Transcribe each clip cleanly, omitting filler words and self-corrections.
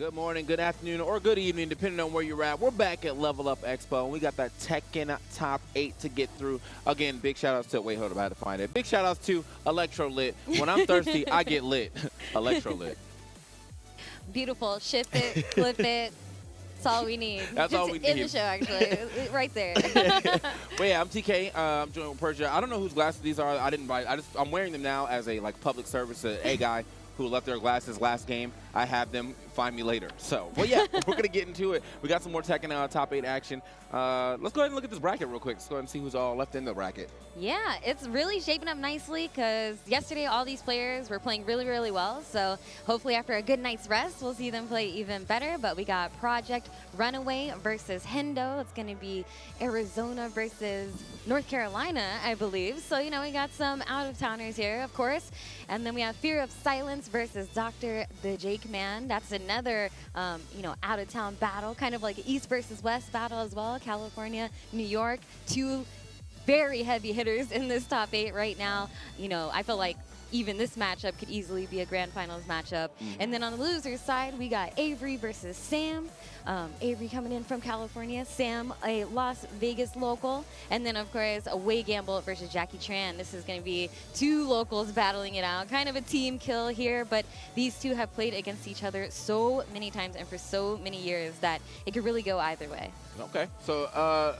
Good morning, good afternoon, or good evening, depending on where you're at. We're back at Level Up Expo, and we got that Tekken top 8 to get through. Again, big shout-outs to, wait, hold up, I had to find it. Big shout-outs to Electrolit. When I'm thirsty, I get lit. Electrolit. Beautiful. Shift it, flip it. That's all we need. That's all we need. In the show, actually. Right there. Well, yeah, I'm TK. I'm joined with Persia. I don't know whose glasses these are. I didn't buy. I'm wearing them now as a public service to a guy who left their glasses last game. I have them. Find me later. So, well, yeah, we're going to get into it. We got some more Tekken top 8 action. Let's go ahead and look at this bracket real quick. Let's go ahead and see who's all left in the bracket. Yeah, it's really shaping up nicely because yesterday all these players were playing really, really well. So hopefully after a good night's rest, we'll see them play even better. But we got ProjectRunaway versus Hendo. It's going to be Arizona versus North Carolina, I believe. So, you know, we got some out-of-towners here, of course. And then we have Fear of Silence versus Dr.TheJakeMan. That's another, you know, out-of-town battle, kind of like East versus West battle as well. California, New York, two very heavy hitters in this top 8 right now. You know, I feel like even this matchup could easily be a grand finals matchup. And then on the losers side, we got Avery versus S.A.M. Avery coming in from California, S.A.M, a Las Vegas local, and then of course a WayGamble versus Jackie Tran. This is going to be two locals battling it out, kind of a team kill here, but these two have played against each other so many times and for so many years that it could really go either way. Okay, so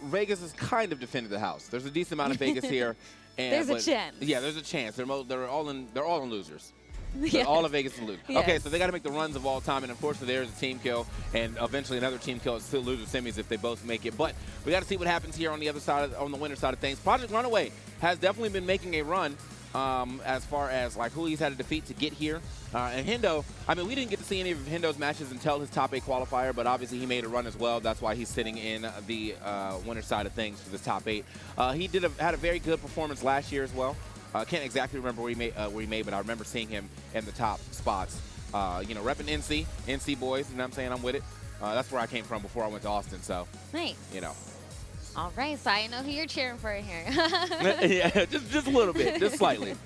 Vegas has kind of defended the house. There's a decent amount of Vegas here. And, there's a chance. Yeah, there's a chance. They're all in losers. Yes. All of Vegas and lose. Yes. Okay, so they got to make the runs of all time, and unfortunately there's a team kill, and eventually another team kill. Still loser semis if they both make it. But we got to see what happens here on the other side, on the winner side of things. ProjectRunaway has definitely been making a run as far as like who he's had to defeat to get here. And Hendo, I mean, we didn't get to see any of Hendo's matches until his top 8 qualifier, but obviously he made a run as well. That's why he's sitting in the winner side of things for this top 8. He had a very good performance last year as well. I can't exactly remember where he made, but I remember seeing him in the top spots. You know, repping NC boys, you know what I'm saying? I'm with it. That's where I came from before I went to Austin, so. Nice. You know. All right, so I know who you're cheering for here. Yeah, just a little bit, just slightly.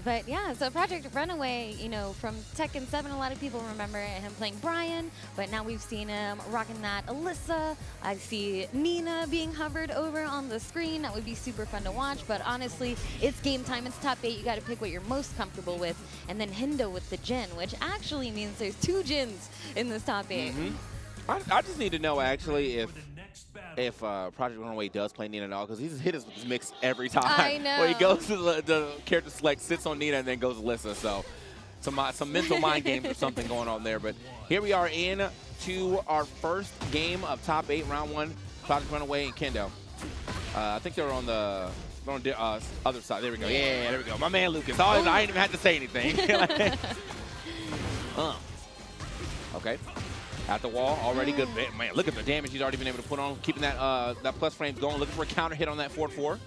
But yeah, so ProjectRunaway, you know, from Tekken 7, a lot of people remember him playing Bryan, but now we've seen him rocking that Alisa. I see Nina being hovered over on the screen. That would be super fun to watch, but honestly, it's game time. It's top 8. You got to pick what you're most comfortable with. And then Hendo with the Jin, which actually means there's 2 Jins in this top 8. I just need to know, actually, if ProjectRunaway does play Nina at all, because he's hit us with this mix every time. I know. Where he goes to the character select, sits on Nina, and then goes Alyssa. So some mental mind games or something going on there. But here we are in to our first game of top 8, round 1, ProjectRunaway and Hendo. I think they're on the other side. There we go. Yeah, there we go. My man Lucas. I ain't even had to say anything. Okay. At the wall, already good. Man, look at the damage he's already been able to put on, keeping that plus frames going, looking for a counter hit on that 4-4.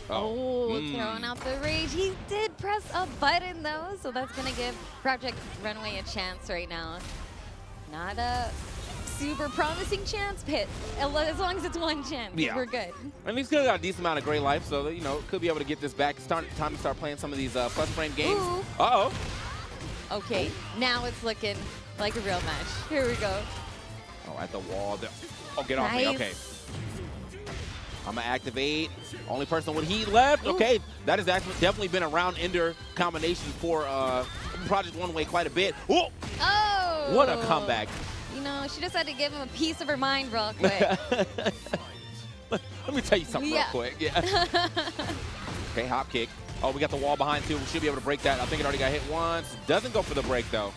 Throwing out the rage. He did press a button, though, so that's going to give ProjectRunaway a chance right now. Not a super promising chance, Pit. As long as it's one chance, we're good. And he's still got a decent amount of gray life, so, you know, could be able to get this back. It's time to start playing some of these plus frame games. Ooh. Uh-oh. Okay, now it's looking like a real match. Here we go. Oh, at the wall. Oh, get off me. Okay. I'm going to activate. Only person with heat left. Ooh. Okay, that has actually definitely been a round-ender combination for ProjectRunaway quite a bit. Ooh. Oh! What a comeback. You know, she just had to give him a piece of her mind real quick. Let me tell you something real quick. Yeah. Okay, hop kick. Oh, we got the wall behind, too. We should be able to break that. I think it already got hit once. Doesn't go for the break, though.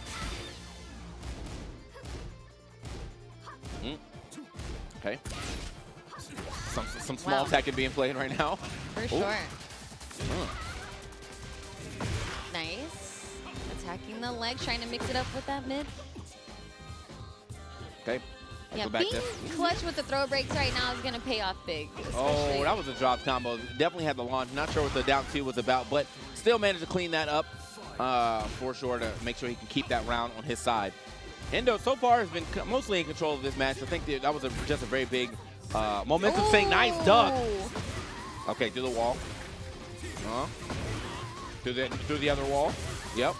Okay. Some small Tekken being played right now. For sure. Nice. Attacking the leg, trying to mix it up with that mid. Okay. Yeah, being clutch with the throw breaks right now is going to pay off big. Oh, that was a drop combo. Definitely had the launch. Not sure what the down 2 was about, but still managed to clean that up for sure to make sure he can keep that round on his side. Hendo so far has been mostly in control of this match. I think that was just a very big momentum thing. Nice duck. Okay, through the wall. Through the other wall. Yep.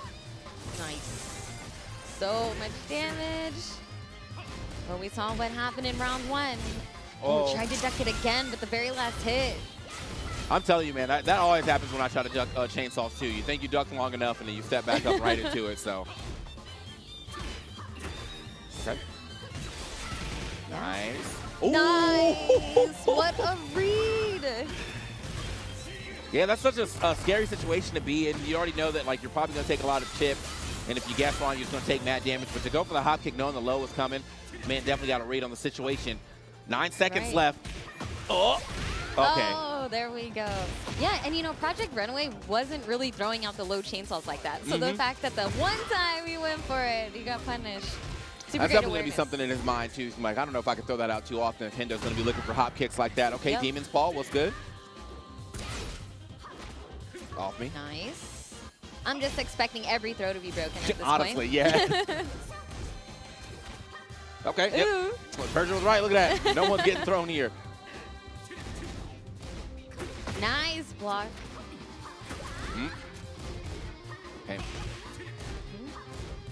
Nice. so much damage. But we saw what happened in round 1. Oh. Tried to duck it again, but the very last hit. I'm telling you, man, that always happens when I try to duck chainsaws too. You think you ducked long enough, and then you step back up right into it. So. Okay. Nice. Ooh. Nice. What a read. Yeah, that's such a scary situation to be in. You already know that like you're probably going to take a lot of chip, and if you guess wrong, you're just going to take mad damage. But to go for the hop kick knowing the low was coming, man, definitely got a read on the situation. 9 seconds left. Oh, okay. Oh, there we go. Yeah, and you know, ProjectRunaway wasn't really throwing out the low chainsaws like that. So the fact that the one time he went for it, he got punished. Super That's definitely going to be something in his mind, too. He's like, I don't know if I can throw that out too often if Hendo's going to be looking for hop kicks like that. Okay, yep. Demon's Paw, what's good? Off me. Nice. I'm just expecting every throw to be broken at this Honestly, point. yeah. Okay, yep. Well, Persia was right. Look at that. No one's getting thrown here. Nice block. Okay.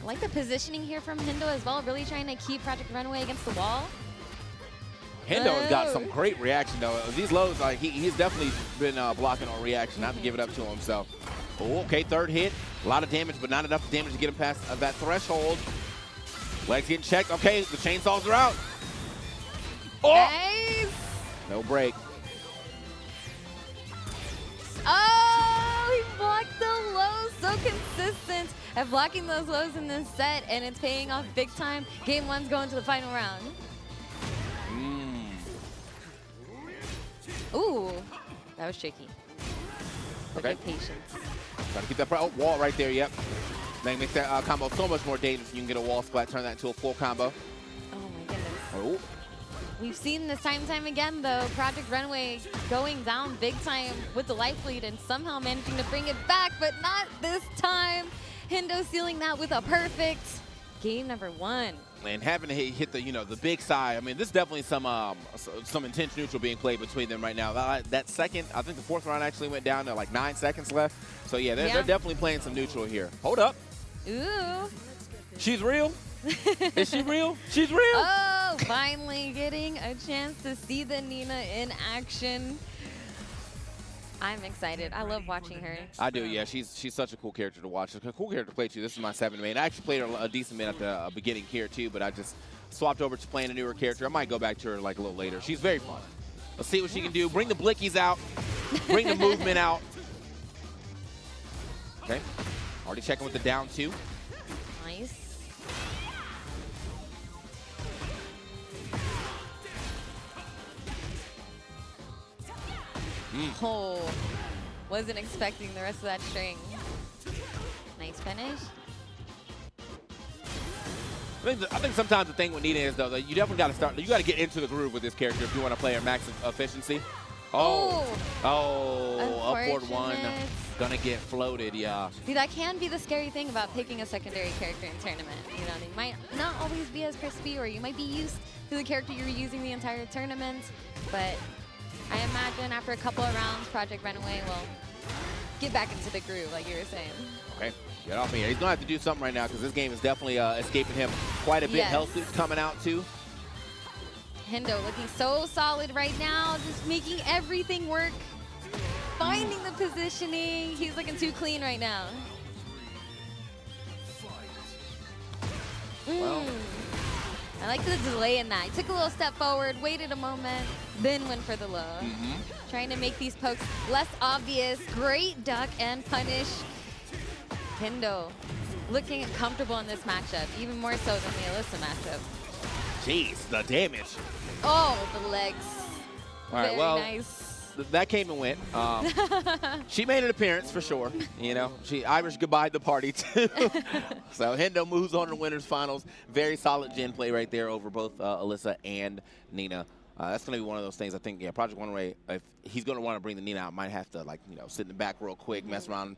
I like the positioning here from Hendo as well, really trying to keep ProjectRunaway against the wall. Hendo has got some great reaction, though. These lows, like he's definitely been blocking on reaction. I have to give it up to him. So, okay, third hit. A lot of damage, but not enough damage to get him past that threshold. Legs getting checked. Okay, the chainsaws are out. Oh! Nice. No break. Oh, he blocked the lows. So consistent at blocking those lows in this set, and it's paying off big time. Game 1's going to the final round. Ooh, that was tricky. Okay. Patience. Try to keep that wall right there. Yep. That makes that combo so much more dangerous. You can get a wall splat, turn that into a full combo. Oh my goodness. Oh. We've seen this time and time again, though, ProjectRunaway going down big time with the life lead and somehow managing to bring it back, but not this time. Hendo sealing that with a perfect game number 1. And having to hit the, the big side. I mean, there's definitely some intense neutral being played between them right now. That second, I think the 4th round actually went down to like 9 seconds left. So yeah, they're definitely playing some neutral here. Hold up. Ooh. She's real? Is she real? She's real. Oh, finally getting a chance to see the Nina in action. I'm excited. I love watching her. I do, yeah. She's such a cool character to watch. A cool character to play, too. This is my 7th main. I actually played her a decent bit at the beginning here, too, but I just swapped over to playing a newer character. I might go back to her like a little later. She's very fun. Let's see what she can do. Bring the blickies out. Bring the movement out. Okay. Already checking with the down 2. Nice. Oh, wasn't expecting the rest of that string. Nice finish. I think sometimes the thing with Nina is, though, that you definitely got to start. You got to get into the groove with this character if you want to play her max efficiency. Oh, upward 1. Gonna get floated, yeah. See, that can be the scary thing about picking a secondary character in tournament. You know, they might not always be as crispy, or you might be used to the character you're using the entire tournament, but I imagine after a couple of rounds, ProjectRunaway will get back into the groove, like you were saying. Okay, get off me. He's going to have to do something right now because this game is definitely escaping him quite a bit. Yes. Health loops coming out, too. Hendo looking so solid right now, just making everything work. Finding the positioning. He's looking too clean right now. Well. I like the delay in that. He took a little step forward, waited a moment, then went for the low. Trying to make these pokes less obvious. Great duck and punish. Hendo looking comfortable in this matchup, even more so than the Alisa matchup. Jeez, the damage. Oh, the legs. All right, Very well, nice. That came and went. She made an appearance for sure. She Irish goodbye the party too. So Hendo moves on to winners finals. Very solid gen play right there over both Alisa and Nina. That's going to be one of those things. I think, yeah, ProjectRunaway, if he's going to want to bring the Nina out, might have to sit in the back real quick, mess around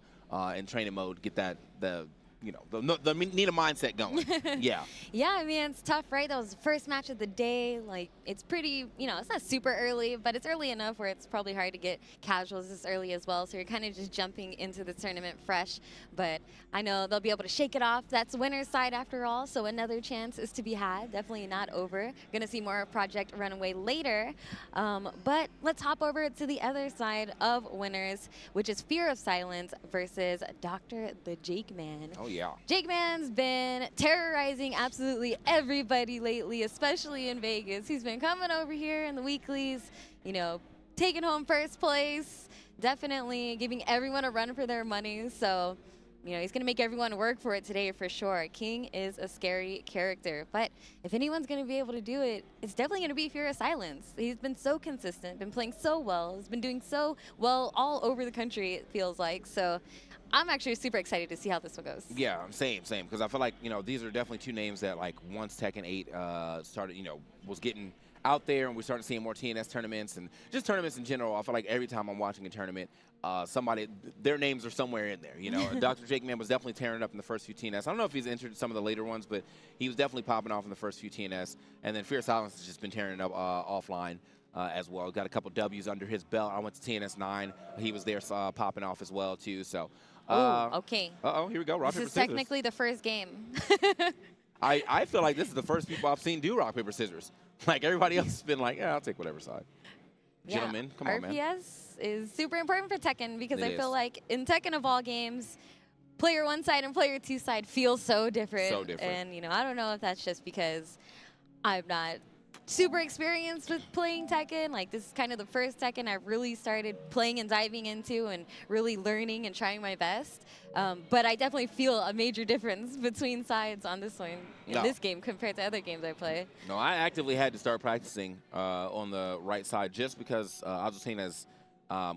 in training mode, get the you know, need a mindset going. Yeah. Yeah, I mean, it's tough, right? That was the first match of the day. Like, it's pretty, you know, it's not super early, but it's early enough where it's probably hard to get casuals this early as well. So you're kind of just jumping into the tournament fresh. But I know they'll be able to shake it off. That's winner's side after all, so another chance is to be had. Definitely not over. Going to see more of Project Runaway later. But let's hop over to the other side of winners, which is Fear of Silence versus Dr.TheJakeMan. Oh, yeah. JakeMan's been terrorizing absolutely everybody lately, especially in Vegas. He's been coming over here in the weeklies, you know, taking home first place, definitely giving everyone a run for their money. So, you know, he's going to make everyone work for it today for sure. King is a scary character. But if anyone's going to be able to do it, it's definitely going to be Fear of Silence. He's been so consistent, been playing so well. He's been doing so well all over the country, it feels like. So I'm actually super excited to see how this one goes. Yeah, same. Because I feel like, you know, these are definitely two names that, like, once Tekken 8 started, you know, was getting out there and we started seeing more TNS tournaments and just tournaments in general, I feel like every time I'm watching a tournament, their names are somewhere in there. You know, Dr.TheJakeMan was definitely tearing it up in the first few TNS. I don't know if he's entered some of the later ones, but he was definitely popping off in the first few TNS. And then Fear of Silence has just been tearing it up offline as well. Got a couple W's under his belt. I went to TNS 9. He was there popping off as well, too. So. Okay. Uh-oh, here we go. Rock, this paper, is scissors. technically the first game. I feel like this is the first people I've seen do rock, paper, scissors. Like, everybody else has been like, yeah, I'll take whatever side. Yeah. Gentlemen, come on, man. RPS is super important for Tekken because It I feel is. like in Tekken of all games, player 1 side and player 2 side feel so different. So different. And, you know, I don't know if that's just because I'm not super experienced with playing Tekken. Like, this is kind of the first Tekken I really started playing and diving into and really learning and trying my best. But I definitely feel a major difference between sides on this one, in this game, compared to other games I play. No, I actively had to start practicing on the right side just because I was seen as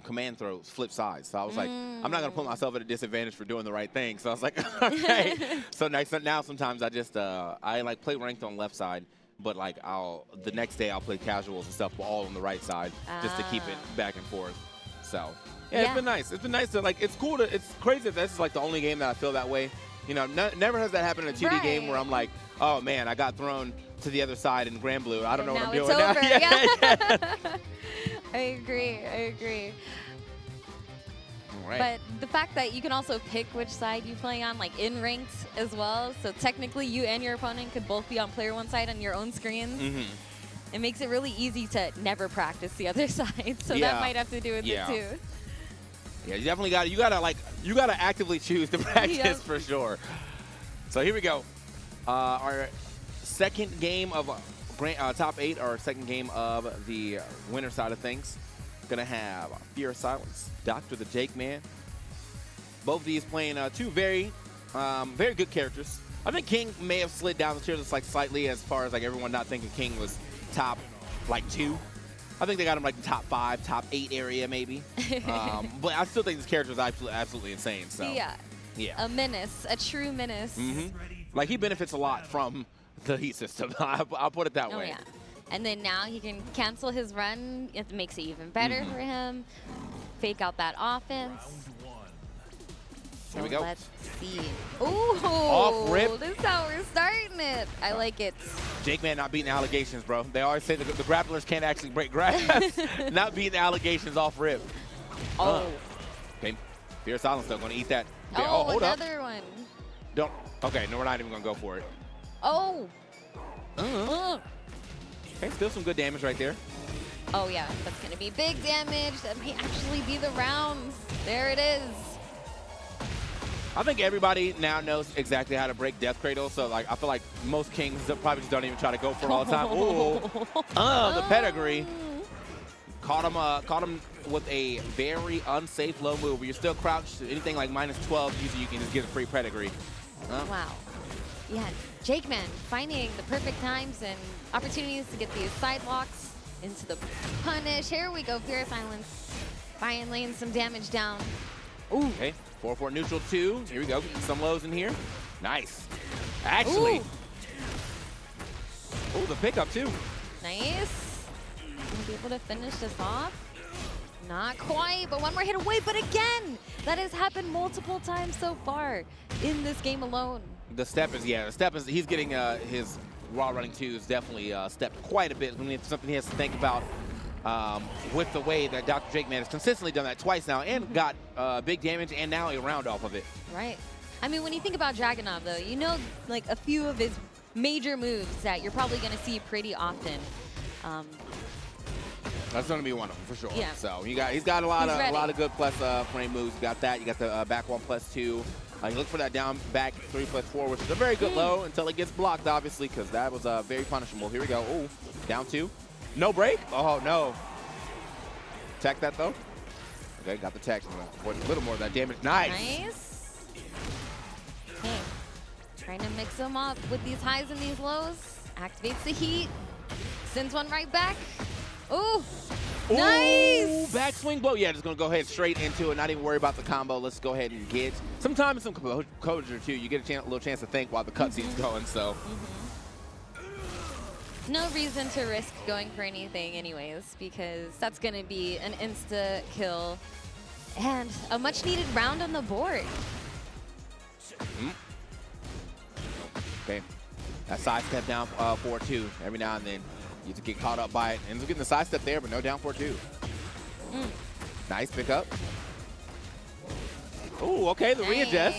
command throws flip sides. So I was like, I'm not going to put myself at a disadvantage for doing the right thing. So I was like, okay. So now sometimes I just, I like play ranked on left side. But like the next day I'll play casuals and stuff all on the right side just to keep it back and forth. So yeah, it's been nice. It's been nice to like. It's cool to. It's crazy that this is like the only game that I feel that way. You know, never has that happened in a 2D game where I'm like, oh man, I got thrown to the other side in Grand Blue. I don't know what I'm doing now. Over. Yeah. I agree. Right. But the fact that you can also pick which side you play on, like in ranked as well, so technically you and your opponent could both be on player 1 side on your own screens. It makes it really easy to never practice the other side. So that might have to do with it too. Yeah, you definitely got you gotta actively choose to practice for sure. So here we go. Our second game of top 8, our second game of the winner side of things. Gonna have Fear of Silence, Dr.TheJakeMan. Both of these playing two very good characters. I think King may have slid down the tier just like slightly as far as like everyone not thinking King was top like 2. I think they got him like the top 5, top 8 area maybe. But I still think this character is absolutely insane. So yeah, a menace, a true menace. Like he benefits a lot from the heat system. I'll put it that way. Yeah. And then now he can cancel his run. It makes it even better for him. Fake out that offense. Here we go. Let's see. Ooh, off rip. This is how we're starting it. I like it. JakeMan not beating allegations, bro. They always say the grapplers can't actually break grass. Not beating allegations off rip. Oh. Okay. Fear of Silence though, gonna eat that. Oh, hold another one. Don't. Okay, no, we're not even gonna go for it. Oh. Okay, still some good damage right there. Oh yeah, that's gonna be big damage. That may actually be the rounds. There it is. I think everybody now knows exactly how to break Death Cradle, so like I feel like most Kings probably just don't even try to go for it all the time. Ooh, the pedigree. Caught him with a very unsafe low move. You're still crouched. Anything like -12, usually you can just get a free pedigree. Wow. Yeah, JakeMan finding the perfect times and opportunities to get these sidewalks into the punish. Here we go, Fear of Silence. Bryan laying some damage down. Ooh. Okay, 4-4 neutral 2. Here we go, getting some lows in here. Nice. Actually. Ooh, the pickup too. Nice. Gonna be able to finish this off. Not quite, but one more hit away. But again, that has happened multiple times so far in this game alone. The step is, yeah, the step is, he's getting his raw running twos definitely stepped quite a bit. I mean, it's something he has to think about with the way that Dr.TheJakeMan has consistently done that twice now and got big damage and now a round off of it. Right. I mean, when you think about Dragunov, though, you know, like a few of his major moves that you're probably going to see pretty often. That's going to be one of them for sure. Yeah. So he's got a lot of good plus frame moves. You got that. You got the back one +2. You look for that down back 3+4, which is a very good low until it gets blocked, obviously, because that was very punishable. Here we go. Ooh, down 2. No break. Oh no. Tech that though. Okay, got the tech. A little more of that damage. Nice. Nice. Okay. Trying to mix them up with these highs and these lows. Activates the heat. Sends one right back. Ooh. Ooh, Nice. backswing blow. Yeah, just going to go ahead straight into it. Not even worry about the combo. Let's go ahead and get sometimes some composure too. You get a little chance to think while the cutscene's going. So. No reason to risk going for anything anyways, because that's going to be an insta kill and a much needed round on the board. Okay, that side step down 4-2 every now and then. You just get caught up by it. Ends up getting the side step there, but no down 4-2. Nice pickup. Ooh, okay, the readjust.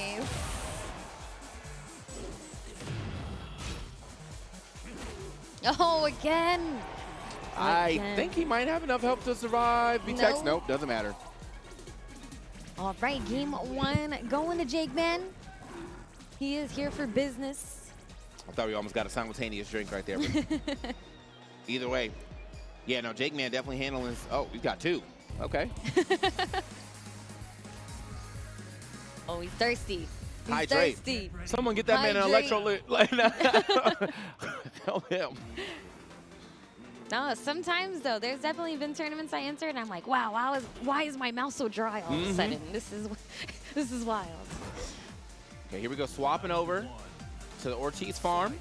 Oh, again. I think he might have enough help to survive. B-Tex, No. nope, doesn't matter. All right, game 1 going to JakeMan. He is here for business. I thought we almost got a simultaneous drink right there. But either way. Yeah, no, JakeMan definitely handling this. Oh, he's got 2. Okay. Oh, he's thirsty. He's Hydrate. thirsty. Someone get that man an electrolyte. Help him. No, sometimes though, there's definitely been tournaments I entered and I'm like, wow, why is my mouth so dry all of a sudden? This is wild. Okay, here we go, swapping over to the Ortiz farm.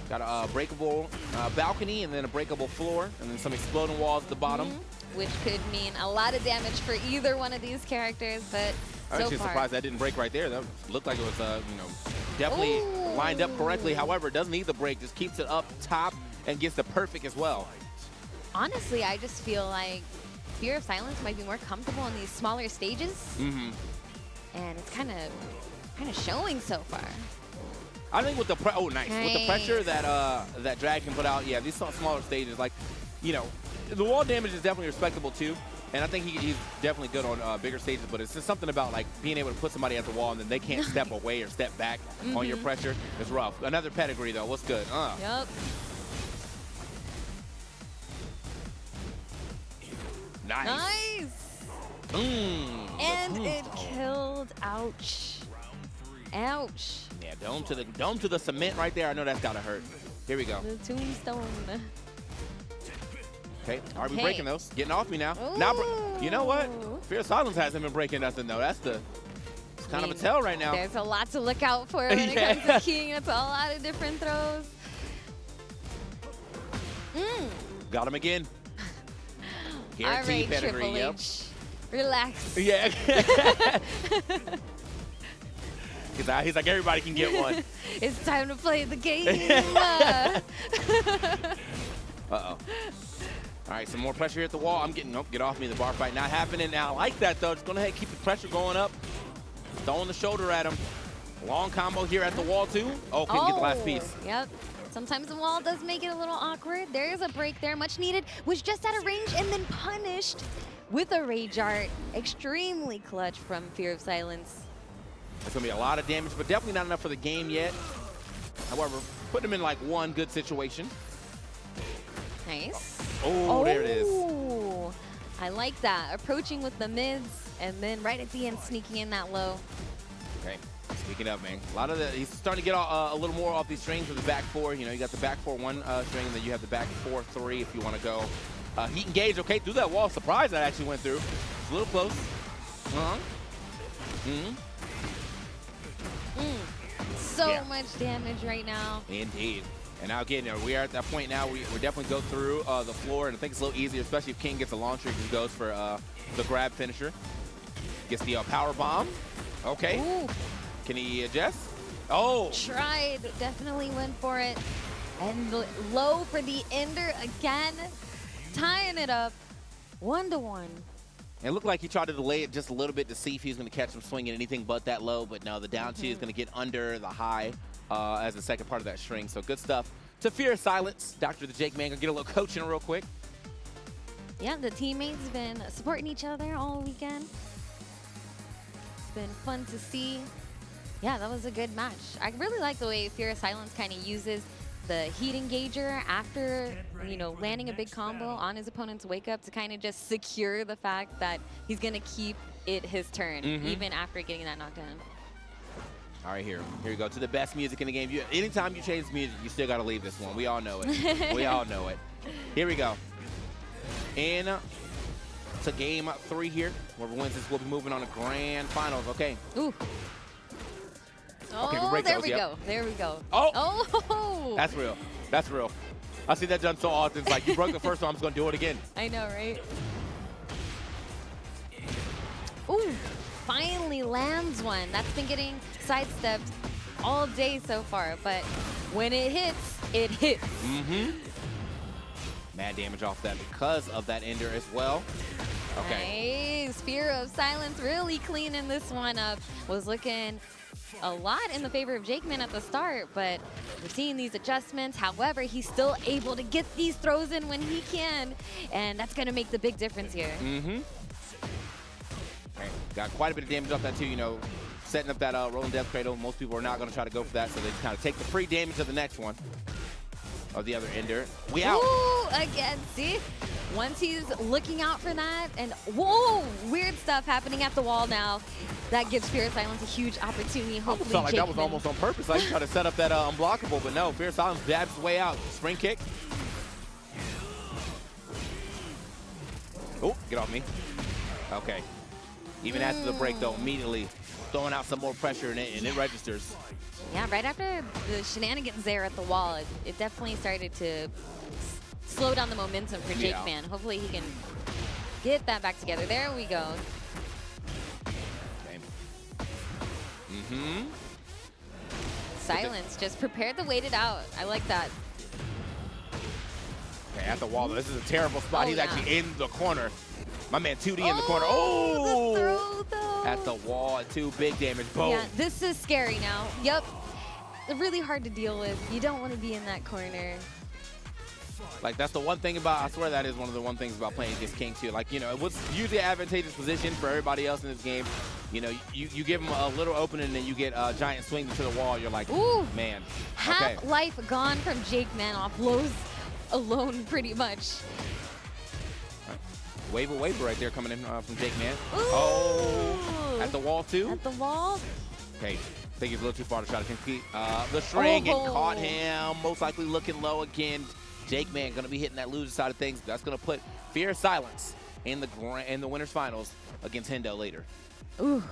Got a breakable balcony and then a breakable floor and then some exploding walls at the bottom. Which could mean a lot of damage for either one of these characters, but I'm actually surprised that didn't break right there. That looked like it was, definitely lined up correctly. However, it doesn't need the break, just keeps it up top and gets the perfect as well. Honestly, I just feel like Fear of Silence might be more comfortable in these smaller stages. And it's kind of showing so far. I think with the with the pressure that Drag can put out, yeah, these smaller stages, like, the wall damage is definitely respectable too. And I think he's definitely good on bigger stages, but it's just something about like being able to put somebody at the wall and then they can't step away or step back on your pressure. It's rough. Another pedigree though. What's good? Yep. Nice. And it killed. Ouch. Ouch. Yeah, dome to the cement right there. I know that's gotta hurt. Here we go. The tombstone. Okay, are we breaking those? Getting off me now. Now, you know what? Fear of Silence hasn't been breaking nothing though. It's kind of a tell right now. There's a lot to look out for when it comes to keying. It's a lot of different throws. Got him again. All right, Triple H. Relax. Yeah. He's like, everybody can get one. It's time to play the game. Uh-oh. All right, some more pressure here at the wall. I'm getting, get off me. The bar fight not happening now. I like that, though. Just going to keep the pressure going up. Throwing the shoulder at him. Long combo here at the wall, too. Oh, couldn't get the last piece. Yep. Sometimes the wall does make it a little awkward. There is a break there, much needed. Was just out of range and then punished with a Rage Art. Extremely clutch from Fear of Silence. It's going to be a lot of damage, but definitely not enough for the game yet. However, put him in like one good situation. Nice. Oh, there it is. I like that. Approaching with the mids and then right at the end sneaking in that low. Okay. Speaking up, man. A lot of he's starting to get a little more off these strings with the back 4. You got the back 4-1 string, and then you have the back 4-3 if you want to go. Heat engage, okay, through that wall. Surprised that actually went through. It's a little close. So much damage right now. Indeed. And now again, we are at that point now. We're definitely go through the floor, and I think it's a little easier, especially if King gets a launch streak and goes for the grab finisher. Gets the power bomb. Okay. Ooh. Can he adjust? Oh! Tried, definitely went for it. And low for the ender again, tying it up 1-1. It looked like he tried to delay it just a little bit to see if he was going to catch him swinging anything but that low, but no, the down two is going to get under the high as the second part of that string. So good stuff. To Fear of Silence, Dr.TheJakeMan going to get a little coaching real quick. Yeah, the teammates have been supporting each other all weekend. It's been fun to see. Yeah, that was a good match. I really like the way Fear of Silence kind of uses the heat engager after, landing a big combo on his opponent's wake up to kind of just secure the fact that he's going to keep it his turn, even after getting that knockdown. All right, here we go to the best music in the game. Anytime you change music, you still got to leave this one. We all know it. We all know it. Here we go. In to game 3 here. Whoever wins this will be moving on to grand finals. Okay. Ooh. Okay, oh, there we go. There we go. Oh. Oh. That's real. That's real. I see that done so often. It's like, you broke the first one, I'm just going to do it again. I know, right? Ooh, finally lands one. That's been getting sidestepped all day so far, but when it hits, it hits. Mad damage off that because of that ender as well. Okay. Nice. Fear of Silence really cleaning this one up. Was looking a lot in the favor of JakeMan at the start, but we're seeing these adjustments. However, he's still able to get these throws in when he can, and that's going to make the big difference here. Right. Got quite a bit of damage off that too, setting up that rolling death cradle. Most people are not going to try to go for that, so they kind of take the free damage of the next one. Of the other ender. We out. Ooh, again, see? Once he's looking out for that, and whoa, weird stuff happening at the wall now. That gives Fear of Silence a huge opportunity. Hopefully, felt like that was almost on purpose. I tried to set up that unblockable, but no, Fear of Silence dabs his way out. Spring kick. Oh, get off me. Okay. Even after the break, though, immediately throwing out some more pressure, and it registers. Yeah, right after the shenanigans there at the wall, it definitely started to slow down the momentum for JakeMan. Hopefully he can get that back together. There we go. Okay. Silence, just prepared to wait it out. I like that. Okay, at the wall, this is a terrible spot. He's actually in the corner. My man 2D in the corner. Oh! The throw, though. At the wall, 2 big damage. Boom. Yeah, this is scary now. Yep. Really hard to deal with. You don't want to be in that corner. Like, that's the one thing about, I swear that is one of the one things about playing against King too. Like, it was usually an advantageous position for everybody else in this game. You give them a little opening and then you get a giant swing to the wall. You're like, ooh, man. Half life gone from JakeMan off lows alone, pretty much. Wave right there coming in from JakeMan. Oh, at the wall too? At the wall. Okay, I think he's a little too far to try to compete. The string and caught him. Most likely looking low again. JakeMan going to be hitting that loser side of things. That's going to put Fear of Silence in the winners finals against Hendo later. Ooh,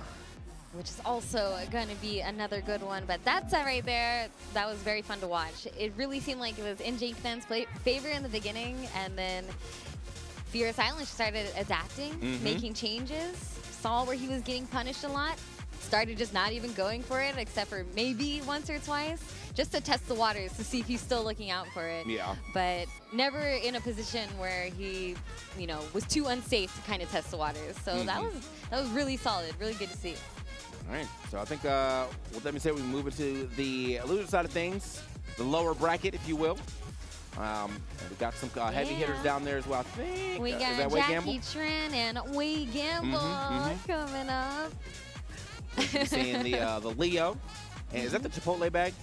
which is also going to be another good one. But that's it right there. That was very fun to watch. It really seemed like it was in JakeMan's favor in the beginning, and then Fear of Silence started adapting, making changes, saw where he was getting punished a lot, started just not even going for it except for maybe once or twice, just to test the waters to see if he's still looking out for it. Yeah. But never in a position where he, was too unsafe to kind of test the waters. So that was really solid, really good to see. All right, so I think, let me say we move into the loser side of things, the lower bracket, if you will. We got some heavy hitters down there as well, I think. We got Jackie Tran and WayGamble coming up. You're seeing the Leo. And is that the Chipotle bag?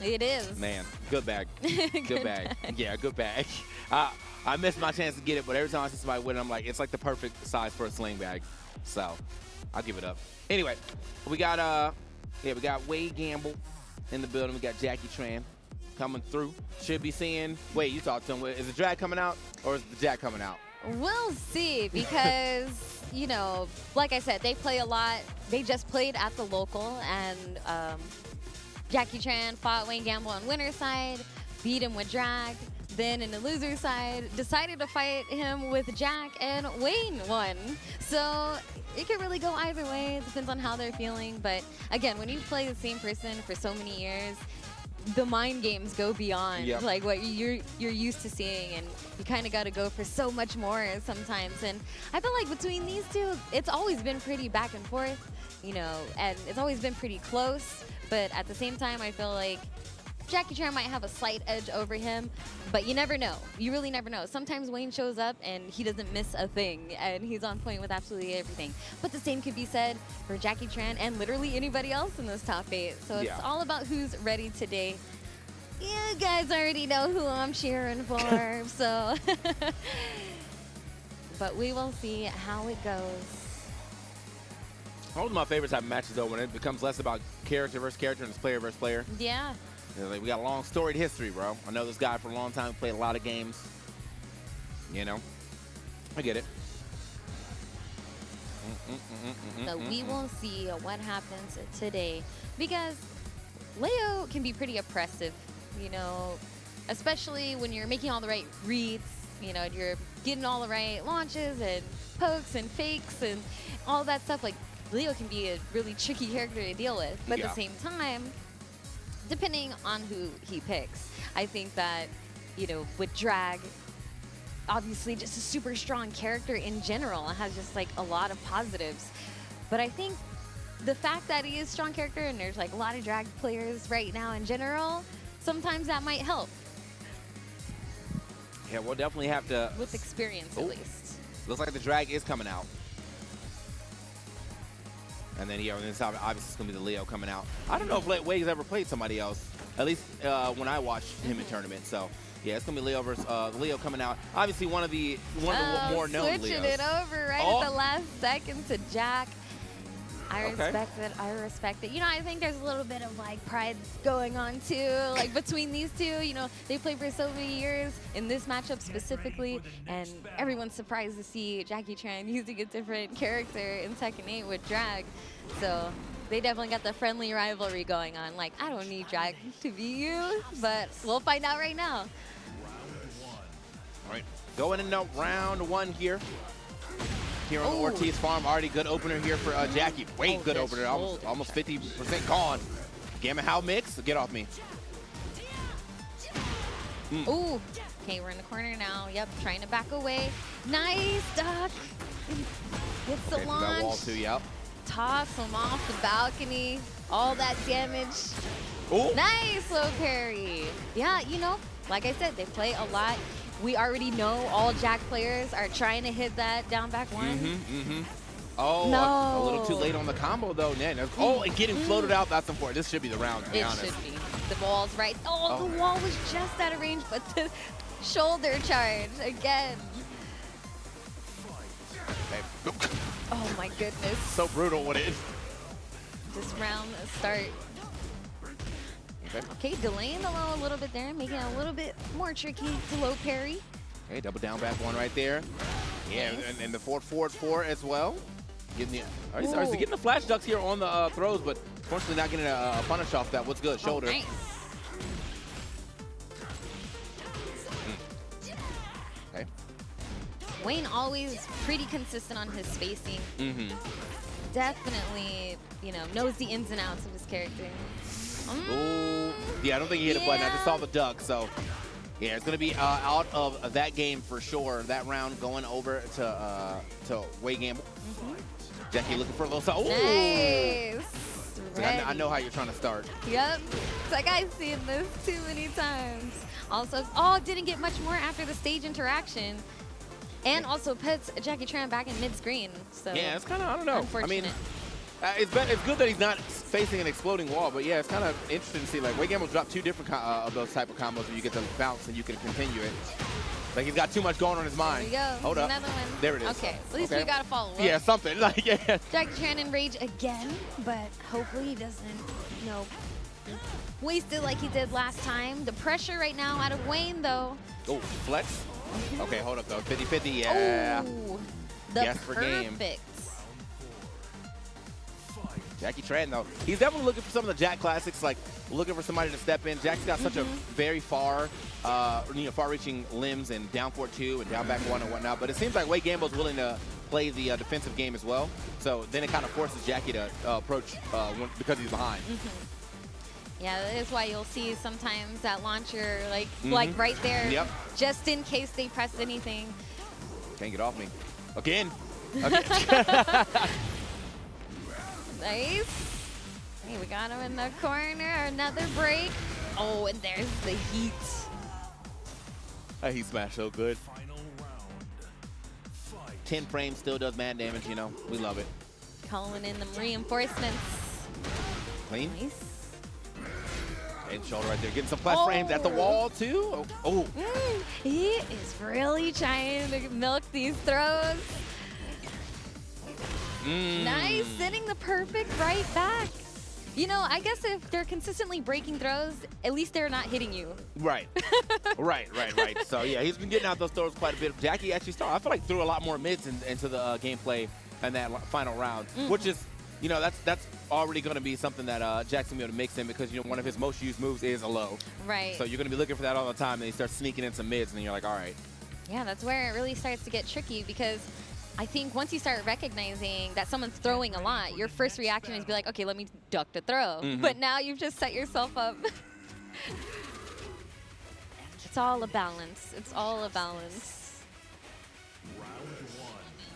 It is. Man, good bag. Good bag. Yeah, good bag. I missed my chance to get it, but every time I see somebody win it, I'm like, it's like the perfect size for a sling bag. So, I'll give it up. Anyway, we got WayGamble in the building. We got Jackie Tran coming through. Should be seeing. Wait, you talked to him. Is the drag coming out or is the Jack coming out? We'll see because, like I said, they play a lot. They just played at the local, and Jackie Tran fought WayGamble on winner's side. beat him with drag. Then in the loser side, decided to fight him with Jack, and Wayne won. So it could really go either way. It depends on how they're feeling. But again, when you play the same person for so many years, the mind games go beyond like what you're used to seeing, and you kind of got to go for so much more sometimes. And I feel like between these two, it's always been pretty back and forth, you know, and it's always been pretty close. But at the same time, I feel like Jackie Tran might have a slight edge over him, but you never know. You really never know. Sometimes Wayne shows up and he doesn't miss a thing, and he's on point with absolutely everything. But the same could be said for Jackie Tran and literally anybody else in this top 8. So it's all about who's ready today. You guys already know who I'm cheering for, so. But we will see how it goes. One of my favorite type of matches, though, when it becomes less about character versus character and it's player versus player. Yeah. You know, like, we got a long storied history, bro. I know this guy for a long time, played a lot of games. You know, I get it. So we will see what happens today, because Leo can be pretty oppressive, you know, especially when you're making all the right reads, you know, you're getting all the right launches and pokes and fakes and all that stuff. Like, Leo can be a really tricky character to deal with, but at the same time, depending on who he picks, I think that, you know, with drag, obviously just a super strong character in general, has just like a lot of positives. But I think the fact that he is a strong character and there's like a lot of drag players right now in general, sometimes that might help. Yeah, we'll definitely have to. With experience, at least. Looks like the drag is coming out. And then, yeah, obviously it's going to be the Leo coming out. I don't know if Way's ever played somebody else, at least when I watched him in tournament. So, yeah, it's going to be Leo versus Leo coming out. Obviously, one of the more known Leos. Switching it over at the last second to Jack. I respect it. I respect it. You know, I think there's a little bit of like pride going on too, like between these two. You know, they played for so many years in this matchup specifically, and everyone's surprised to see Jackie Tran using a different character in Tekken 8 with drag. So they definitely got the friendly rivalry going on. Like, I don't need drag to beat you, but we'll find out right now. All right, going into round 1 here. Here on the Ortiz farm, already good opener here for Jackie. Good opener, almost 50% gone. Gamma How mix, get off me. Ooh, okay, we're in the corner now. Yep, trying to back away. Nice duck. Hits the launch. That wall too, yep. Toss him off the balcony. All that damage. Ooh. Nice low parry. Yeah, you know, like I said, they play a lot. We already know all Jack players are trying to hit that down back one. Oh, no. A little too late on the combo, though. Oh, and getting floated out, that's important. This should be the round, to be honest. It should be. The ball's right. Oh, the wall was just out of range, but the shoulder charge again. Oh, my goodness. So brutal with it. This round start. Okay, delaying the low a little bit there, making it a little bit more tricky to low parry. Okay, double down back one right there. Yeah, nice. and the forward 4 as well. Getting the, getting the flash ducks here on the throws, but fortunately not getting a punish off that. What's good? Shoulder. Nice. Okay. Wayne always pretty consistent on his spacing. Definitely, you know, knows the ins and outs of his character. Ooh. Yeah, I don't think he hit a button. I just saw the duck, so yeah, it's gonna be out of that game for sure. That round going over to WayGamble. Jackie looking for a little. Nice. I know how you're trying to start. Yep. It's like I've seen this too many times. Also, didn't get much more after the stage interaction, and also puts Jackie Tran back in mid-screen. So yeah, it's kind of, I don't know. Unfortunate. I mean, it's good that he's not facing an exploding wall, but yeah, it's kind of interesting to see. Like, WayGamble dropped 2 different of those type of combos where you get the bounce and you can continue it. Like, he's got too much going on his mind. There we go. Hold up. Another one. There it is. Okay, at least we got to follow up. Yeah, something. Like, yeah. Jackie Tran in rage again, but hopefully he doesn't, you know, waste it like he did last time. The pressure right now out of Wayne, though. Oh, flex. Okay, hold up, though. 50-50, yeah. Oh, the yes, for game. perfect. Jackie Tran, though, he's definitely looking for some of the Jack classics, like looking for somebody to step in. Jack's got such a very far-reaching limbs and down 4-2 and down back 1 and whatnot. But it seems like WayGamble's willing to play the defensive game as well. So then it kind of forces Jackie to approach because he's behind. Yeah, that is why you'll see sometimes that launcher like right there, just in case they press anything. Can't get off me. Again. Nice. Hey, we got him in the corner. Another break. Oh, and there's the heat. That heat smash so good. 10 frames still does man damage, you know. We love it. Calling in the reinforcements. Clean. Nice. And shoulder right there. Getting some flash frames at the wall, too. He is really trying to milk these throws. Nice, sitting the perfect right back. You know, I guess if they're consistently breaking throws, at least they're not hitting you. Right. right. So, yeah, he's been getting out those throws quite a bit. Jackie actually I feel like threw a lot more mids into the gameplay in that final round, which is, you know, that's already going to be something that Jack's going to be able to mix in because, you know, one of his most used moves is a low. Right. So you're going to be looking for that all the time, and he starts sneaking in some mids, and you're like, all right. Yeah, that's where it really starts to get tricky because I think once you start recognizing that someone's throwing a lot, your first reaction is to be like, okay, let me duck the throw. But now you've just set yourself up. It's all a balance. It's all a balance.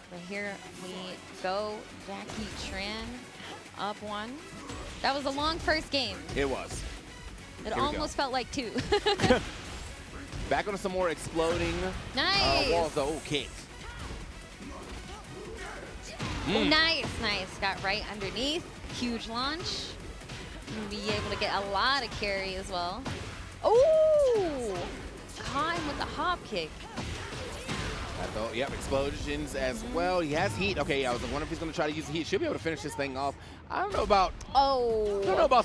But here we go. Jackie Tran up 1. That was a long first game. It was. It almost felt like 2. Back onto some more exploding walls, though. Oh, kick. Oh, nice. Got right underneath. Huge launch. Be able to get a lot of carry as well. Oh! Caught him with the hop kick. Yep, explosions as well. He has heat. Okay, I was wondering if he's going to try to use the heat. Should be able to finish this thing off. I don't know about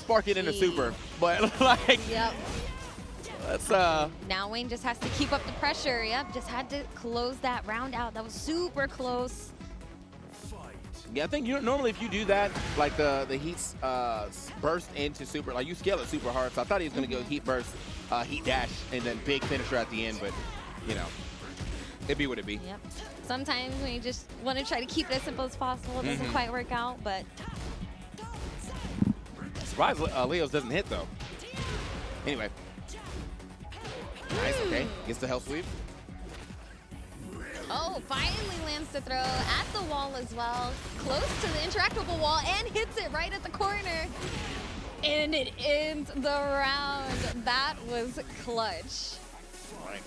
sparking into super, but like, that's Now Wayne just has to keep up the pressure. Yep, just had to close that round out. That was super close. Yeah, I think normally if you do that, like the heats burst into super, like you scale it super hard. So I thought he was going to go heat burst, heat dash, and then big finisher at the end. But you know, it be what it be. Yep. Sometimes when you just want to try to keep it as simple as possible, it doesn't quite work out. But surprised Leo's doesn't hit though. Anyway, nice. Okay, gets the hell sweep. Oh, finally lands the throw at the wall as well. Close to the interactable wall and hits it right at the corner. And it ends the round. That was clutch. Right.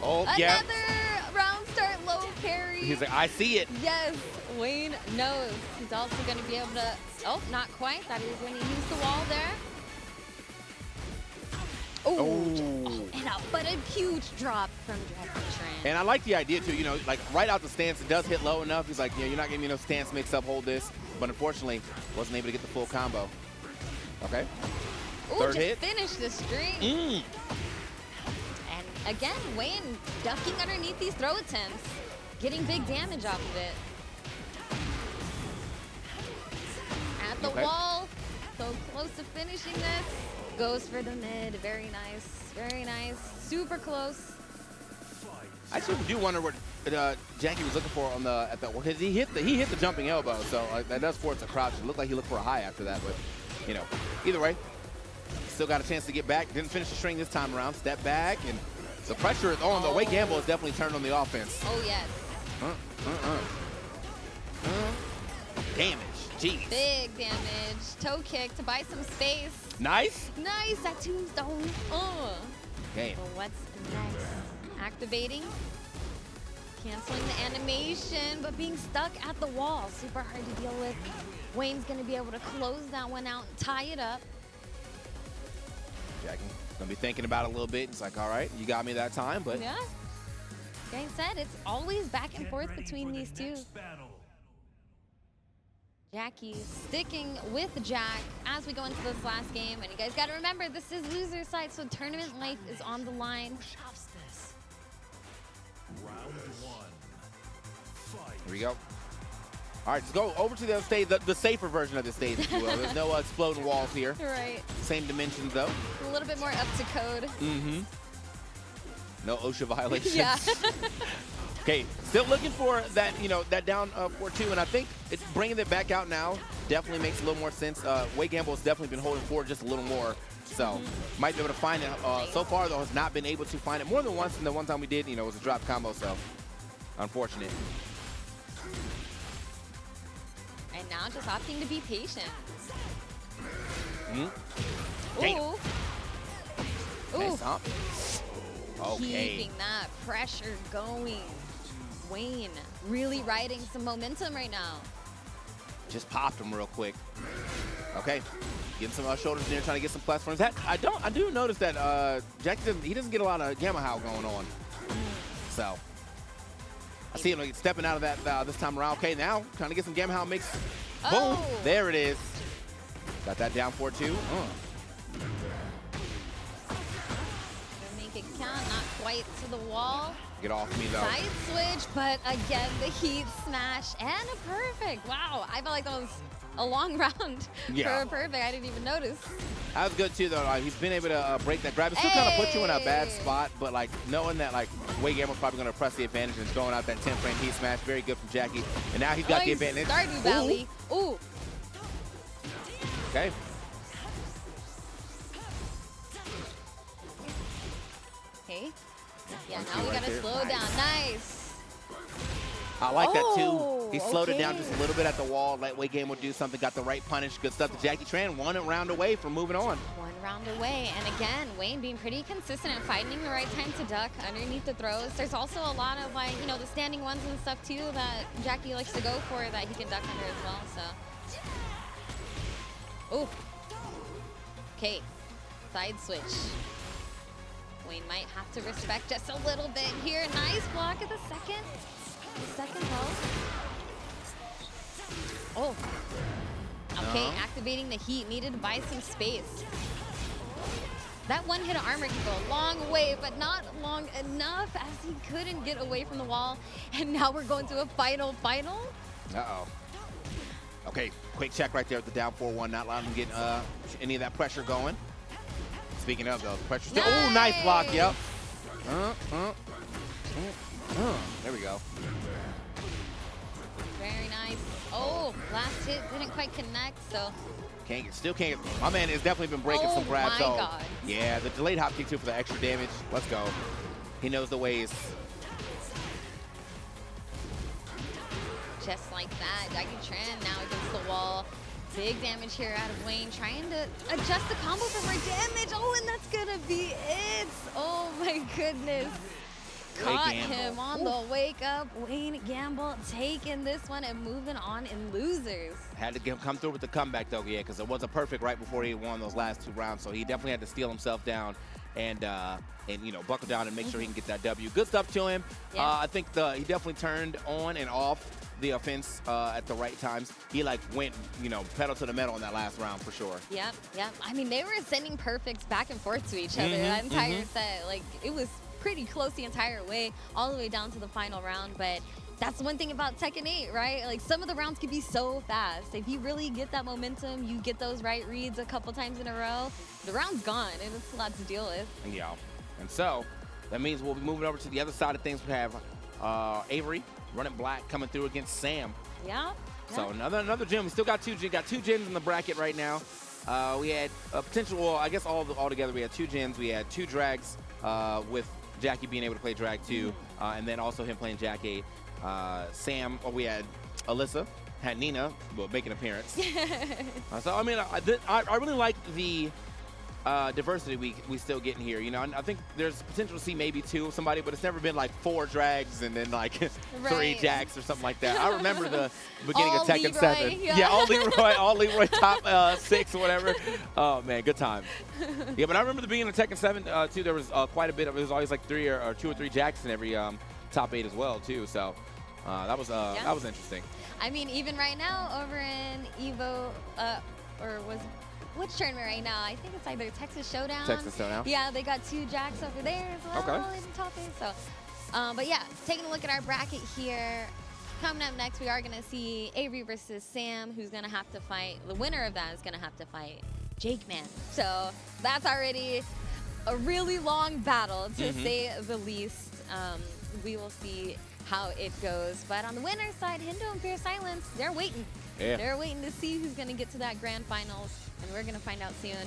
Oh, yeah. Another round start low parry. He's like, I see it. Yes, Wayne knows. He's also going to be able to, oh, not quite. Thought he was going to use the wall there. But a huge drop from Tran. And I like the idea too, you know, like right out the stance, it does hit low enough. He's like, yeah, you're not getting me no stance mix up, hold this. But unfortunately, wasn't able to get the full combo. Okay. Third hit. Finish the string. And again, Wayne ducking underneath these throw attempts, getting big damage off of it. At the wall, so close to finishing this. Goes for the mid. Very nice. Very nice. Super close. I actually do wonder what Jackie was looking for on because he hit the jumping elbow, so that does force a crouch. It looked like he looked for a high after that, but you know, either way, still got a chance to get back. Didn't finish the string this time around. Step back, and the pressure on the WayGamble is definitely turned on the offense. Oh yes. Damage. Jeez. Big damage. Toe kick to buy some space. Nice. Nice. That tombstone. Okay. So what's next? Activating. Canceling the animation, but being stuck at the wall. Super hard to deal with. Wayne's going to be able to close that one out and tie it up. Jackie going to be thinking about it a little bit. It's like, all right, you got me that time, but. Yeah. Like I said, it's always back and forth between these two. Jackie sticking with Jack as we go into this last game. And you guys got to remember, this is loser side, so tournament life is on the line. Here we go. All right, let's go over to the other stage, the safer version of the stage, if you will. There's no exploding walls here. Right. Same dimensions, though. A little bit more up to code. Mm-hmm. No OSHA violations. Yeah. Okay, still looking for that, that down 4-2, and I think it's bringing it back out now definitely makes a little more sense. WayGamble has definitely been holding forward just a little more, so might be able to find it. So far, though, has not been able to find it more than once, and the one time we did, it was a drop combo, so unfortunate. And now just opting to be patient. Ooh. Ooh. Nice hump. Okay. Keeping that pressure going. Wayne really riding some momentum right now. Just popped him real quick. Okay. Getting some shoulders in there, trying to get some platforms. I do notice that Jack doesn't get a lot of Gamma Howl going on. So I see him stepping out of that this time around. Okay, now trying to get some Gamma Howl mix. Boom. There it is. Got that down 4-2. Make it count, not quite to the wall. Get off me, though. Side switch, but again, the heat smash and a perfect. Wow, I felt like that was a long round for a perfect. I didn't even notice. That was good, too, though. He's been able to break that grab. It still kind of puts you in a bad spot, but, knowing that, WayGamble's probably going to press the advantage and throwing out that 10-frame heat smash. Very good from Jackie. And now he's got the advantage. Stardew Valley. Ooh. Okay. Okay. Yeah, now we got to slow down. Nice. I like that, too. He slowed it down just a little bit at the wall, let WayGamble do something, got the right punish. Good stuff to Jackie Tran. 1 round away from moving on. 1 round away. And again, Wayne being pretty consistent and finding the right time to duck underneath the throws. There's also a lot of, the standing ones and stuff, too, that Jackie likes to go for that he can duck under as well, so. Ooh. Okay. Side switch. Wayne might have to respect just a little bit here. Nice block at the second. Second health. Oh. Okay, activating the heat. Needed to buy some space. That one hit of armor can go a long way, but not long enough as he couldn't get away from the wall. And now we're going to a final. Uh-oh. Okay, quick check right there at the down 4-1, not allowing him to get any of that pressure going. Speaking of, though, pressure still. Nice. Ooh, nice block, yep. There we go. Very nice. Oh, last hit didn't quite connect, so. Still can't. My man has definitely been breaking some grabs. Oh, my God. Yeah, the delayed hop kick, too, for the extra damage. Let's go. He knows the ways. Just like that, Jackie Tran now against the wall. Big damage here out of Wayne, trying to adjust the combo for more damage. Oh, and that's gonna be it. Oh my goodness. Caught him on the wake up. WayGamble taking this one and moving on in losers. Had to come through with the comeback, though, yeah, because it wasn't perfect right before he won those last 2 rounds. So he definitely had to steal himself down and buckle down and make sure he can get that W. Good stuff to him. Yeah. I think he definitely turned on and off the offense at the right times. He went, pedal to the metal in that last round for sure. Yep. I mean, they were sending perfects back and forth to each other that entire set. It was pretty close the entire way, all the way down to the final round. But that's one thing about Tekken 8, right? Some of the rounds can be so fast. If you really get that momentum, you get those right reads a couple times in a row, the round's gone, and it's a lot to deal with. Yeah. And so that means we'll be moving over to the other side of things. We have Avery running black coming through against S.A.M. Yeah. So another gym. We still got two gyms in the bracket right now. We had a potential, well, I guess all together we had 2 gyms. We had 2 drags with Jackie being able to play drag 2, and then also him playing Jackie. S.A.M. We had Alisa, had Nina make an appearance. So I mean, I really like the diversity we still get in here. I think there's potential to see maybe 2 of somebody, but it's never been 4 drags and then 3 jacks or something like that. I remember the beginning of Tekken 7. Yeah, all Leroy top 6 or whatever. Oh man, good times. Yeah, but I remember the beginning of Tekken 7 too. There was quite a bit of. There was always 3 or 2 or 3 jacks in every top 8 as well too. So that was interesting. I mean, even right now over in Evo, which tournament right now? I think it's either Texas Showdown. Texas Showdown. Yeah, they got 2 jacks over there as well in the top 8. So, but yeah, taking a look at our bracket here. Coming up next, we are going to see Avery versus Sam, who's going to have to fight. The winner of that is going to have to fight JakeMan. So that's already a really long battle, to say the least. We will see how it goes. But on the winner's side, Hendo and Pure Silence, they're waiting. Yeah. They're waiting to see who's going to get to that grand finals, and we're going to find out soon.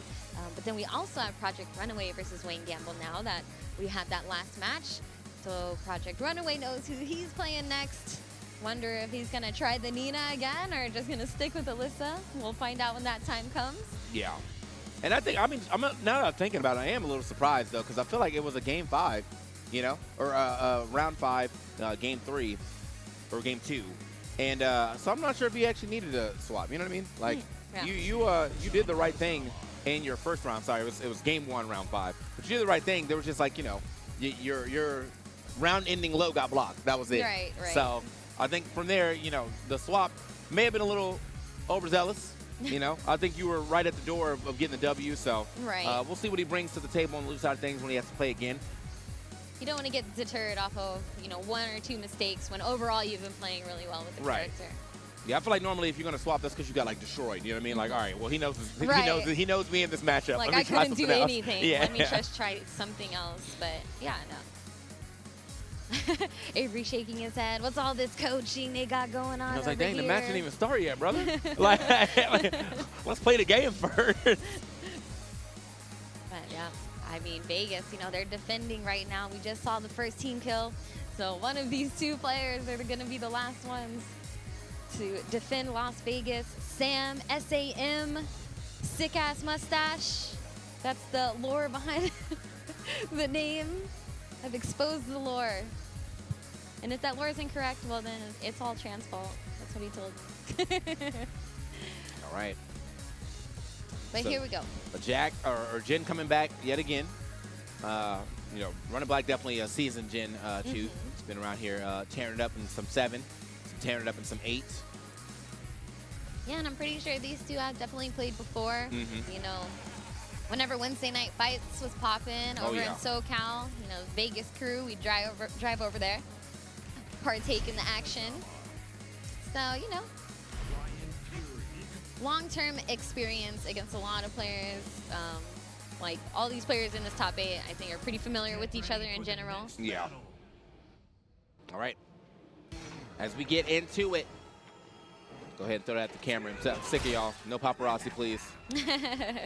But then we also have ProjectRunaway versus WayGamble now that we had that last match. So ProjectRunaway knows who he's playing next. Wonder if he's going to try the Nina again or just going to stick with Alisa. We'll find out when that time comes. Yeah. And I think, I mean, now that I'm thinking about it, I am a little surprised, though, because I feel like it was a game 5, you know, or round 5, game 3, or game 2. And so I'm not sure if he actually needed a swap. You know what I mean? Like, yeah. you did the right thing in your first round. Sorry, it was game 1, round 5. But you did the right thing. There was just like, you know, your round-ending low got blocked. That was it. Right. So I think from there, you know, the swap may have been a little overzealous. You know, I think you were right at the door of getting the W. So we'll see what he brings to the table on the loose side of things when he has to play again. You don't want to get deterred off of, you know, 1 or 2 mistakes when overall you've been playing really well with the character. Yeah, I feel like normally if you're gonna swap, that's because you got like destroyed. You know what I mean? Like, all right, well he knows he knows me in this matchup. Like, Let me I try couldn't do something else. anything. Yeah. Let me just try something else. But yeah, no. Avery shaking his head. What's all this coaching they got going on? I was like, over dang, here? the match didn't even start yet, brother. like, let's play the game first. But yeah, I mean, Vegas, you know, they're defending right now. We just saw the first team kill. So one of these 2 players are going to be the last ones to defend Las Vegas. Sam, S.A.M, sick-ass mustache. That's the lore behind the name. I've exposed the lore. And if that lore is incorrect, well then it's all Tran's fault. That's what he told me. All right. But So, here we go. Jack or Jin coming back yet again. You know, Running Black definitely a seasoned Jin too. He's been around here tearing it up in some 7, tearing it up in some 8. Yeah, and I'm pretty sure these 2 have definitely played before. You know, whenever Wednesday Night Fights was popping over in SoCal, you know, Vegas crew, we drive over there, partake in the action. So, you know, long-term experience against a lot of players. Like, all these players in this top 8, I think, are pretty familiar with each other in general. Yeah. All right. As we get into it, go ahead and throw that at the camera. I'm sick of y'all. No paparazzi, please. Here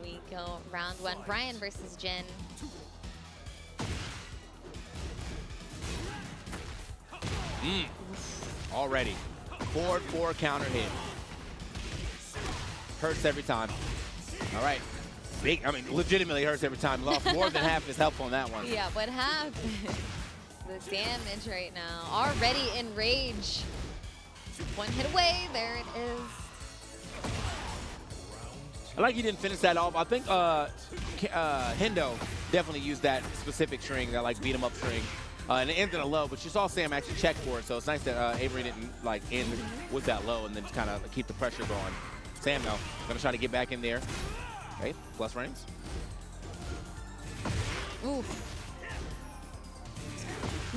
we go. Round 1. Bryan versus Jin. Already. Forward 4 counter hit. Hurts every time. All right. Big, I mean, legitimately hurts every time. Lost more than half his health on that one. Yeah, what happened? The damage right now. Already in rage. 1 hit away. There it is. I like he didn't finish that off. I think Hendo definitely used that specific string, that like beat him up string. And it ended a low, but you saw Sam actually check for it, so it's nice that Avery didn't like end with that low and then just kind of keep the pressure going. Sam, though, gonna try to get back in there. Okay, plus rings. Oof.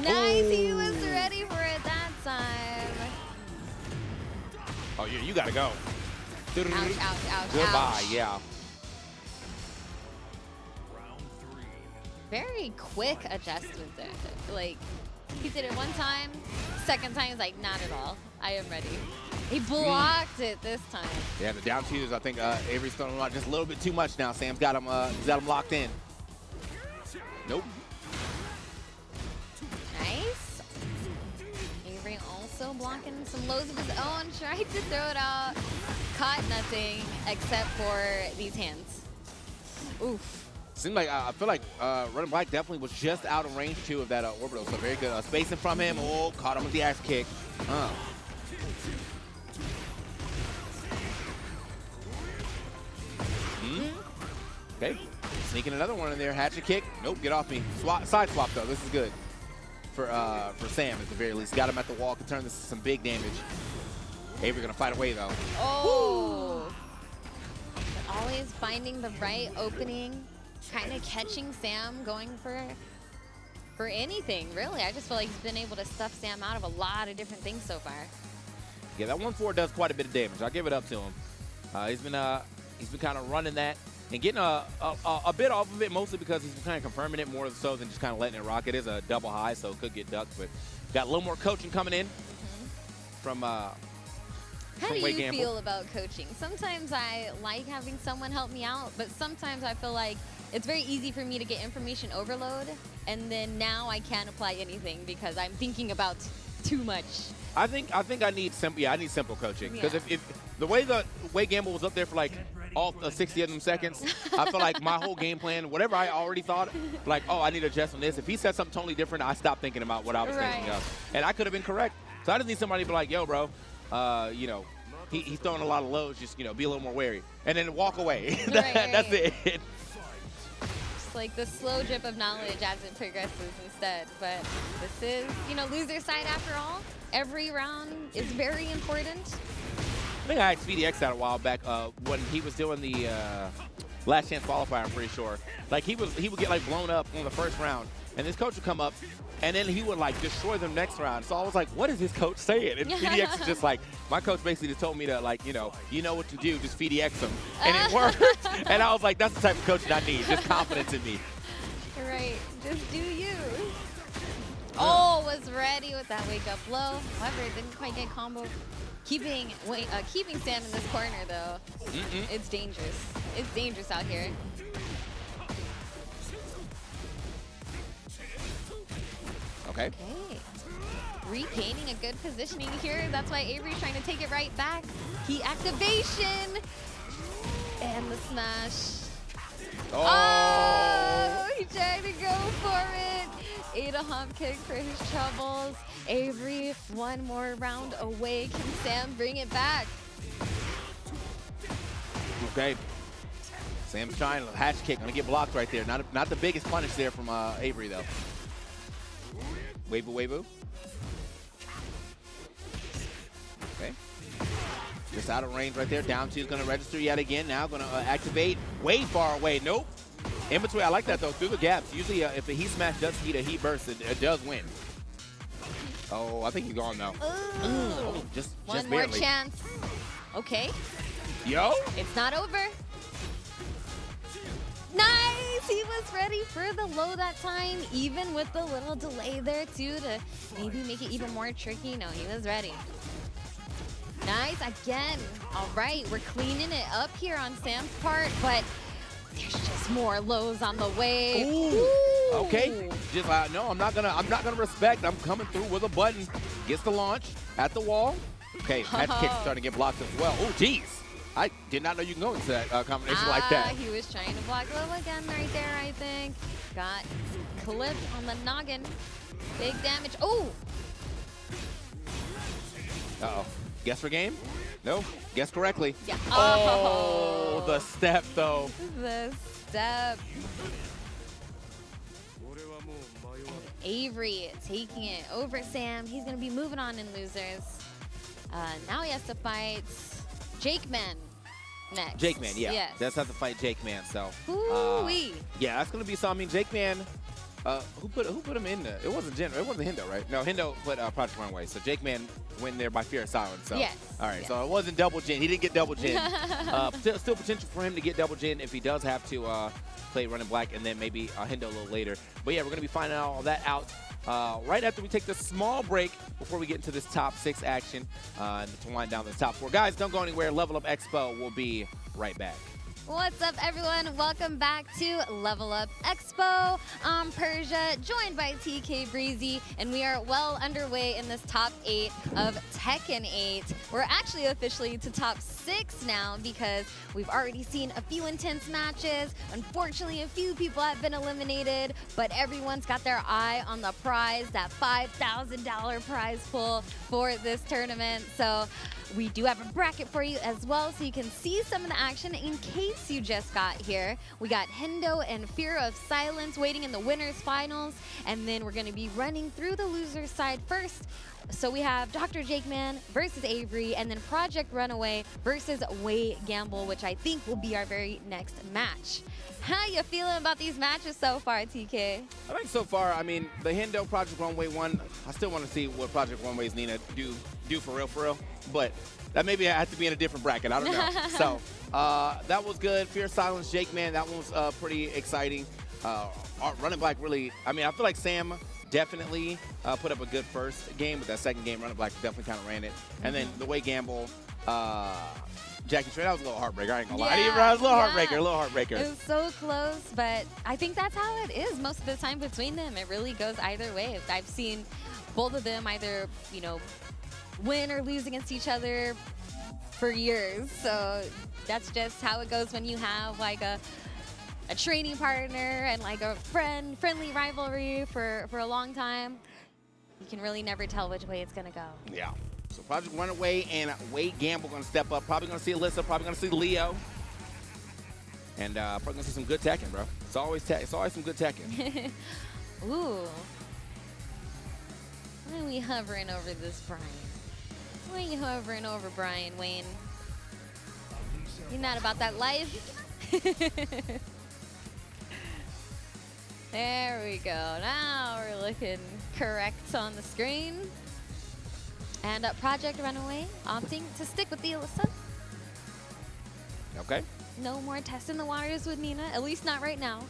Nice, he was ready for it that time. Oh, yeah, you gotta go. Ouch, ouch, ouch, Goodbye, ouch. yeah. Very quick adjustment there. Like, he did it 1 time, 2nd time he's like, not at all. I am ready. He blocked it this time. Yeah, the down twos, I think Avery's throwing him out just a little bit too much now. Sam's got him locked in. Nope. Nice. Avery also blocking some lows of his own. Tried to throw it out. Caught nothing except for these hands. Oof. Seemed like, I feel like Running Black definitely was just out of range too of that orbital, so very good. Spacing from him. Oh, caught him with the axe kick. Okay, sneaking another one in there. Hatchet kick. Nope, get off me. Side swap though. This is good for Sam at the very least. Got him at the wall. Can turn this to some big damage. Avery gonna fight away though. Oh. But always finding the right opening. Kind of catching Sam going for for anything, really. I just feel like he's been able to stuff Sam out of a lot of different things so far. Yeah, that 1-4 does quite a bit of damage. I'll give it up to him. He's been kind of running that and getting a bit off of it, mostly because he's kind of confirming it more so than just kind of letting it rock. It is a double high, so it could get ducked, but got a little more coaching coming in from How do you WayGamble. feel about coaching? Sometimes I like having someone help me out, but sometimes I feel like it's very easy for me to get information overload, and then now I can't apply anything because I'm thinking about too much. I think I need simple. Yeah, I need simple coaching because Yeah. if the way the WayGamble was up there for like all 60 of them seconds, I feel like my whole game plan, whatever I already thought, like, oh, I need to adjust on this. If he said something totally different, I stopped thinking about what I was thinking of, and I could have been correct. So I just need somebody to be like, yo, bro, you know, he's throwing a lot of lows. Just, you know, be a little more wary, and then walk away. That's it. It's like the slow drip of knowledge as it progresses instead. But this is, you know, loser side after all. Every round is very important. I think I asked VDX that a while back when he was doing the last chance qualifier, I'm pretty sure. Like he would get like blown up on the first round, and this coach would come up, and then he would like destroy them next round. So I was like, what is his coach saying? And VDX is just like, my coach basically just told me to like, you know what to do, just VDX him, and it worked. And I was like, that's the type of coaching I need, just confidence in me. Right, just do you. Oh, was ready with that wake up blow. However, it didn't quite get combo. Keeping Sam in this corner though, it's dangerous. It's dangerous out here. Okay. Repainting a good positioning here. That's why Avery's trying to take it right back. Key activation. And the smash. Oh, he tried to go for it. Ada hump kick for his troubles. Avery, one more round away. Can Sam bring it back? Okay. Sam's trying a hatch kick. Gonna get blocked right there. Not the biggest punish there from Avery though. Wave-boo. Okay. Just out of range right there. Down two is gonna register yet again. Now gonna activate. Way far away. Nope. In between. I like that though. Through the gaps. Usually if a heat smash does heat a heat burst, it does win. Oh, I think he's gone now. Ooh. Just one more barely. chance. Okay. Yo. It's not over. Nice! He was ready for the low that time, even with the little delay there too to maybe make it even more tricky. No, he was ready. Nice, again. All right, we're cleaning it up here on Sam's part, but there's just more lows on the way. Ooh. Okay. Just no, I'm not gonna respect. I'm coming through with a button. Gets the launch at the wall. Okay, that kick's starting to get blocked as well. Oh, geez. I did not know you can go into that combination like that. He was trying to block low again right there, I think. Got clipped on the noggin. Big damage. Oh! Uh-oh. Guess for game? No. Guess correctly. Yeah. Oh, the step, though. The step. Avery taking it over Sam. He's going to be moving on in losers. Now he has to fight JakeMan next. JakeMan, yeah. Yes. That's how to fight JakeMan, so. Ooh-wee. Yeah, that's going to be something. JakeMan, who put him in there? It wasn't Hendo, right? No, Hendo put ProjectRunaway. So JakeMan win there by fear of silence. So. Yes. All right, yes. so it wasn't double Jin. He didn't get double Jin. Still potential for him to get double Jin if he does have to play Running Black and then maybe Hendo a little later. But yeah, we're going to be finding all that out right after we take this small break before we get into this top 6 action and to wind down the top 4. Guys, don't go anywhere. Level Up Expo will be right back. What's up, everyone? Welcome back to Level Up Expo. I'm Persia, joined by TK Breezy, and we are well underway in this top 8 of Tekken 8. We're actually officially to top 6 now because we've already seen a few intense matches. Unfortunately, a few people have been eliminated, but everyone's got their eye on the prize, that $5,000 prize pool for this tournament. So We do have a bracket for you as well, so you can see some of the action in case you just got here. We got Hendo and Fear of Silence waiting in the winners finals, and then we're going to be running through the losers side first. So we have Dr.TheJakeMan versus Avery, and then Project Runaway versus WayGamble, which I think will be our very next match. How you feeling about these matches so far, TK? I think so far, I mean, the Hendo Project Runaway one, I still want to see what Project Runaway's Nina do for real. But that maybe has to be in a different bracket. I don't know. So that was good. Fear Silence, JakeMan, that one was pretty exciting. Running Black really, I mean, I feel like S.A.M definitely put up a good first game, but that second game, Running Black definitely kind of ran it. And then the WayGamble, Jackie Tran, that was a little heartbreaker. I ain't gonna lie to you, bro. It was a little heartbreaker. It was so close, but I think that's how it is most of the time between them. It really goes either way. I've seen both of them either, you know, win or lose against each other for years. So that's just how it goes when you have like a training partner and like a friendly rivalry for a long time. You can really never tell which way it's gonna go. Yeah. So Project Runaway and WayGamble gonna step up. Probably gonna see Alisa. Probably gonna see Leo. And probably gonna see some good Tekken, bro. It's always some good Tekken. Ooh. Why are we hovering over this Bryan? Why are you hovering over Bryan, Wayne? You're not about that life? There we go. Now we're looking correct on the screen. And Project Runaway opting to stick with the Alisa. Okay. No more testing the waters with Nina, at least not right now.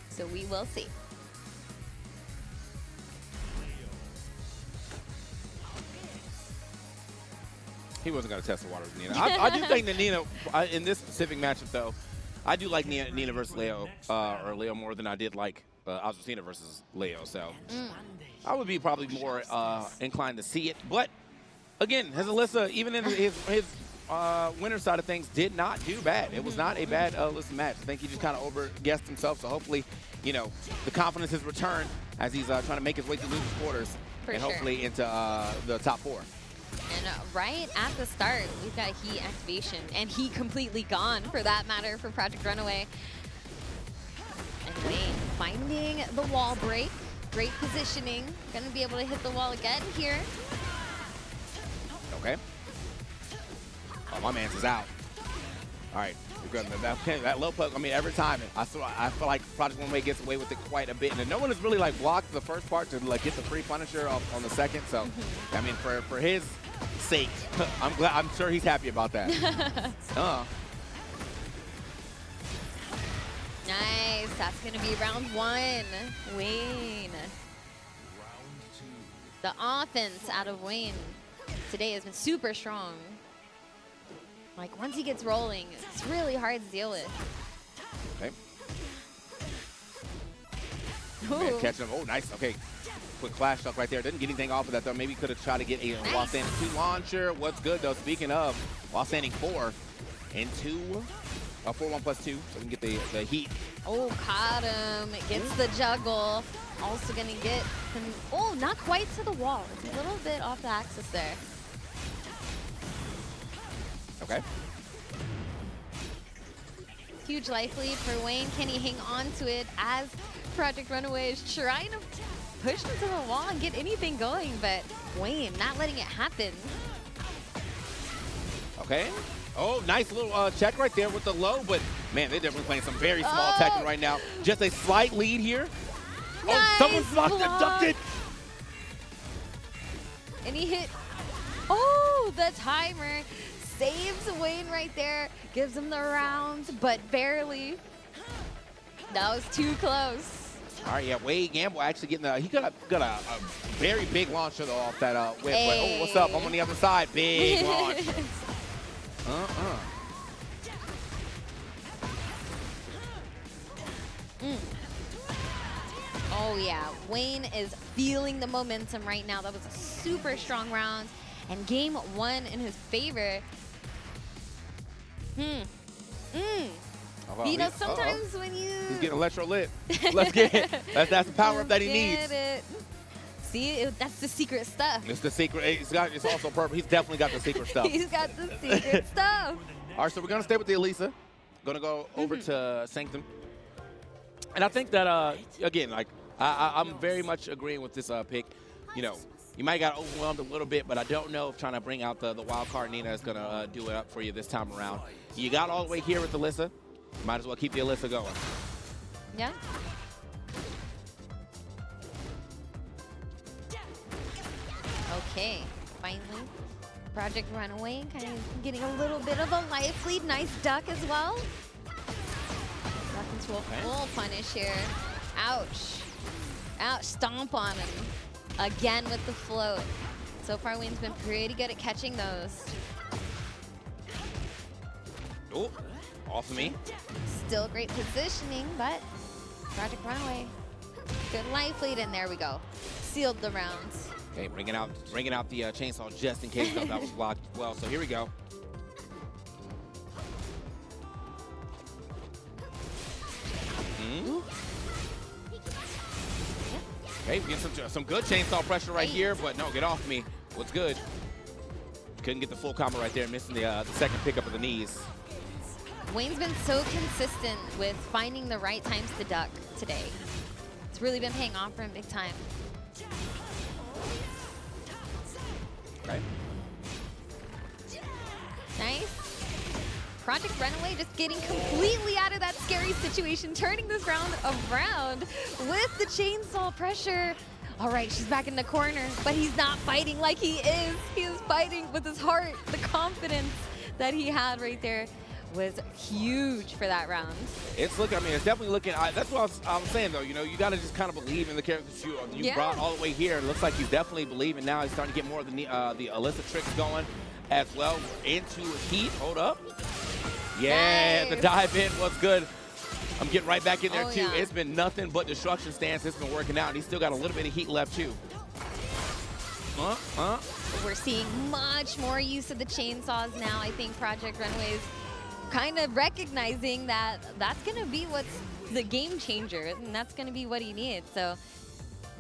So we will see. He wasn't going to test the waters with Nina. I do think that Nina, in this specific matchup, though, I do like Nina versus Leo, or Leo more than I did like Alisa versus Leo. So I would be probably more inclined to see it. But again, his Alisa, even in his winner side of things, did not do bad. It was not a bad Alisa match. I think he just kind of over-guessed himself. So hopefully, you know, the confidence has returned as he's trying to make his way through losers quarters and hopefully into the top 4. And right at the start, we've got Heat activation, and Heat completely gone for that matter for Project Runaway. And Wayne finding the wall break. Great positioning. Gonna be able to hit the wall again here. Okay. Oh, my man's is out. All right. That low poke, I mean, every time, I feel like Project Runaway gets away with it quite a bit. And no one has really, like, blocked the first part to, like, get the free punisher on the second. So, I mean, for his sake, I'm sure he's happy about that. Nice. That's going to be round 1. Wayne. The offense out of Wayne today has been super strong. Like, once he gets rolling, it's really hard to deal with. Okay. Man, catching him. Oh, nice. Okay. Quick flash stuff right there. Didn't get anything off of that, though. Maybe could have tried to get a while standing 2 launcher. What's good, though, speaking of, while standing 4 into 4-1+2, so we can get the heat. Oh, caught him. Gets the juggle. Also going to get him. Oh, not quite to the wall. It's a little bit off the axis there. Okay. Huge life lead for Wayne. Can he hang on to it as Project Runaway is trying to push him to the wall and get anything going, but Wayne not letting it happen. Okay. Oh, nice little check right there with the low, but man, they're definitely playing some very small Tekken right now. Just a slight lead here. Nice oh, someone's blocked it, ducked it. And he hit, oh, the timer. Saves Wayne right there, gives him the round, but barely. That was too close. All right, yeah, WayGamble actually getting he got a very big launcher though off that whip. Hey. Oh, what's up? I'm on the other side. Big launch. Oh yeah, Wayne is feeling the momentum right now. That was a super strong round, and game 1 in his favor. You know, sometimes when you... He's getting electro lit. Let's get it. That's the power up that he needs. See, that's the secret stuff. It's the secret. It's also purple. He's definitely got the secret stuff. He's got the secret stuff. All right, so we're going to stay with the Alisa. Going to go over to Sanctum. And I think that, again, like, I'm very much agreeing with this pick. You know, you might got overwhelmed a little bit, but I don't know if trying to bring out the wild card Nina is going to do it up for you this time around. You got all the way here with Alisa. Might as well keep the Alisa going. Yeah. Okay, finally, Project Runaway kind of getting a little bit of a life lead. Nice duck as well. Duck into a full punish here. Ouch. Ouch, stomp on him. Again with the float. So far, Wayne's been pretty good at catching those. Oh, off of me. Still great positioning, but Project Runaway. Good life lead, and there we go. Sealed the rounds. Okay, bringing out the chainsaw just in case that was blocked well. So here we go. Okay, we get some good chainsaw pressure right here, but no, get off me. What's good? Couldn't get the full combo right there, missing the second pickup of the knees. Wayne's been so consistent with finding the right times to duck today. It's really been paying off for him big time. Okay. Nice. Project Runaway just getting completely out of that scary situation, turning this round around with the chainsaw pressure. All right, she's back in the corner, but he's not fighting like he is. He is fighting with his heart. The confidence that he had right there was huge for that round. It's looking, I mean, it's definitely looking, that's what I was saying though, you know, you got to just kind of believe in the characters you brought all the way here. It looks like he's definitely believing now. He's starting to get more of the Alisa tricks going as well. Into heat, hold up. Yeah, nice. The dive in was good. I'm getting right back in there too. Yeah. It's been nothing but destruction stance. It's been working out. He's still got a little bit of heat left too. We're seeing much more use of the chainsaws now. I think Project Runaway is kind of recognizing that that's going to be what's the game changer, and that's going to be what he needs. So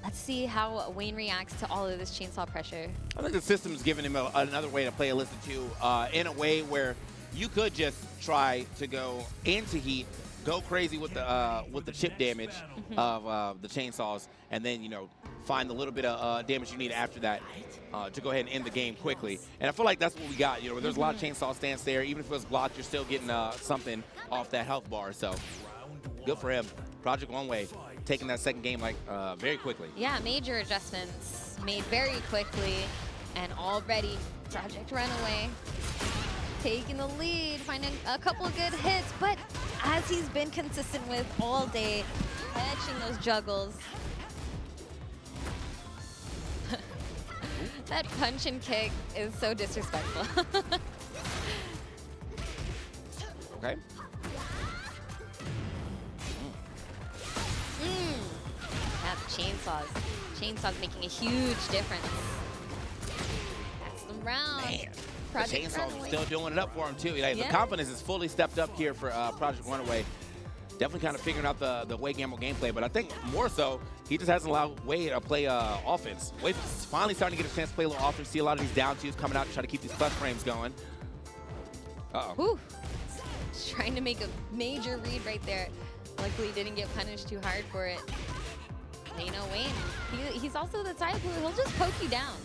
let's see how Wayne reacts to all of this chainsaw pressure. I think the system's giving him another way to play Alisa too, in a way where you could just try to go into heat, go crazy with the chip damage of the chainsaws, and then, you know, find the little bit of damage you need after that to go ahead and end the game quickly. And I feel like that's what we got. You know, there's a lot of chainsaw stance there. Even if it was blocked, you're still getting something off that health bar. So good for him. Project Runaway taking that second game like very quickly. Yeah, major adjustments made very quickly, and already Project Runaway taking the lead, finding a couple of good hits, but as he's been consistent with all day, catching those juggles. That punch and kick is so disrespectful. Okay. That's chainsaws making a huge difference. That's the round. Man. Project The chainsaws Runaway. still doing it up for him too. Like, the confidence is fully stepped up here for Project Runaway. Definitely kind of figuring out the WayGamble gameplay, but I think more so, he just hasn't allowed Way to play offense. Way's finally starting to get a chance to play a little offense, see a lot of these down twos coming out to try to keep these clutch frames going. Whew. Just trying to make a major read right there. Luckily, didn't get punished too hard for it. And you know, Wayne, he's also the type who he'll just poke you down.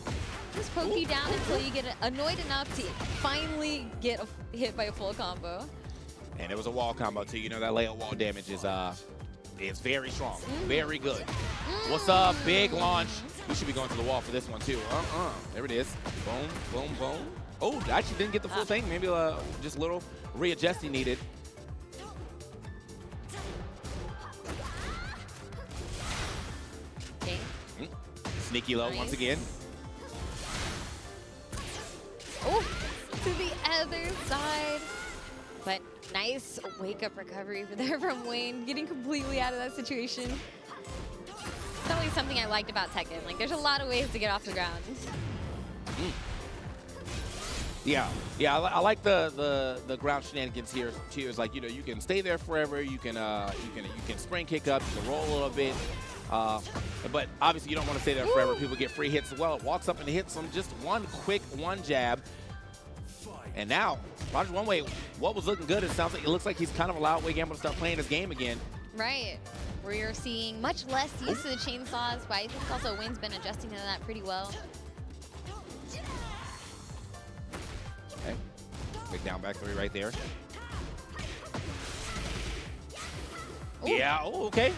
Just poke you down until you get annoyed enough to finally get hit by a full combo. And it was a wall combo too. You know, that layout wall damage is very strong, very good. What's up? Big launch. We should be going to the wall for this one too. There it is. Boom, boom, boom. Oh, actually didn't get the full thing. Maybe just a little readjusting needed. Okay. Sneaky low once again. Oh, to the other side. But nice wake-up recovery there from Wayne, getting completely out of that situation. It's always something I liked about Tekken. Like, there's a lot of ways to get off the ground. Yeah, I like the ground shenanigans here too. It's like, you know, you can stay there forever. You can spring kick up, you can roll a little bit. But obviously, you don't want to stay there forever. People get free hits as well. Walks up and hits him just one quick jab. And now, Project Runaway, what was looking good, it looks like he's kind of allowed WayGamble to start playing his game again. Right. We're seeing much less use of the chainsaws, but I think also Wayne's been adjusting to that pretty well. Okay. Big down back three right there. Ooh. Yeah, oh, okay.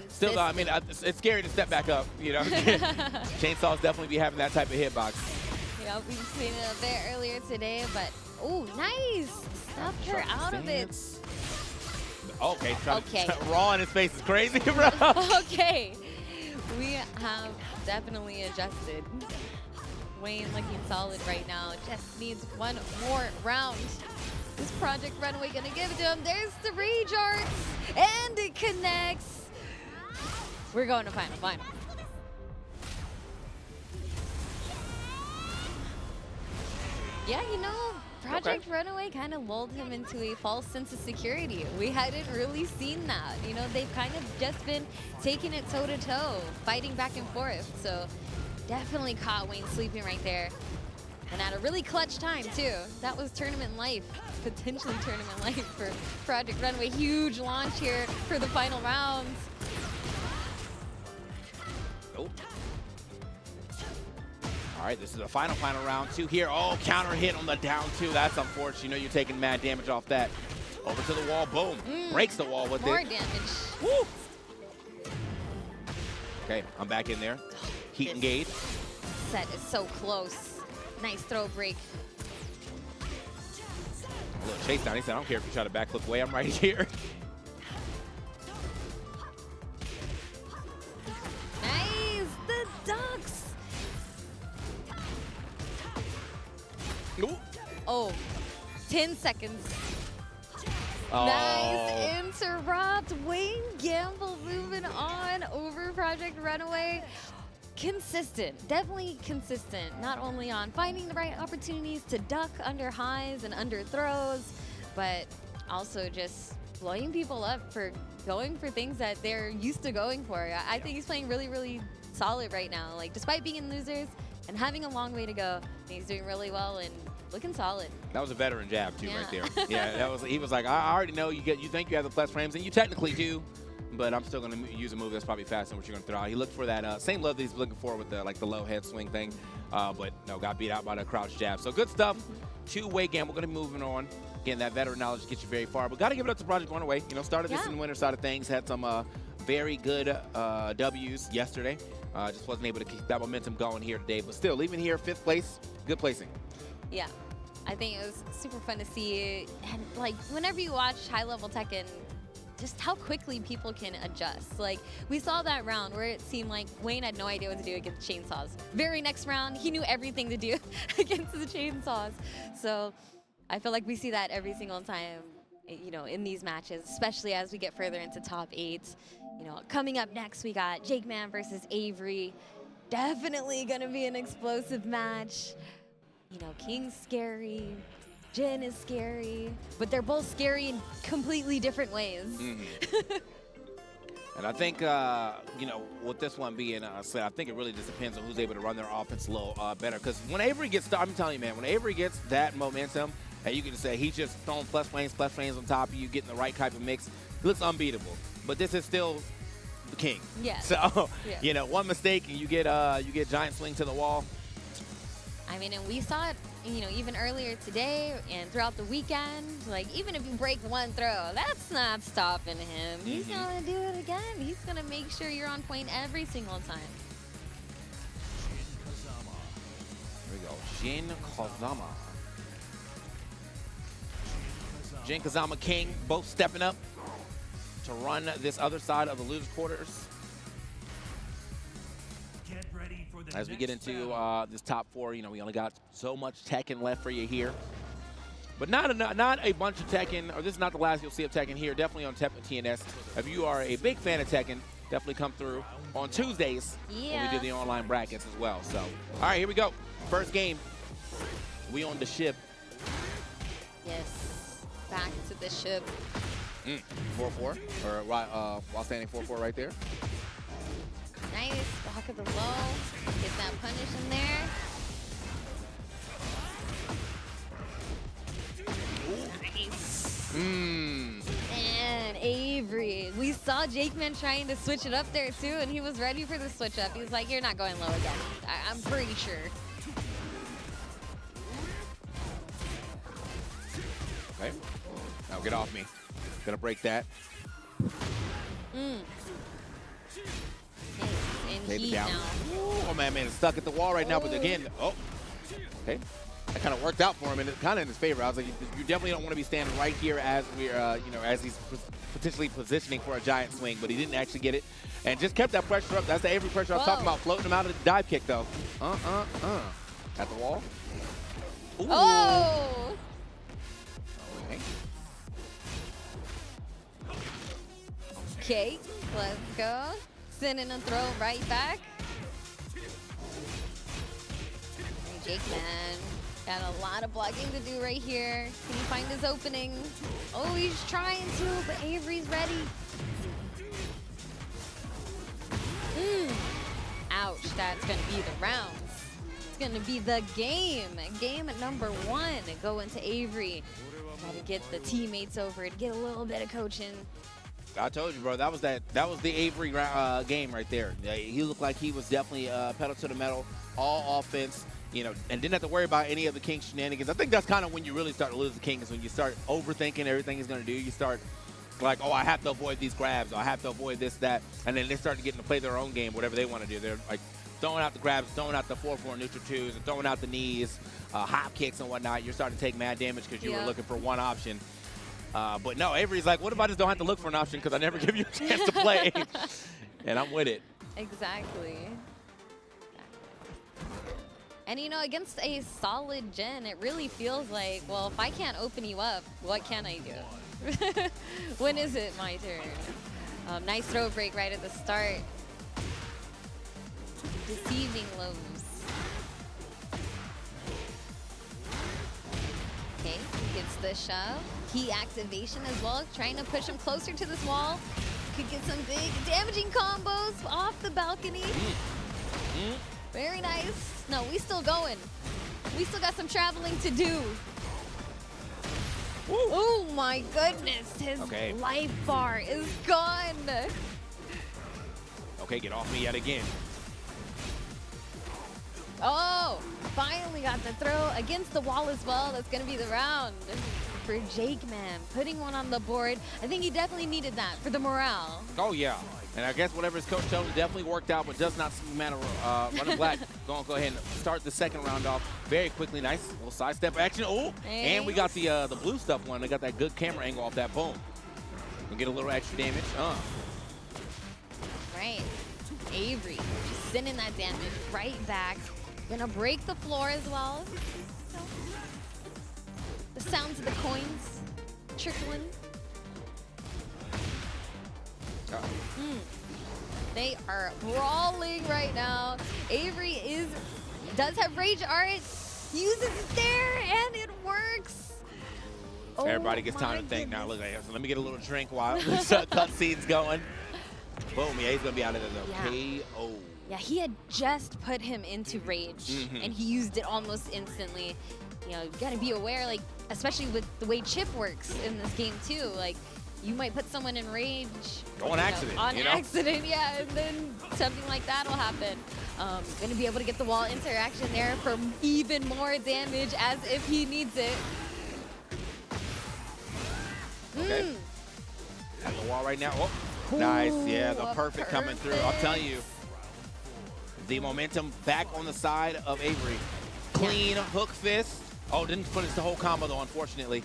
Still, I mean, it's scary to step back up, you know. Chainsaws definitely be having that type of hitbox. Yeah, we've seen it a bit earlier today, but, oh, nice. Stuffed her out of it. Okay, raw in his face is crazy, bro. Okay, we have definitely adjusted. Wayne looking solid right now. Just needs one more round. Is Project Runaway gonna give it to him? There's the rage arts, and it connects. We're going to final. Yeah, you know, Project Runaway kind of lulled him into a false sense of security. We hadn't really seen that. You know, they've kind of just been taking it toe-to-toe, fighting back and forth. So definitely caught Wayne sleeping right there. And at a really clutch time, too. That was tournament life, potentially tournament life for Project Runaway. Huge launch here for the final rounds. Nope. All right, this is the final round. 2 here. Oh, counter hit on the down 2. That's unfortunate. You know you're taking mad damage off that. Over to the wall. Boom. Breaks the wall with more it. More damage. Woo. Okay, I'm back in there. Heat engage. Set is so close. Nice throw break. A little chase down. He said, I don't care if you try to backflip away. I'm right here. Nice. The ducks. Ooh. Oh, 10 seconds. Oh. Nice interrupt. WayGamble moving on over Project Runaway. Consistent, definitely consistent, not only on finding the right opportunities to duck under highs and under throws, but also just blowing people up for going for things that they're used to going for. I think he's playing really, really solid right now. Like, despite being in losers and having a long way to go, he's doing really well and looking solid. That was a veteran jab too, right there. Yeah, that was. He was like, I already know you think you have the plus frames, and you technically do. But I'm still going to use a move that's probably faster than what you're going to throw out. He looked for that same love that he's looking for with the the low head swing thing. But no, got beat out by the crouch jab. So good stuff. 2 WayGamble. We're going to be moving on. Again, that veteran knowledge gets you very far. But got to give it up to Project Runaway. You know, started this in the winner side of things. Had some very good W's yesterday. Just wasn't able to keep that momentum going here today. But still, leaving here 5th place, good placing. Yeah. I think it was super fun to see. And, like, whenever you watch high-level Tekken, just how quickly people can adjust. Like, we saw that round where it seemed like Wayne had no idea what to do against chainsaws. Very next round, he knew everything to do against the chainsaws. So I feel like we see that every single time, you know, in these matches, especially as we get further into top 8. You know, coming up next, we got JakeMan versus Avery. Definitely gonna be an explosive match. You know, King's scary. Jin is scary, but they're both scary in completely different ways. And I think, you know, with this one being said, I think it really just depends on who's able to run their offense a little better. Because when Avery gets, I'm telling you, man, when Avery gets that momentum, and you can say he's just throwing plus frames on top of you, getting the right type of mix, he looks unbeatable. But this is still the king. Yeah. So, you know, one mistake and you get giant swing to the wall. I mean, and we saw it, you know, even earlier today and throughout the weekend. Like, even if you break one throw, that's not stopping him. He's gonna do it again. He's gonna make sure you're on point every single time. Here we go, Jin Kazama. Jin Kazama King, both stepping up to run this other side of the loser quarters. As we get into this top 4, you know, we only got so much Tekken left for you here. But not a bunch of Tekken, or this is not the last you'll see of Tekken here, definitely on Tampa TNS. If you are a big fan of Tekken, definitely come through on Tuesdays when we do the online brackets as well. So, all right, here we go. First game, we on the ship. Yes, back to the ship. 4-4, or while standing 4-4 right there. nice. Block of the low. Get that punish in there. Nice. And Avery. We saw JakeMan trying to switch it up there too, and he was ready for the switch up. He was like, you're not going low again. I'm pretty sure. Okay. Now get off me. Gonna break that. And Take it heat down. now. Oh man, it's stuck at the wall right now, but again, okay. That kind of worked out for him, and it's kind of in his favor. I was like, you definitely don't want to be standing right here as we're, as he's potentially positioning for a giant swing, but he didn't actually get it, and just kept that pressure up. That's the Avery pressure I was talking about, floating him out of the dive kick though. At the wall. Ooh. Oh! Okay. Okay, let's go. Sending a throw right back. JakeMan got a lot of blocking to do right here. Can he find his opening? Oh, he's trying to, but Avery's ready. Ouch, that's gonna be the rounds. It's gonna be the game. Game number 1 going to Avery. Gotta get the teammates over it, get a little bit of coaching. I told you, bro. That was the Avery game right there. He looked like he was definitely pedal to the metal, all offense, you know, and didn't have to worry about any of the King shenanigans. I think that's kind of when you really start to lose the King, is when you start overthinking everything he's going to do. You start like, oh, I have to avoid these grabs. Or I have to avoid this, that. And then they start to get to play their own game, whatever they want to do. They're like throwing out the grabs, throwing out the 4-4 neutral twos, and throwing out the knees, hop kicks and whatnot. You're starting to take mad damage because you were looking for one option. But no, Avery's like, what if I just don't have to look for an option because I never give you a chance to play? And I'm with it. Exactly. And you know, against a solid Gen, it really feels like, well, if I can't open you up, what can I do? When is it my turn? Nice throw break right at the start. Deceiving lows. Okay, gets the shove. Key activation as well, trying to push him closer to this wall. Could get some big damaging combos off the balcony. Very nice. No, we still going. We still got some traveling to do. Woo. Oh my goodness, his life bar is gone. Okay, get off me yet again. Oh, finally got the throw against the wall as well. That's gonna be the round for JakeMan, putting one on the board. I think he definitely needed that for the morale. Oh yeah, and I guess whatever his coach told him definitely worked out, but does not matter. Running black, gonna go ahead and start the second round off very quickly. Nice little sidestep action. Oh, and we got the blue stuff one. They got that good camera angle off that. Boom. We'll get a little extra damage. Right, Avery just sending that damage right back. Gonna break the floor as well. The sounds of the coins trickling. They are brawling right now. Avery does have rage art, uses it there, and it works. Everybody gets time to think now. Look at it. So let me get a little drink while this cutscene's going. Boom, yeah, he's gonna be out of there though. KO. Yeah, he had just put him into rage, and he used it almost instantly. You know, you gotta be aware, like, especially with the way chip works in this game too. Like, you might put someone in rage on accident, accident, yeah, and then something like that will happen. Gonna be able to get the wall interaction there for even more damage, as if he needs it. Okay. At the wall right now. Oh, nice. Yeah, the perfect coming through. I'll tell you. The momentum back on the side of Avery. Clean hook fist. Oh, didn't finish the whole combo though, unfortunately.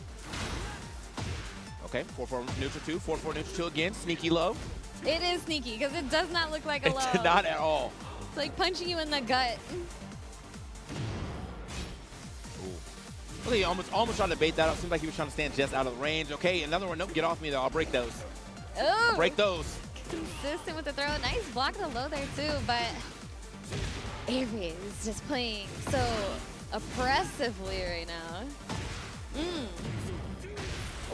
Okay, 4-4 neutral 2, 4-4 neutral 2 again. Sneaky low. It is sneaky because it does not look like a low. Not at all. It's like punching you in the gut. Well, he almost tried to bait that up. Seems like he was trying to stand just out of the range. Okay, another one. Nope, get off me though. I'll break those. Oh. I'll break those. Consistent with the throw. Nice block of the low there too, but Avery is just playing so oppressively right now.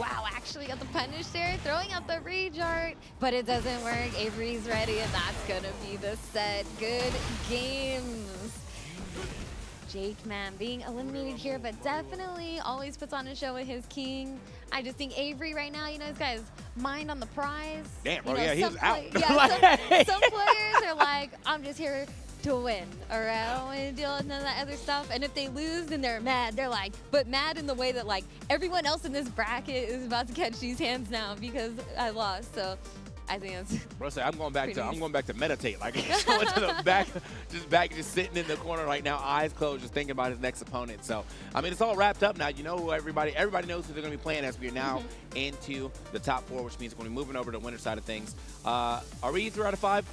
Wow, actually got the punish there, throwing out the rage art, but it doesn't work. Avery's ready, and that's gonna be the set. Good games. JakeMan being eliminated here, but definitely always puts on a show with his king. I just think Avery right now, you know, this guy's mind on the prize. Damn, bro, you know, yeah, he's out. Yeah, some players are like, I'm just here to win, all right? I don't want to deal with none of that other stuff. And if they lose, then they're mad. They're like, but mad in the way that like everyone else in this bracket is about to catch these hands now because I lost. So I think that's. Bro, I'm going back to meditate. Like going to the back, just sitting in the corner right now, eyes closed, just thinking about his next opponent. So I mean, it's all wrapped up now. You know who everybody knows who they're going to be playing as we are now into the top 4, which means we're going to be moving over to the winner side of things. Are we 3 out of 5,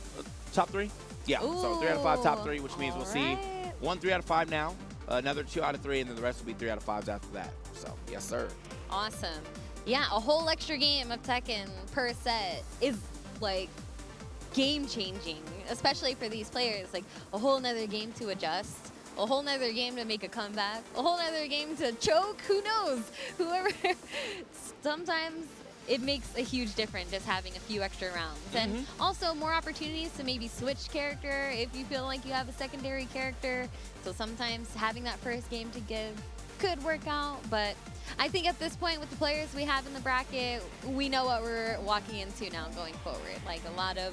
top 3? Yeah. Ooh, so 3 out of 5, top 3, which means we'll see right. 1 3 out of 5 now, another 2 out of 3, and then the rest will be 3 out of 5s after that. So yes, sir. Awesome. Yeah, a whole extra game of Tekken per set is like game-changing, especially for these players. Like a whole nother game to adjust, a whole nother game to make a comeback, a whole nother game to choke. Who knows? Whoever. Sometimes it makes a huge difference just having a few extra rounds. And also more opportunities to maybe switch character if you feel like you have a secondary character. So sometimes having that first game to give could work out, but I think at this point with the players we have in the bracket, we know what we're walking into now going forward. Like a lot of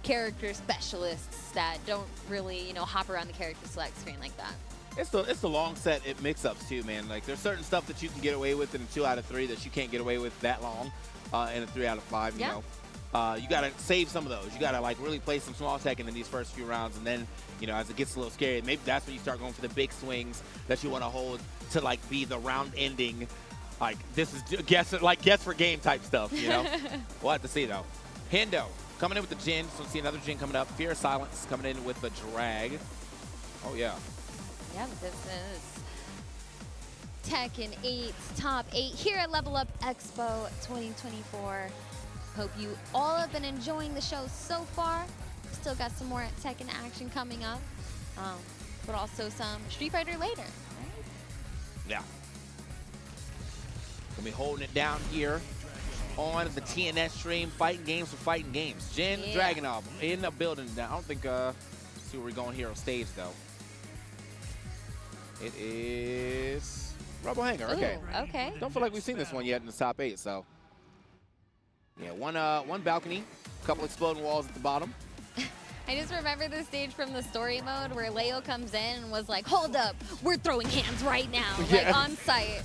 character specialists that don't really, you know, hop around the character select screen like that. It's the long set mix-ups too, man. Like there's certain stuff that you can get away with in a 2 out of 3 that you can't get away with that long in a 3 out of 5. You know, you gotta save some of those. You gotta like really play some small Tekken in these first few rounds, and then you know as it gets a little scary, maybe that's when you start going for the big swings that you want to hold to like be the round ending. Like this is guess for game type stuff. You know, we'll have to see though. Hendo coming in with the Jin. So we'll see another Jin coming up. Fear of Silence coming in with the drag. Oh yeah. Yeah, this is Tekken 8's top 8 here at Level Up Expo 2024. Hope you all have been enjoying the show so far. Still got some more Tekken action coming up, but also some Street Fighter later. Right? Yeah. Gonna be holding it down here on the TNS stream. Fighting games for fighting games. Jin Dragunov in the building. Now, I don't think, see where we're going here on stage though. It is Rebel Hangar. Okay. Ooh, okay. Don't feel like we've seen this one yet in the top 8. So yeah, one balcony, a couple exploding walls at the bottom. I just remember the stage from the story mode where Leo comes in and was like, "Hold up, we're throwing hands right now," like on site.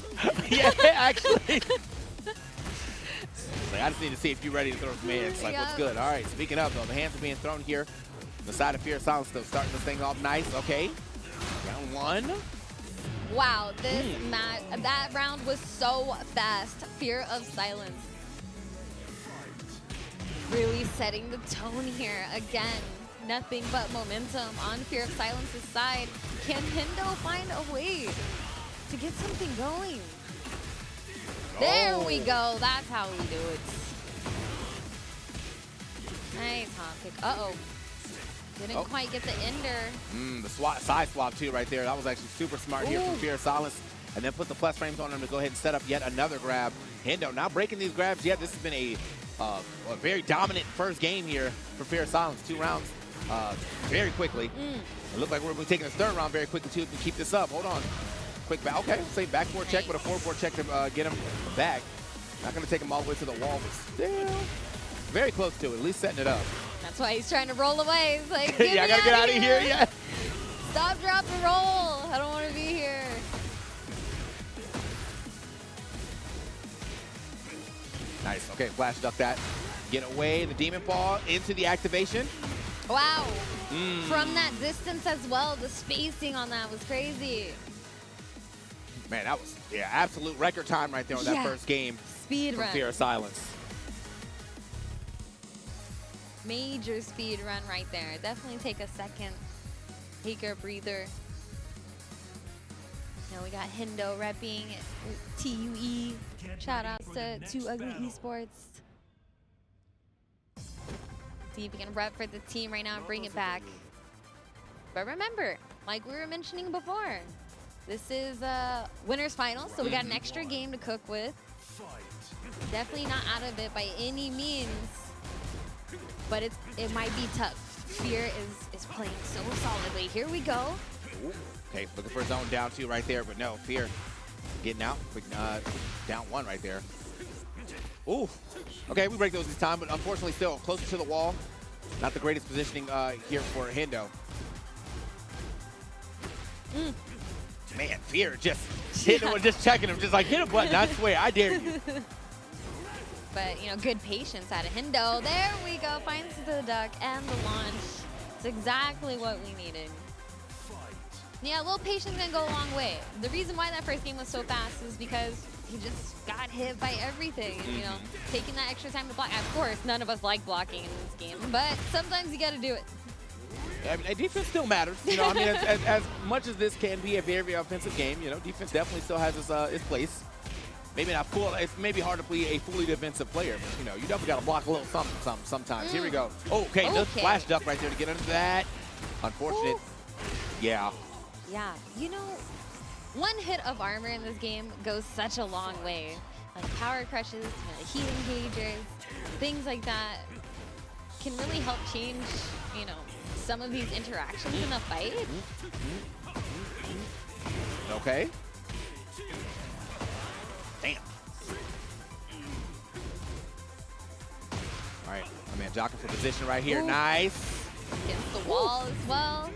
Yeah, actually. Like, I just need to see if you're ready to throw some hands. Like, what's good? All right, speaking of, though, the hands are being thrown here. The side of Fear of Silence, though, starting this thing off nice. Okay. Round 1. Wow, this match, that round was so fast. Fear of Silence. Really setting the tone here again. Nothing but momentum on Fear of Silence's side. Can Hendo find a way to get something going? There we go. That's how we do it. Nice hop kick. Uh-oh. Didn't quite get the ender. The side swap, too, right there. That was actually super smart here from Fear of Silence. And then put the plus frames on him to go ahead and set up yet another grab. Hendo now breaking these grabs. Yeah, this has been a very dominant first game here for Fear of Silence. 2 rounds very quickly. It looked like we're taking a third round very quickly, too, to keep this up. Hold on. Quick back. Okay, say back 4 check with a 4-4 check to get him back. Not going to take him all the way to the wall, but still very close to it, at least setting it up. That's why he's trying to roll away. He's like, yeah, I got to get out of here. Yeah. Stop, drop, and roll. I don't want to be here. Nice. Okay, flash duck that. Get away. The Demon Paw into the activation. Wow. From that distance as well, the spacing on that was crazy. Man, that was, absolute record time right there on that first game. Speed run. Fear of Silence. Major speed run right there. Definitely take a second. Take a breather. Now we got Hendo repping TUE. Shout outs to Too Ugly Esports. See if we can rep for the team right now and bring it back. But remember, like we were mentioning before, this is winner's final, so we got an extra game to cook with. Definitely not out of it by any means, but it might be tough. Fear is playing so solidly. Here we go. Ooh. Okay, looking for zone down 2 right there, but no, Fear getting out. Quick, down 1 right there. Ooh. Okay, we break those this time, but unfortunately still closer to the wall. Not the greatest positioning here for Hendo. Man, Fear just hitting him, just checking him, just like hit a button. I swear, I dare you. But, you know, good patience out of Hendo. There we go. Finds the duck and the launch. It's exactly what we needed. Yeah, a little patience can go a long way. The reason why that first game was so fast is because he just got hit by everything. And, you know, taking that extra time to block. Of course, none of us like blocking in this game, but sometimes you got to do it. Yeah, I mean, defense still matters. You know, I mean, as much as this can be a very, very offensive game, you know, defense definitely still has its place. Maybe not full. It's maybe hard to be a fully defensive player, but you know, you definitely got to block a little something sometimes. Here we go. Oh, okay, just flash duck right there to get under that. Unfortunate. Ooh. Yeah. Yeah, you know, one hit of armor in this game goes such a long way. Like power crushes, you know, heat engagers, things like that can really help change, you know, some of these interactions in a fight. Okay. Damn. All right, my man jockeying for position right here. Ooh. Nice. Against the wall as well.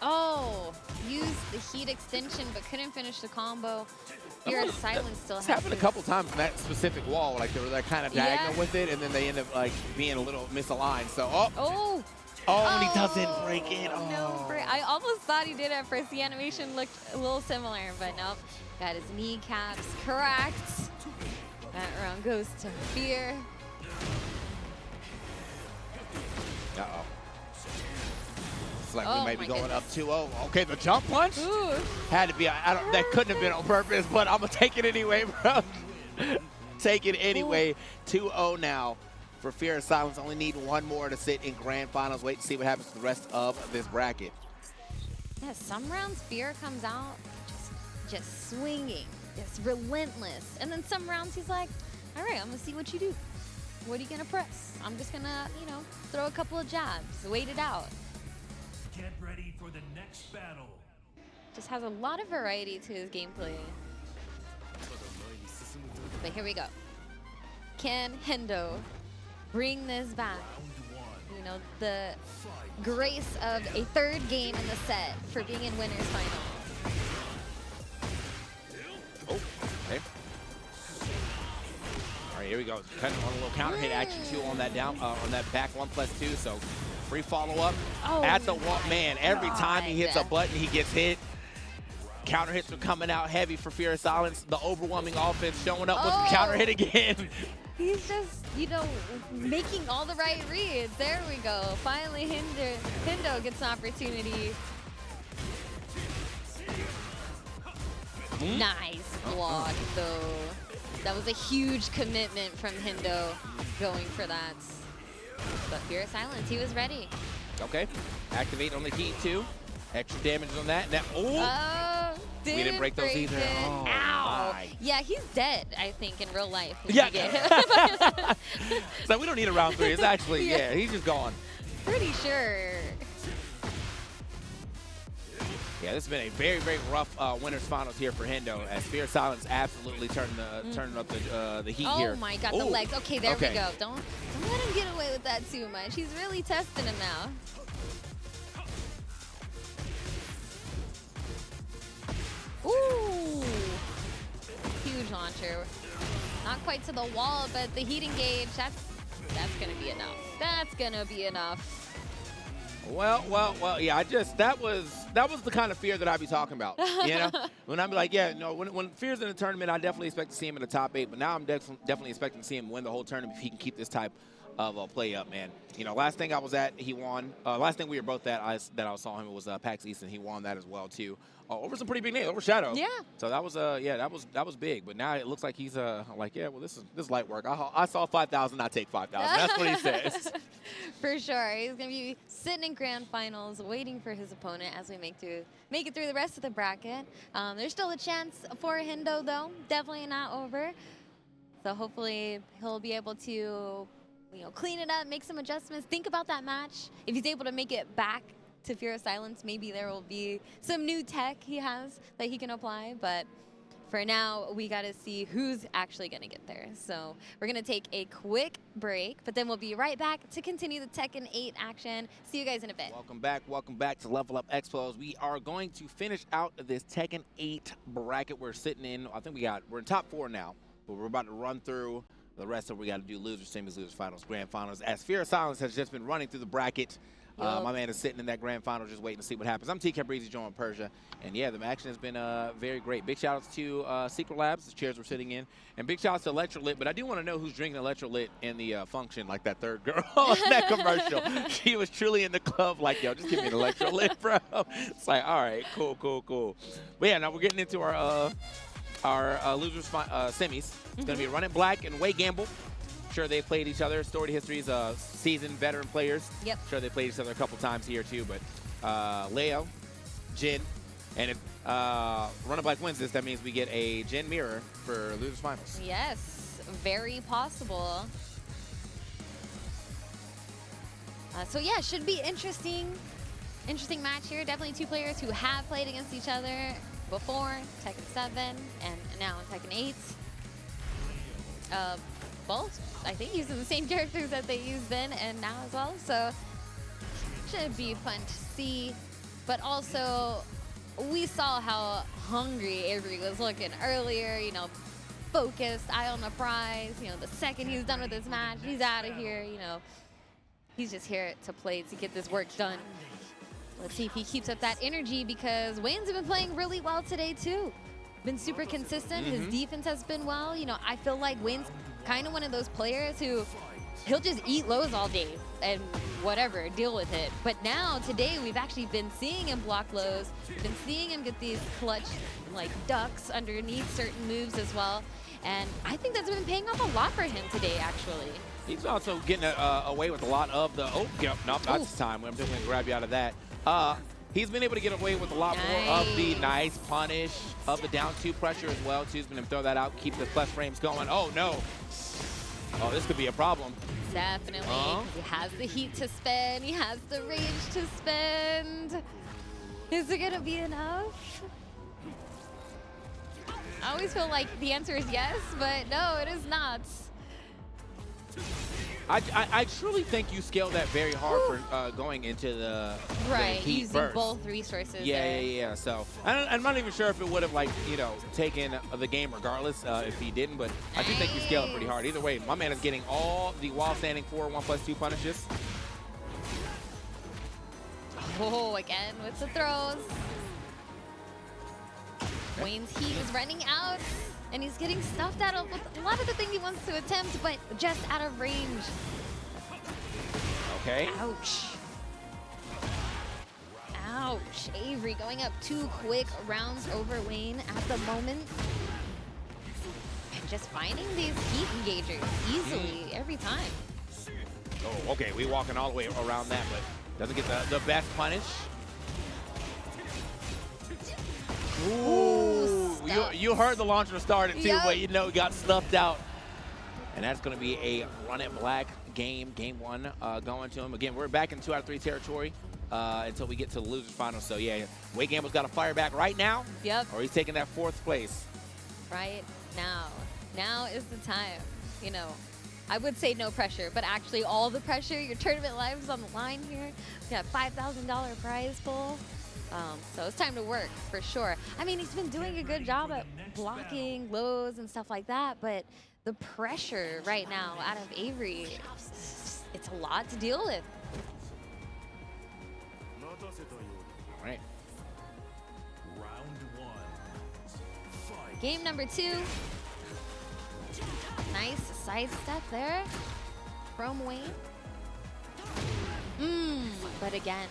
Oh, used the heat extension but couldn't finish the combo. Your silence still has. It's happened a couple times in that specific wall. Like they were like kind of diagonal with it, and then they end up like being a little misaligned. So and he doesn't break it. Oh. No, I almost thought he did at first. The animation looked a little similar, but nope. Got his kneecaps correct. That round goes to Fear. Uh-oh. Like we might be going up 2-0. Okay, the jump punch had to be. That couldn't have been on purpose, but I'm gonna take it anyway, bro. Take it anyway. 2-0 now for Fear of Silence. Only need one more to sit in grand finals. Wait to see what happens to the rest of this bracket. Yeah, some rounds Fear comes out just swinging, just relentless, and then some rounds he's like, all right, I'm gonna see what you do. What are you gonna press? I'm just gonna, you know, throw a couple of jabs, wait it out. Get ready for the next battle. Just has a lot of variety to his gameplay. But here we go. Can Hendo bring this back? You know, the grace of a third game in the set for being in winner's final. Oh, okay. All right, here we go. Kind of on a little counter hit action too on that on that back 1+2. So. Free follow-up at the wall. Man, every time he hits a button, he gets hit. Counter hits are coming out heavy for Fear of Silence. The overwhelming offense showing up with the counter hit again. He's just, you know, making all the right reads. There we go. Finally, Hendo gets an opportunity. Nice block, though. That was a huge commitment from Hendo going for that. But Fear of Silence, he was ready. Okay. Activate on the heat, too. Extra damage on that. We didn't break those either. Oh, ow. My. Yeah, he's dead, I think, in real life. Yeah. So we don't need a round 3. It's actually, yeah, he's just gone. Pretty sure. Yeah, this has been a very, very rough winners finals here for Hendo, as Fear of Silence absolutely turning up the heat here. Oh my God, the legs. Okay, there we go. Don't let him get away with that too much. He's really testing him now. Ooh, huge launcher. Not quite to the wall, but the heat engage. That's gonna be enough. That's gonna be enough. Well, yeah, that was the kind of Fear that I'd be talking about, you know? When I'm like, yeah, no, when Fear's in the tournament, I definitely expect to see him in the top 8, but now I'm definitely expecting to see him win the whole tournament if he can keep this type of a play up, man. You know, last thing I was at, he won. Last thing we were both at, that I saw him was PAX East, and he won that as well too. Over some pretty big names, over Shadow. Yeah. So that was yeah, that was big. But now it looks like he's like, yeah, well, this is light work. I saw 5,000, I take 5,000. That's what he says. For sure, he's gonna be sitting in grand finals, waiting for his opponent as we make it through the rest of the bracket. There's still a chance for Hendo though, definitely not over. So hopefully he'll be able to, you know, clean it up, make some adjustments, think about that match. If he's able to make it back to Fear of Silence, maybe there will be some new tech he has that he can apply. But for now, we got to see who's actually going to get there. So we're going to take a quick break, but then we'll be right back to continue the Tekken 8 action. See you guys in a bit. Welcome back to Level Up Expos. We are going to finish out this Tekken 8 bracket. We're sitting in, I think we're in top 4 now, but we're about to run through the rest of what we got to do: losers, semis, losers, finals, grand finals. As Fear of Silence has just been running through the bracket. My man is sitting in that grand final just waiting to see what happens. I'm TK Breezy, joined Persia. And yeah, the action has been very great. Big shout outs to Secret Labs, the chairs we're sitting in. And big shout outs to Electrolit. But I do want to know who's drinking Electrolit in the function, like that third girl in that commercial. She was truly in the club like, yo, just give me an Electrolit, bro. It's like, all right, cool. But yeah, now we're getting into our losers semis. It's going to be Running Black and WayGamble. Sure, they've played each other. Storied histories, seasoned veteran players. Yep. Sure, they played each other a couple times here too. But Leo, Jin, and if Running Black wins this, that means we get a Jin mirror for losers finals. Yes, very possible. So yeah, should be interesting match here. Definitely two players who have played against each other before, Tekken 7 and now in Tekken 8. Both, I think, using the same characters that they used then and now as well. So should be fun to see. But also, we saw how hungry Avery was looking earlier. You know, focused, eye on the prize. You know, the second he's done with this match, he's out of here. You know, he's just here to play, to get this work done. Let's see if he keeps up that energy, because Wayne's been playing really well today too. Been super consistent. His defense has been well. You know, I feel like Wayne's kind of one of those players who he'll just eat lows all day and whatever, deal with it. But now, today, we've actually been seeing him block lows. We've been seeing him get these clutch, like, ducks underneath certain moves as well. And I think that's been paying off a lot for him today, actually. He's also getting away with a lot of the, oh, yep, nope, not this time. I'm just going to grab you out of that. He's been able to get away with a lot more of the nice punish, of the down 2 pressure as well, too. He's been able to throw that out, keep the plus frames going. Oh, no. Oh, this could be a problem. Definitely. He has the heat to spend. He has the rage to spend. Is it going to be enough? I always feel like the answer is yes, but no, it is not. I truly think you scale that very hard for going into the heat using burst. both resources. Yeah. So I'm not even sure if it would have, like, you know, taken the game regardless if he didn't, but I do think you scale it pretty hard. Either way, my man is getting all the while standing 4 1+2 punishes. Oh, again with the throws. Wayne's heat is running out, and he's getting stuffed out of a lot of the things he wants to attempt, but just out of range. Okay. Ouch. Ouch. Avery going up 2 quick rounds over Wayne at the moment. And just finding these heat engagers easily every time. Oh, okay. We walking all the way around that, but doesn't get the best punish. Ooh, you heard the launcher started too, but you know, it got stuffed out. And that's going to be a Run It Black game 1 going to him. Again, we're back in 2 out of 3 territory until we get to the losers final. So yeah, WayGamble's got to fire back right now. Yep. Or he's taking that 4th place. Right now. Now is the time. You know, I would say no pressure, but actually all the pressure. Your tournament life is on the line here. We got $5,000 prize pool. So it's time to work, for sure. I mean, he's been doing a good job at blocking lows and stuff like that, but the pressure right now out of Avery, it's a lot to deal with. All right. Round 1. Fight. Game number 2. Nice side step there. Chrome Wave. But again,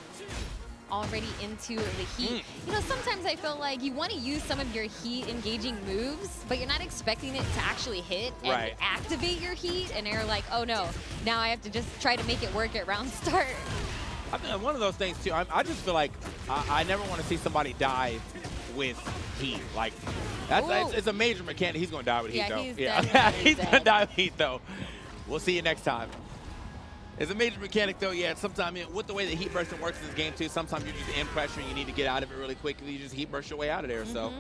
already into the heat. You know, sometimes I feel like you want to use some of your heat engaging moves, but you're not expecting it to actually hit and activate your heat, and you're like, oh no, now I have to just try to make it work at round start. I think one of those things too, I just feel like I never want to see somebody die with heat. Like, it's a major mechanic. He's going to die with heat, though. He's going to die with heat, though. We'll see you next time. It's a major mechanic, though. Yeah, sometimes with the way that heat bursting works in this game, too, sometimes you're just in pressure and you need to get out of it really quickly. You just heat burst your way out of there. So.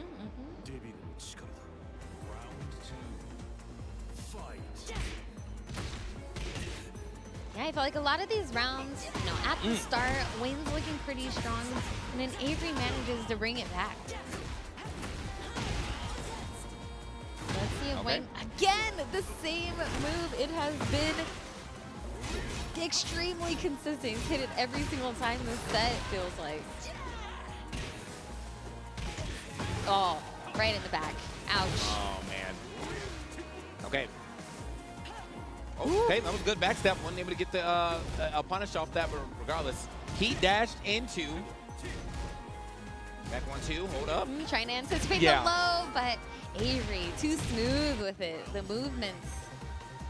Yeah, I feel like a lot of these rounds, you know, at the start, Wayne's looking pretty strong, and then Avery manages to bring it back. Let's see if Wayne, again, the same move. It has been extremely consistent. He's hit it every single time this set, it feels like. Oh, right in the back. Ouch. Oh, man. Okay. Okay, that was a good backstep. Wasn't able to get the a punish off that, but regardless, he dashed into back 1-2. Hold up. Trying to anticipate the low, but Avery too smooth with it. The movements,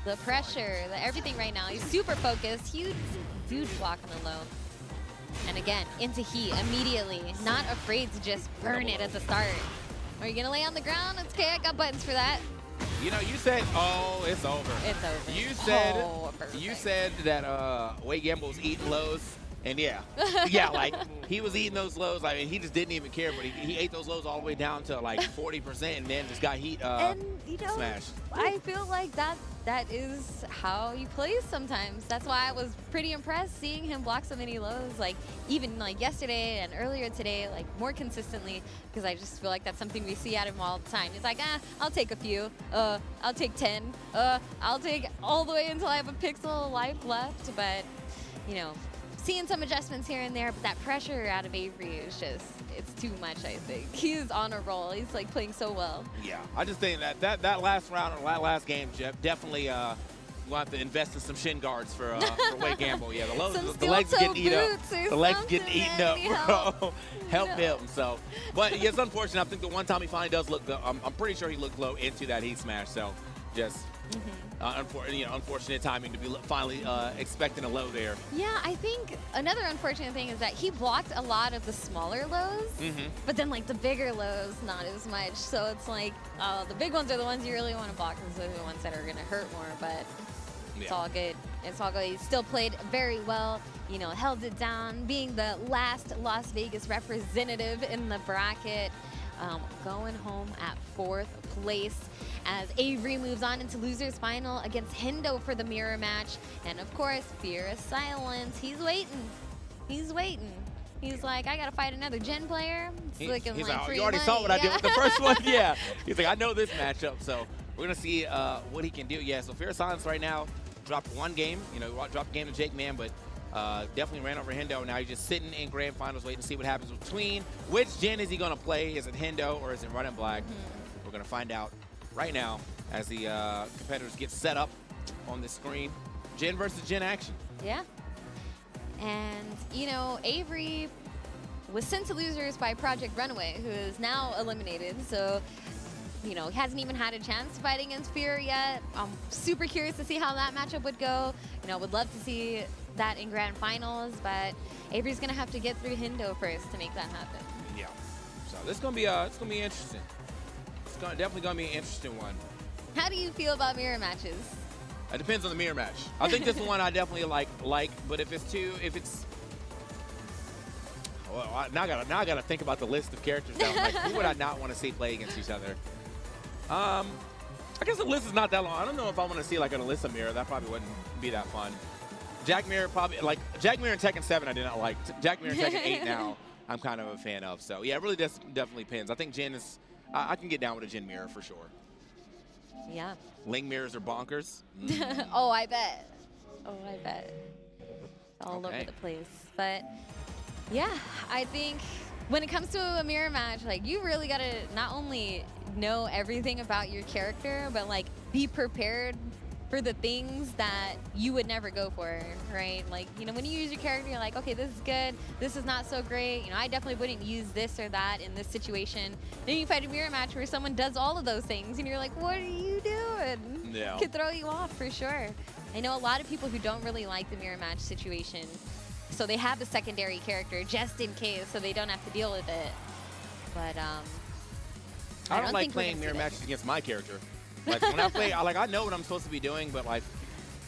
the pressure, everything right now. He's super focused. Huge block on the low. And again, into heat immediately. Not afraid to just burn it at the start. Are you gonna lay on the ground? It's okay. I got buttons for that. You know, you said, oh, it's over. It's over. You said that WayGamble was eating lows, and yeah, like he was eating those lows. I mean, he just didn't even care, but he ate those lows all the way down to like 40%, and then just got heat and you know, smashed. I feel like that is how he plays sometimes. That's why I was pretty impressed seeing him block so many lows, like even like yesterday and earlier today, like more consistently, because I just feel like that's something we see out of him all the time. He's like, I'll take a few, I'll take 10, I'll take all the way until I have a pixel of life left. But, you know, seeing some adjustments here and there, but that pressure out of Avery is just, it's too much, I think. He's on a roll. He's like playing so well. Yeah, I just think that last round or last game, Jeff, definitely we'll have to invest in some shin guards for WayGamble. Yeah, the legs are getting eaten up. The legs are getting eaten up, bro. Help him. So, but yeah, it's unfortunate. I think the one time he finally does look, I'm pretty sure he looked low into that heat smash. So, just unfortunate timing to be finally expecting a low there. Yeah, I think another unfortunate thing is that he blocked a lot of the smaller lows, but then like the bigger lows, not as much. So it's like the big ones are the ones you really want to block, because those are the ones that are going to hurt more. But it's all good. It's all good. He still played very well. You know, held it down, being the last Las Vegas representative in the bracket, going home at 4th place. As Avery moves on into losers final against Hendo for the mirror match. And of course, Fear of Silence. He's waiting. He's waiting. He's like, I gotta fight another Gen player. He's like, you already saw what I did with the first one. Yeah. He's like, I know this matchup. So we're gonna see what he can do. Yeah, so Fear of Silence right now dropped one game. You know, dropped a game to JakeMan, but definitely ran over Hendo. Now he's just sitting in grand finals waiting to see what happens between. Which Gen is he gonna play? Is it Hendo or is it Red and Black? We're gonna find out right now as the competitors get set up on the screen. Gen versus Gen action. Yeah. And, you know, Avery was sent to losers by ProjectRunaway, who is now eliminated. So, you know, he hasn't even had a chance to fight against Fear yet. I'm super curious to see how that matchup would go. You know, would love to see that in grand finals, but Avery's going to have to get through Hendo first to make that happen. Yeah. So this is going to be it's going to be interesting. It's definitely going to be an interesting one. How do you feel about mirror matches? It depends on the mirror match. I think this one I definitely like, but if it's well, now I gotta think about the list of characters now. Like, who would I not want to see play against each other? I guess the list is not that long. I don't know if I want to see like an Alisa mirror. That probably wouldn't be that fun. Jack Mirror probably, like Jack Mirror and Tekken 7 I did not like. Jack Mirror and Tekken 8 now I'm kind of a fan of. So yeah, it really definitely depends. I think Gen is, I can get down with a Gen mirror for sure. Yeah. Ling mirrors are bonkers. Oh, I bet. Oh, I bet. All over the place. But yeah, I think when it comes to a mirror match, like you really got to not only know everything about your character, but like be prepared for the things that you would never go for, right? Like, you know, when you use your character, you're like, okay, this is good, this is not so great. You know, I definitely wouldn't use this or that in this situation. Then you fight a mirror match where someone does all of those things, and you're like, what are you doing? Yeah. Could throw you off for sure. I know a lot of people who don't really like the mirror match situation, so they have a secondary character just in case, so they don't have to deal with it. But I don't like think we're playing gonna mirror see matches against my character. Like when I play, I know what I'm supposed to be doing, but like,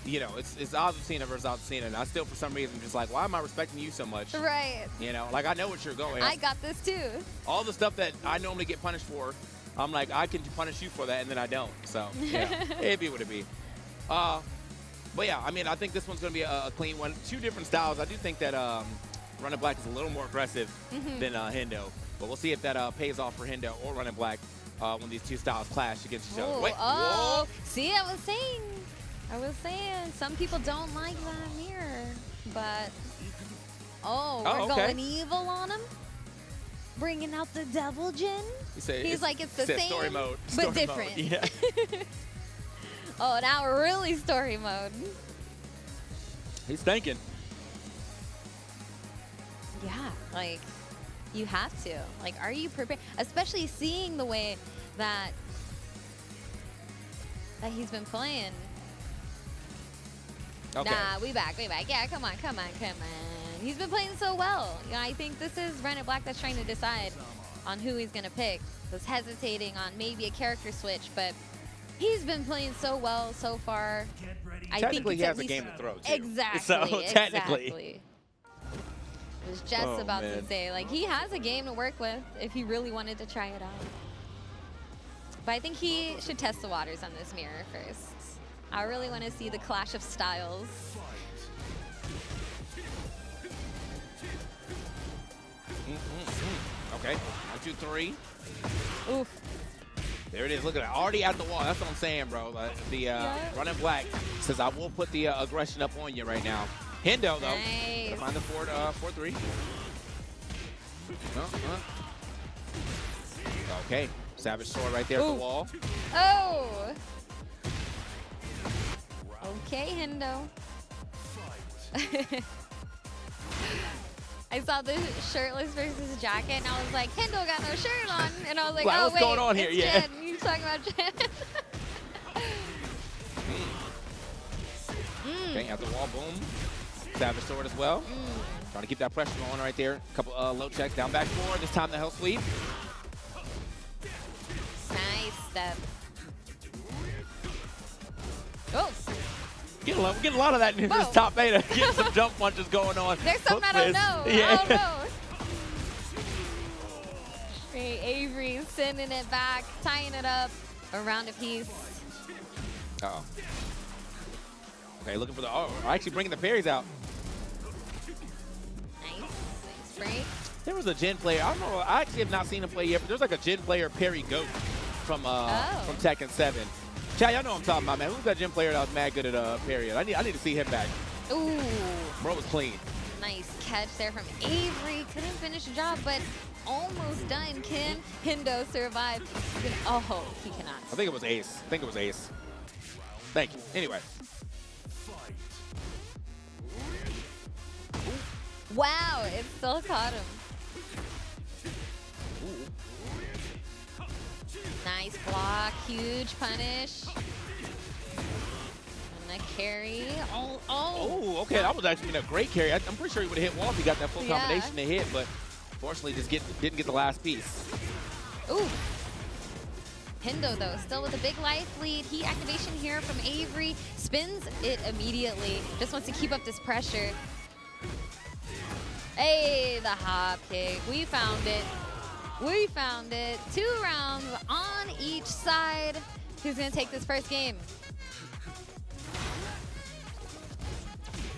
you know, it's Alisa versus Alisa, and I still for some reason just like, why am I respecting you so much? Right. You know, like I know what you're going. I got this too. All the stuff that I normally get punished for, I'm like, I can punish you for that, and then I don't. So yeah, it'd be what it be. But yeah, I mean, I think this one's gonna be a clean one. Two different styles. I do think that Running Black is a little more aggressive than Hendo, but we'll see if that pays off for Hendo or Running Black when these two styles clash against each other. Wait, oh, see, I was saying, some people don't like that mirror, but we're going evil on him, bringing out the devil Jin. He's like, it's the same, story mode, but different. Mode. Yeah. Oh, now we're really story mode. He's thinking. Yeah, like, you have to. Like, are you prepared? Especially seeing the way that he's been playing. Okay. Nah, we back. Yeah, come on. He's been playing so well. Yeah, I think this is Running Black that's trying to decide on who he's gonna pick. Was hesitating on maybe a character switch, but he's been playing so well so far. I think he has a game to throw too. Exactly. So technically. Exactly. I was just about to say, like, he has a game to work with if he really wanted to try it out. But I think he should test the waters on this mirror first. I really want to see the clash of styles. Okay, 1, 2, 3. Oof. There it is. Look at it. Already at the wall. That's what I'm saying, bro. The Running Black says, I will put the aggression up on you right now. Hendo, though. Nice. Find the 4-3. Okay. Savage sword right there at the wall. Oh. Okay, Hendo. I saw the shirtless versus jacket, and I was like, Hendo got no shirt on. And I was like, oh, what's wait, going on here? it's Yeah. Jen. You're talking about Jen. Okay, at the wall, boom. Savage sword as well. Trying to keep that pressure on right there. A couple low checks, down back 4. This time the hell sweep. Nice step. Oh. Getting a lot of that in this top beta. Getting some jump punches going on. There's something I don't know. Yeah. I don't know. Okay, Avery sending it back, tying it up around a piece. Uh-oh. Okay, looking for the, actually bringing the parries out. Nice break. There was a Jin player, I don't know, I actually have not seen him play yet, but there's like a Jin player, Parry Goat, from Tekken 7. Chad, y'all know what I'm talking about, man. Who's that Jin player that was mad good at parry? I need to see him back. Ooh. Bro was clean. Nice catch there from Avery. Couldn't finish the job, but almost done. Can Hendo survive? Oh, he cannot. I think it was Ace. Thank you. Anyway. Wow, it still caught him. Nice block, huge punish. And a carry. Oh, okay, that was actually a great carry. I'm pretty sure he would have hit wall if he got that full combination to hit, but fortunately just didn't get the last piece. Ooh. Hendo, though, still with a big life lead. Heat activation here from Avery. Spins it immediately. Just wants to keep up this pressure. Hey, the hop kick. We found it. 2 rounds on each side. Who's going to take this first game?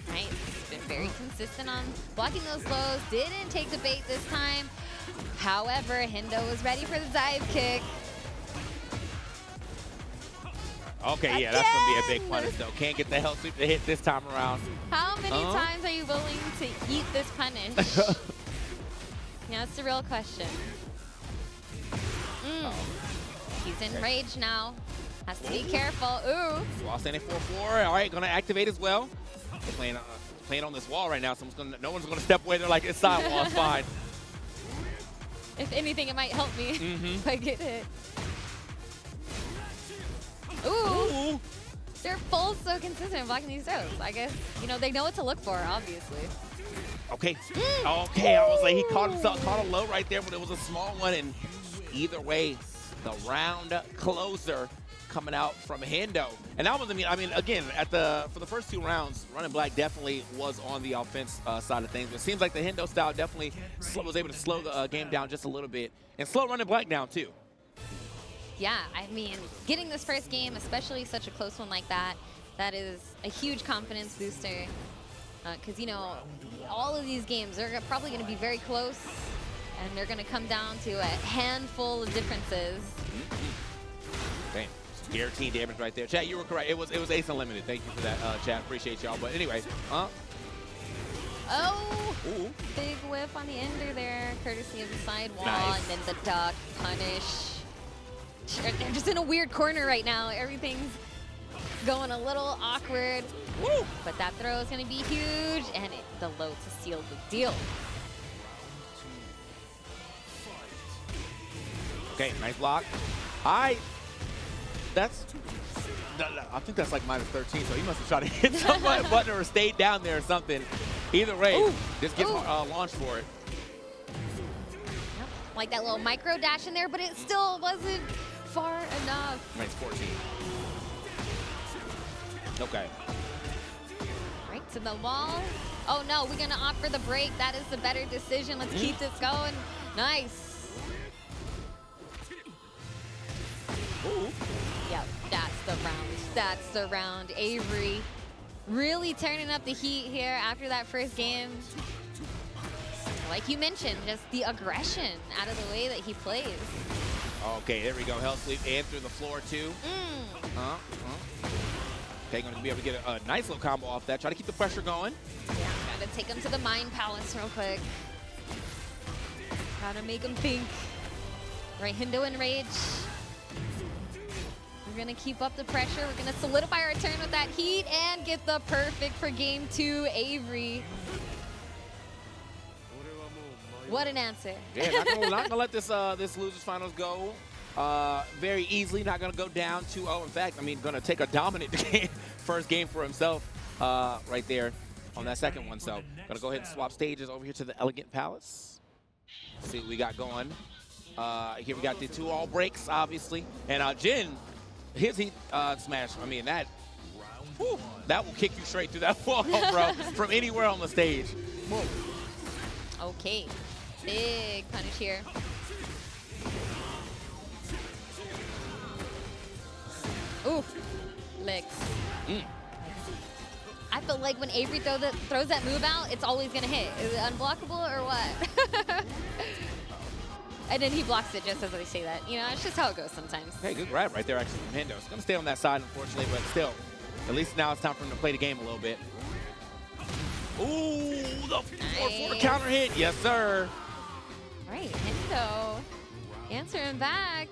Nice. Been very consistent on blocking those lows. Didn't take the bait this time. However, Hendo was ready for the dive kick. Okay, yeah, that's going to be a big punish, though. Can't get the hell sweep to hit this time around. How many times are you willing to eat this punish? Yeah, that's the real question. He's in rage now. Has to be careful. Ooh. Wall standing 4-4. All right, going to activate as well. They're playing on this wall right now, so no one's going to step away. They're like, it's side wall, it's fine. If anything, it might help me if I get hit. Ooh. They're both so consistent in blocking these throws. I guess, you know, they know what to look for, obviously. Okay. Okay, I was like, he caught a low right there, but it was a small one. And either way, the round closer coming out from Hendo. And that was, I mean, again, for the first 2 rounds, Running Black definitely was on the offense side of things. But it seems like the Hendo style definitely was able to slow the game down just a little bit and slow Running Black down too. Yeah, I mean, getting this first game, especially such a close one like that, that is a huge confidence booster. Because, you know, all of these games are probably going to be very close, and they're going to come down to a handful of differences. Okay. Guaranteed damage right there. Chat, you were correct. It was Ace Unlimited. Thank you for that, chat. Appreciate y'all. But anyway, Oh! Ooh. Big whiff on the ender there, courtesy of the side wall, Nice. and then the duck punish. They're just in a weird corner right now. Everything's going a little awkward. Woo. But that throw is going to be huge, and the low to seal the deal. Okay, nice block. I think that's like -13, so he must have tried to hit some button or stayed down there or something. Either way, just gets launched for it. Yep. Like that little micro dash in there, but it still wasn't far enough. Nice 14. Okay. Right to the wall. Oh no, we're gonna opt for the break. That is the better decision. Let's keep this going. Nice. Ooh. Yep, that's the round. That's the round. Avery really turning up the heat here after that first game. Like you mentioned, just the aggression out of the way that he plays. Okay, there we go. Hell sweep and through the floor too. Okay, going to be able to get a nice little combo off that. Try to keep the pressure going. Yeah, gotta take him to the Mind Palace real quick. Gotta make him think. Right, Hendo in rage. We're gonna keep up the pressure. We're gonna solidify our turn with that heat and get the perfect for game 2, Avery. What an answer. Yeah, not gonna let this losers finals go very easily. Not gonna go down 2-0. In fact, I mean, gonna take a dominant first game for himself right there on that second one. So gonna go ahead and swap stages over here to the Elegant Palace. See what we got going. Here we got the 2 all breaks, obviously, and Jin, his heat smash. I mean that will kick you straight through that wall, bro, from anywhere on the stage. Whoa. Okay, big punish here. Ooh, licks. I feel like when Avery throws that move out, it's always gonna hit. Is it unblockable or what? And then he blocks it just as I say that. You know, it's just how it goes sometimes. Hey, good grab right there actually from Hendo. It's gonna stay on that side, unfortunately, but still, at least now it's time for him to play the game a little bit. Ooh, the 4-4 counter hit. Yes, sir. Right, Hendo answering back.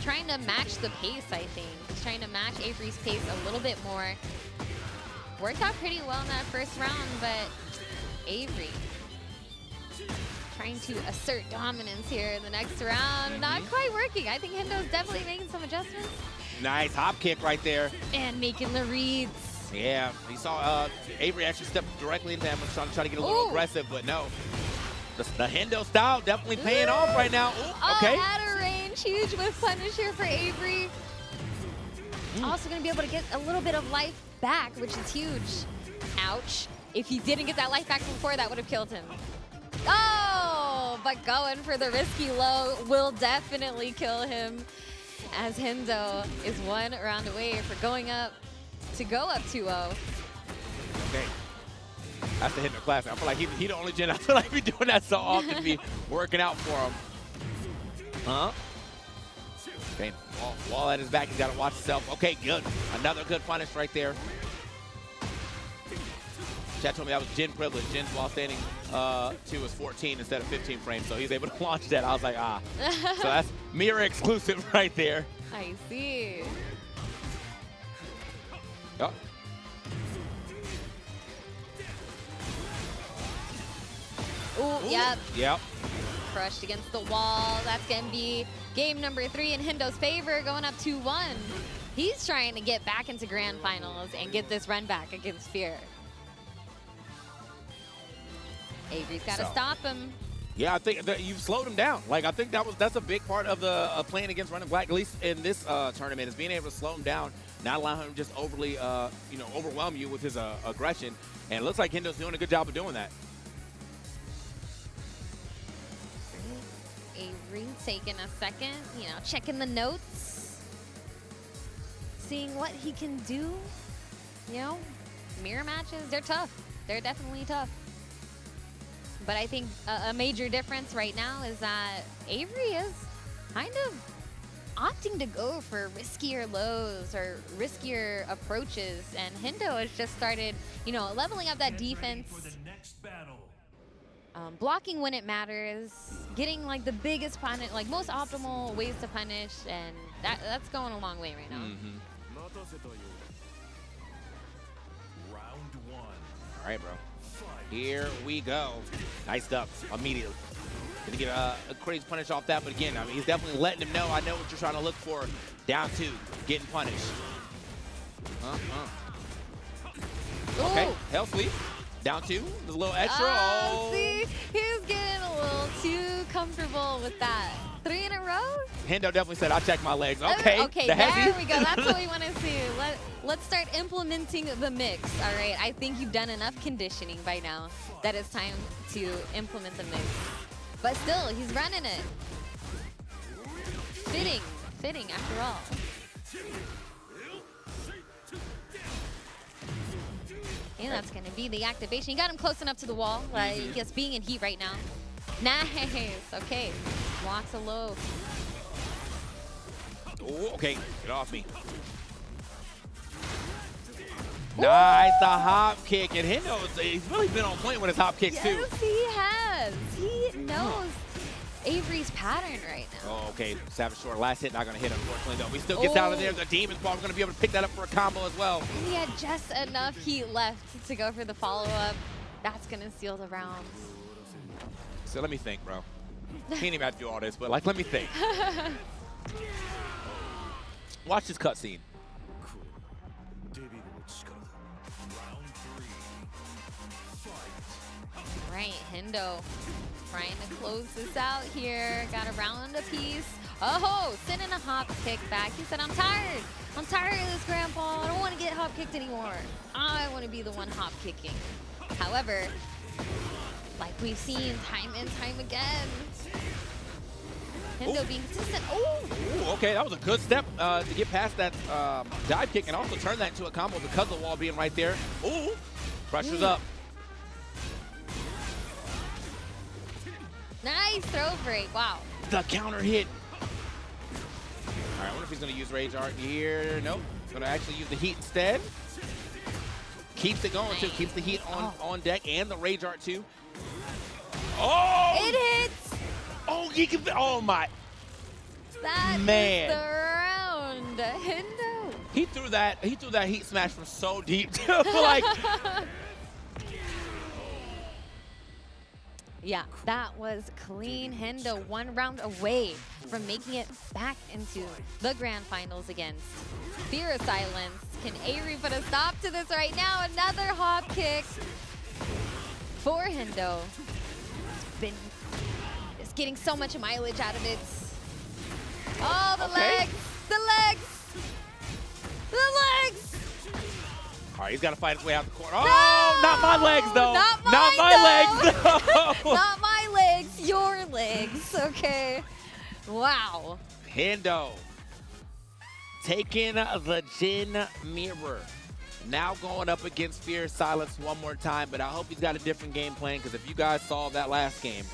Trying to match the pace, I think. He's trying to match Avery's pace a little bit more. Worked out pretty well in that first round, but Avery trying to assert dominance here in the next round. Not quite working. I think Hendo's definitely making some adjustments. Nice hop kick right there. And making the reads. Yeah, he saw Avery actually step directly into him and try to get a little aggressive, but no. The Hendo style definitely paying off right now. Ooh, okay. Out of range, huge whiff punish here for Avery. Also going to be able to get a little bit of life back, which is huge. Ouch. If he didn't get that life back before, that would have killed him. Oh, but going for the risky low will definitely kill him, as Hendo is 1 round away for going up to go up 2-0. Okay. That's the Hendo classic. I feel like he the only Jin. I feel like we doing that so often to be working out for him. Okay, wall at his back. He's got to watch himself. Okay, good. Another good punish right there. Chat told me that was Jin privilege. Jin's while standing 2 was 14 instead of 15 frames, so he's able to launch that. I was like, ah. So that's mirror exclusive right there. I see. Oh. Ooh, yep. Yep. Crushed against the wall. That's going to be game number 3 in Hendo's favor, going up 2-1. He's trying to get back into grand finals and get this run back against Fear. Avery's got to stop him. Yeah, I think that you've slowed him down. Like, I think that's a big part of the playing against Running Black, at least in this tournament, is being able to slow him down, not allow him to just overly, overwhelm you with his aggression. And it looks like Hendo's doing a good job of doing that. Avery taking a second, checking the notes, seeing what he can do. Mirror matches, they're tough. They're definitely tough. But I think a major difference right now is that Avery is kind of opting to go for riskier lows or riskier approaches, and Hendo has just started, leveling up that defense. Blocking when it matters, getting like the biggest punish, like most optimal ways to punish, and that's going a long way right now. Round 1. All right, bro. Here we go. Nice stuff immediately. Gonna get a crazy punish off that, but again, I mean, he's definitely letting him know, I know what you're trying to look for. Down 2, getting punished. Okay, hell sweep. Down 2, there's a little extra. Oh, see, he's getting a little too comfortable with that. 3 in a row? Hendo definitely said, I'll check my legs. Okay, okay, there we go. That's what we want to see. Let's start implementing the mix, all right? I think you've done enough conditioning by now that it's time to implement the mix. But still, he's running it. Fitting after all. And that's going to be the activation. You got him close enough to the wall. Just being in heat right now. Nice. Okay. Walks a low. Oh, okay. Get off me. Nice, the hop kick. And Hendo, he's really been on point with his hop kicks, too. Yes, he has. He knows Avery's pattern right now. Oh, okay. Savage Short, last hit, not going to hit, unfortunately, though. He still gets out of there. The Demon's probably going to be able to pick that up for a combo as well. And he had just enough heat left to go for the follow-up. That's going to seal the round. So let me think, bro. He ain't even have to do all this, but, like, let me think. Watch this cutscene. Right, Hendo trying to close this out here. Got a round apiece. Oh, sending a hop kick back. He said, I'm tired. I'm tired of this, Grandpa. I don't want to get hop kicked anymore. I want to be the one hop kicking. However, like we've seen time and time again, Hendo being consistent. Ooh, okay, that was a good step to get past that dive kick and also turn that into a combo because of the wall being right there. Ooh, pressure's up. Nice throw break, wow. The counter hit. All right, I wonder if he's going to use Rage Art here. Nope, he's going to actually use the heat instead. Keeps it going, too. Keeps the heat on deck and the Rage Art, too. Oh! It hits! Oh, he can, oh my. That Man. is the round. Hendo. He threw that heat smash from so deep. Like, yeah, that was clean. Hendo 1 round away from making it back into the grand finals against Fear of Silence. Can Avery put a stop to this right now? Another hop kick for Hendo. Been just getting so much mileage out of it. Oh, the legs! The legs! The legs! all right, he's got to fight his way out the corner. Oh, not my legs, though. Not my legs, though. Not my legs, your legs, okay. Wow. Hendo taking the Jin Mirror. Now going up against Fear of Silence one more time, but I hope he's got a different game plan, because if you guys saw that last game,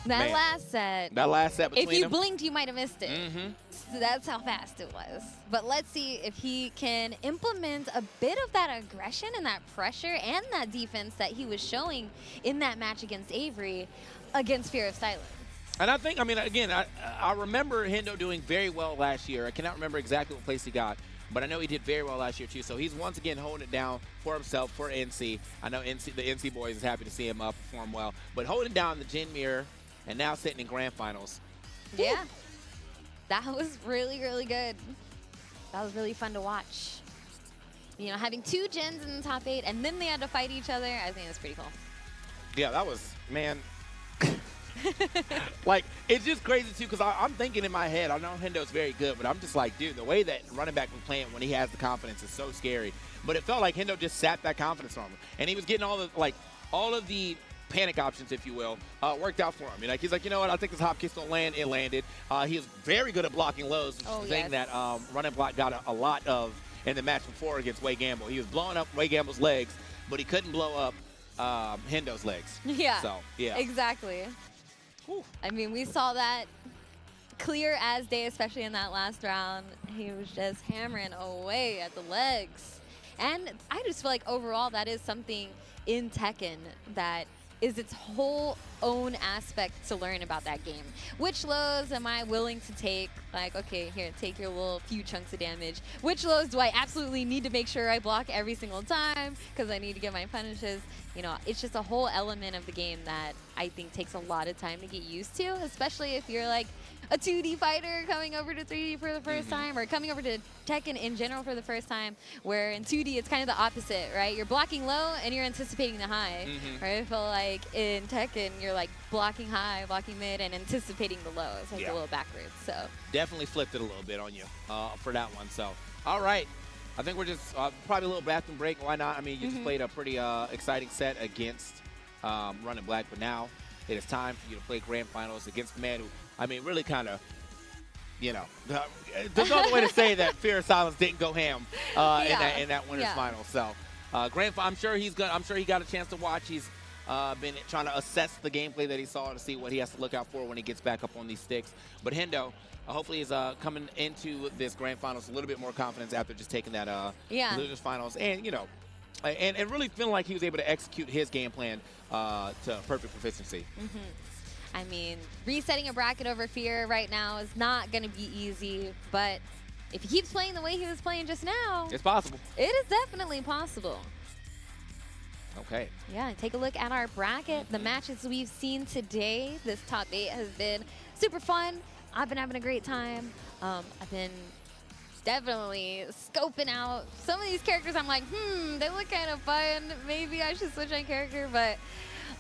That last set. That last set between If you them. blinked, you might have missed it. So that's how fast it was. But let's see if he can implement a bit of that aggression and that pressure and that defense that he was showing in that match against Avery against Fear of Silence. And I think, I mean, again, I remember Hendo doing very well last year. I cannot remember exactly what place he got, but I know he did very well last year too. So he's once again holding it down for himself, for NC. I know the NC boys is happy to see him perform well, but holding down the Gen mirror and now sitting in grand finals. Yeah, that was really, really good. That was really fun to watch. You know, having 2 gens in the top 8, and then they had to fight each other. I think that's pretty cool. Yeah, that was, man. Like, it's just crazy, too, because I'm thinking in my head, I know Hendo's very good, but I'm just like, dude, the way that running back was playing when he has the confidence is so scary. But it felt like Hendo just sapped that confidence from him. And he was getting all of the panic options, if you will, worked out for him. You know, he's like, you know what, I think this hop kick's going to land. It landed. He was very good at blocking lows, which is the thing that running block got a lot of in the match before against WayGamble. He was blowing up WayGamble's legs, but he couldn't blow up Hendo's legs. Yeah. So, yeah. Exactly. Whew. I mean, we saw that clear as day, especially in that last round. He was just hammering away at the legs. And I just feel like overall that is something in Tekken that is its whole own aspect to learn about that game. Which lows am I willing to take? Like, okay, here, take your little few chunks of damage. Which lows do I absolutely need to make sure I block every single time because I need to get my punishes? You know, it's just a whole element of the game that I think takes a lot of time to get used to, especially if you're like a 2D fighter coming over to 3D for the first time, or coming over to Tekken in general for the first time, where in 2D it's kind of the opposite, right? You're blocking low and you're anticipating the high, right? I feel like in Tekken you're like blocking high, blocking mid, and anticipating the low. It's like a little backwards, so. Definitely flipped it a little bit on you for that one. So, all right. I think we're just probably a little bathroom break. Why not? I mean, you just played a pretty exciting set against Running Black, but now it is time for you to play grand finals against the man who, I mean, really kind of, you know, there's no other way to say that Fear of Silence didn't go ham in that winners final. So, I'm sure he got a chance to watch. He's been trying to assess the gameplay that he saw to see what he has to look out for when he gets back up on these sticks. But Hendo, hopefully he's coming into this grand finals a little bit more confidence after just taking that losers finals, and you know, and really feeling like he was able to execute his game plan to perfect proficiency. I mean, resetting a bracket over Fear right now is not going to be easy, but if he keeps playing the way he was playing just now, it's possible. It is definitely possible. Okay. Yeah, take a look at our bracket. The matches we've seen today, this top 8 has been super fun. I've been having a great time. I've been definitely scoping out some of these characters. I'm like, they look kind of fun. Maybe I should switch on character, but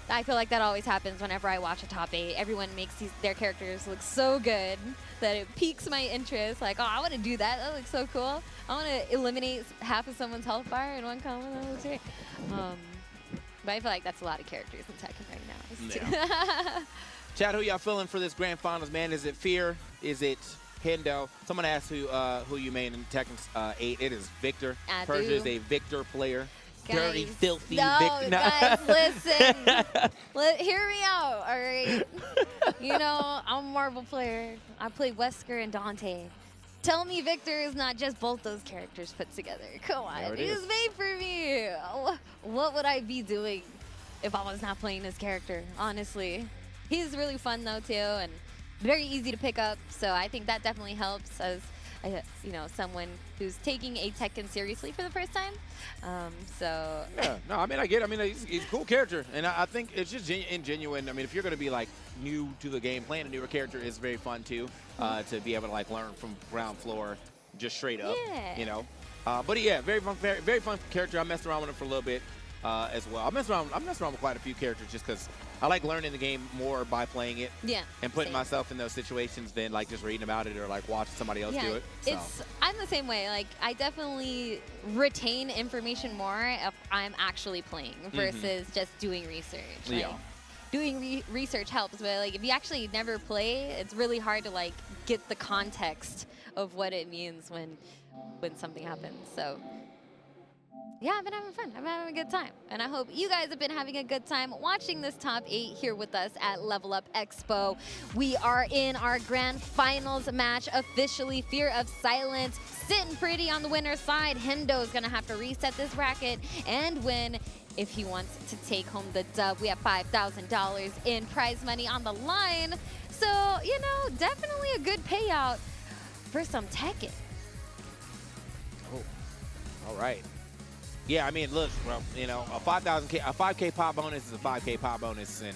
I feel like that always happens whenever I watch a top 8. Everyone makes their characters look so good that it piques my interest. Like, oh, I want to do that. That looks so cool. I want to eliminate half of someone's health bar in one combo. That looks great. But I feel like that's a lot of characters in Tekken right now. Yeah. Chad, who y'all feeling for this grand finals, man? Is it Fear? Is it Hendo? Someone asked who you made in Tekken 8. It is Victor. Persia is a Victor player. Guys, dirty, filthy Victor. No. Guys, listen. Hear me out, all right? You know, I'm a Marvel player. I play Wesker and Dante. Tell me Victor is not just both those characters put together. Come on. He was made for me. What would I be doing if I was not playing this character, honestly? He's really fun, though, too, and very easy to pick up. So I think that definitely helps as, you know, someone who's taking a Tekken seriously for the first time. Yeah, no, I mean, I get it. I mean, he's a cool character, and I think it's just genuine. I mean, if you're going to be, like, new to the game, playing a newer character is very fun, too, to be able to, like, learn from ground floor just straight up, you know. But, yeah, very fun character. I messed around with him for a little bit as well. I messed around with quite a few characters just because I like learning the game more by playing it. Yeah. And putting myself in those situations than like just reading about it or like watching somebody else do it. So. I'm the same way. Like, I definitely retain information more if I'm actually playing versus just doing research. Like, doing research helps, but like if you actually never play, it's really hard to like get the context of what it means when something happens. So yeah, I've been having fun. I've been having a good time. And I hope you guys have been having a good time watching this top 8 here with us at Level Up Expo. We are in our grand finals match officially. Fear of Silence sitting pretty on the winner's side. Hendo's going to have to reset this bracket and win if he wants to take home the dub. We have $5,000 in prize money on the line. So, you know, definitely a good payout for some Tekken. Oh, all right. Yeah, I mean, look, well, you know, a 5K pop bonus is a 5K pop bonus, and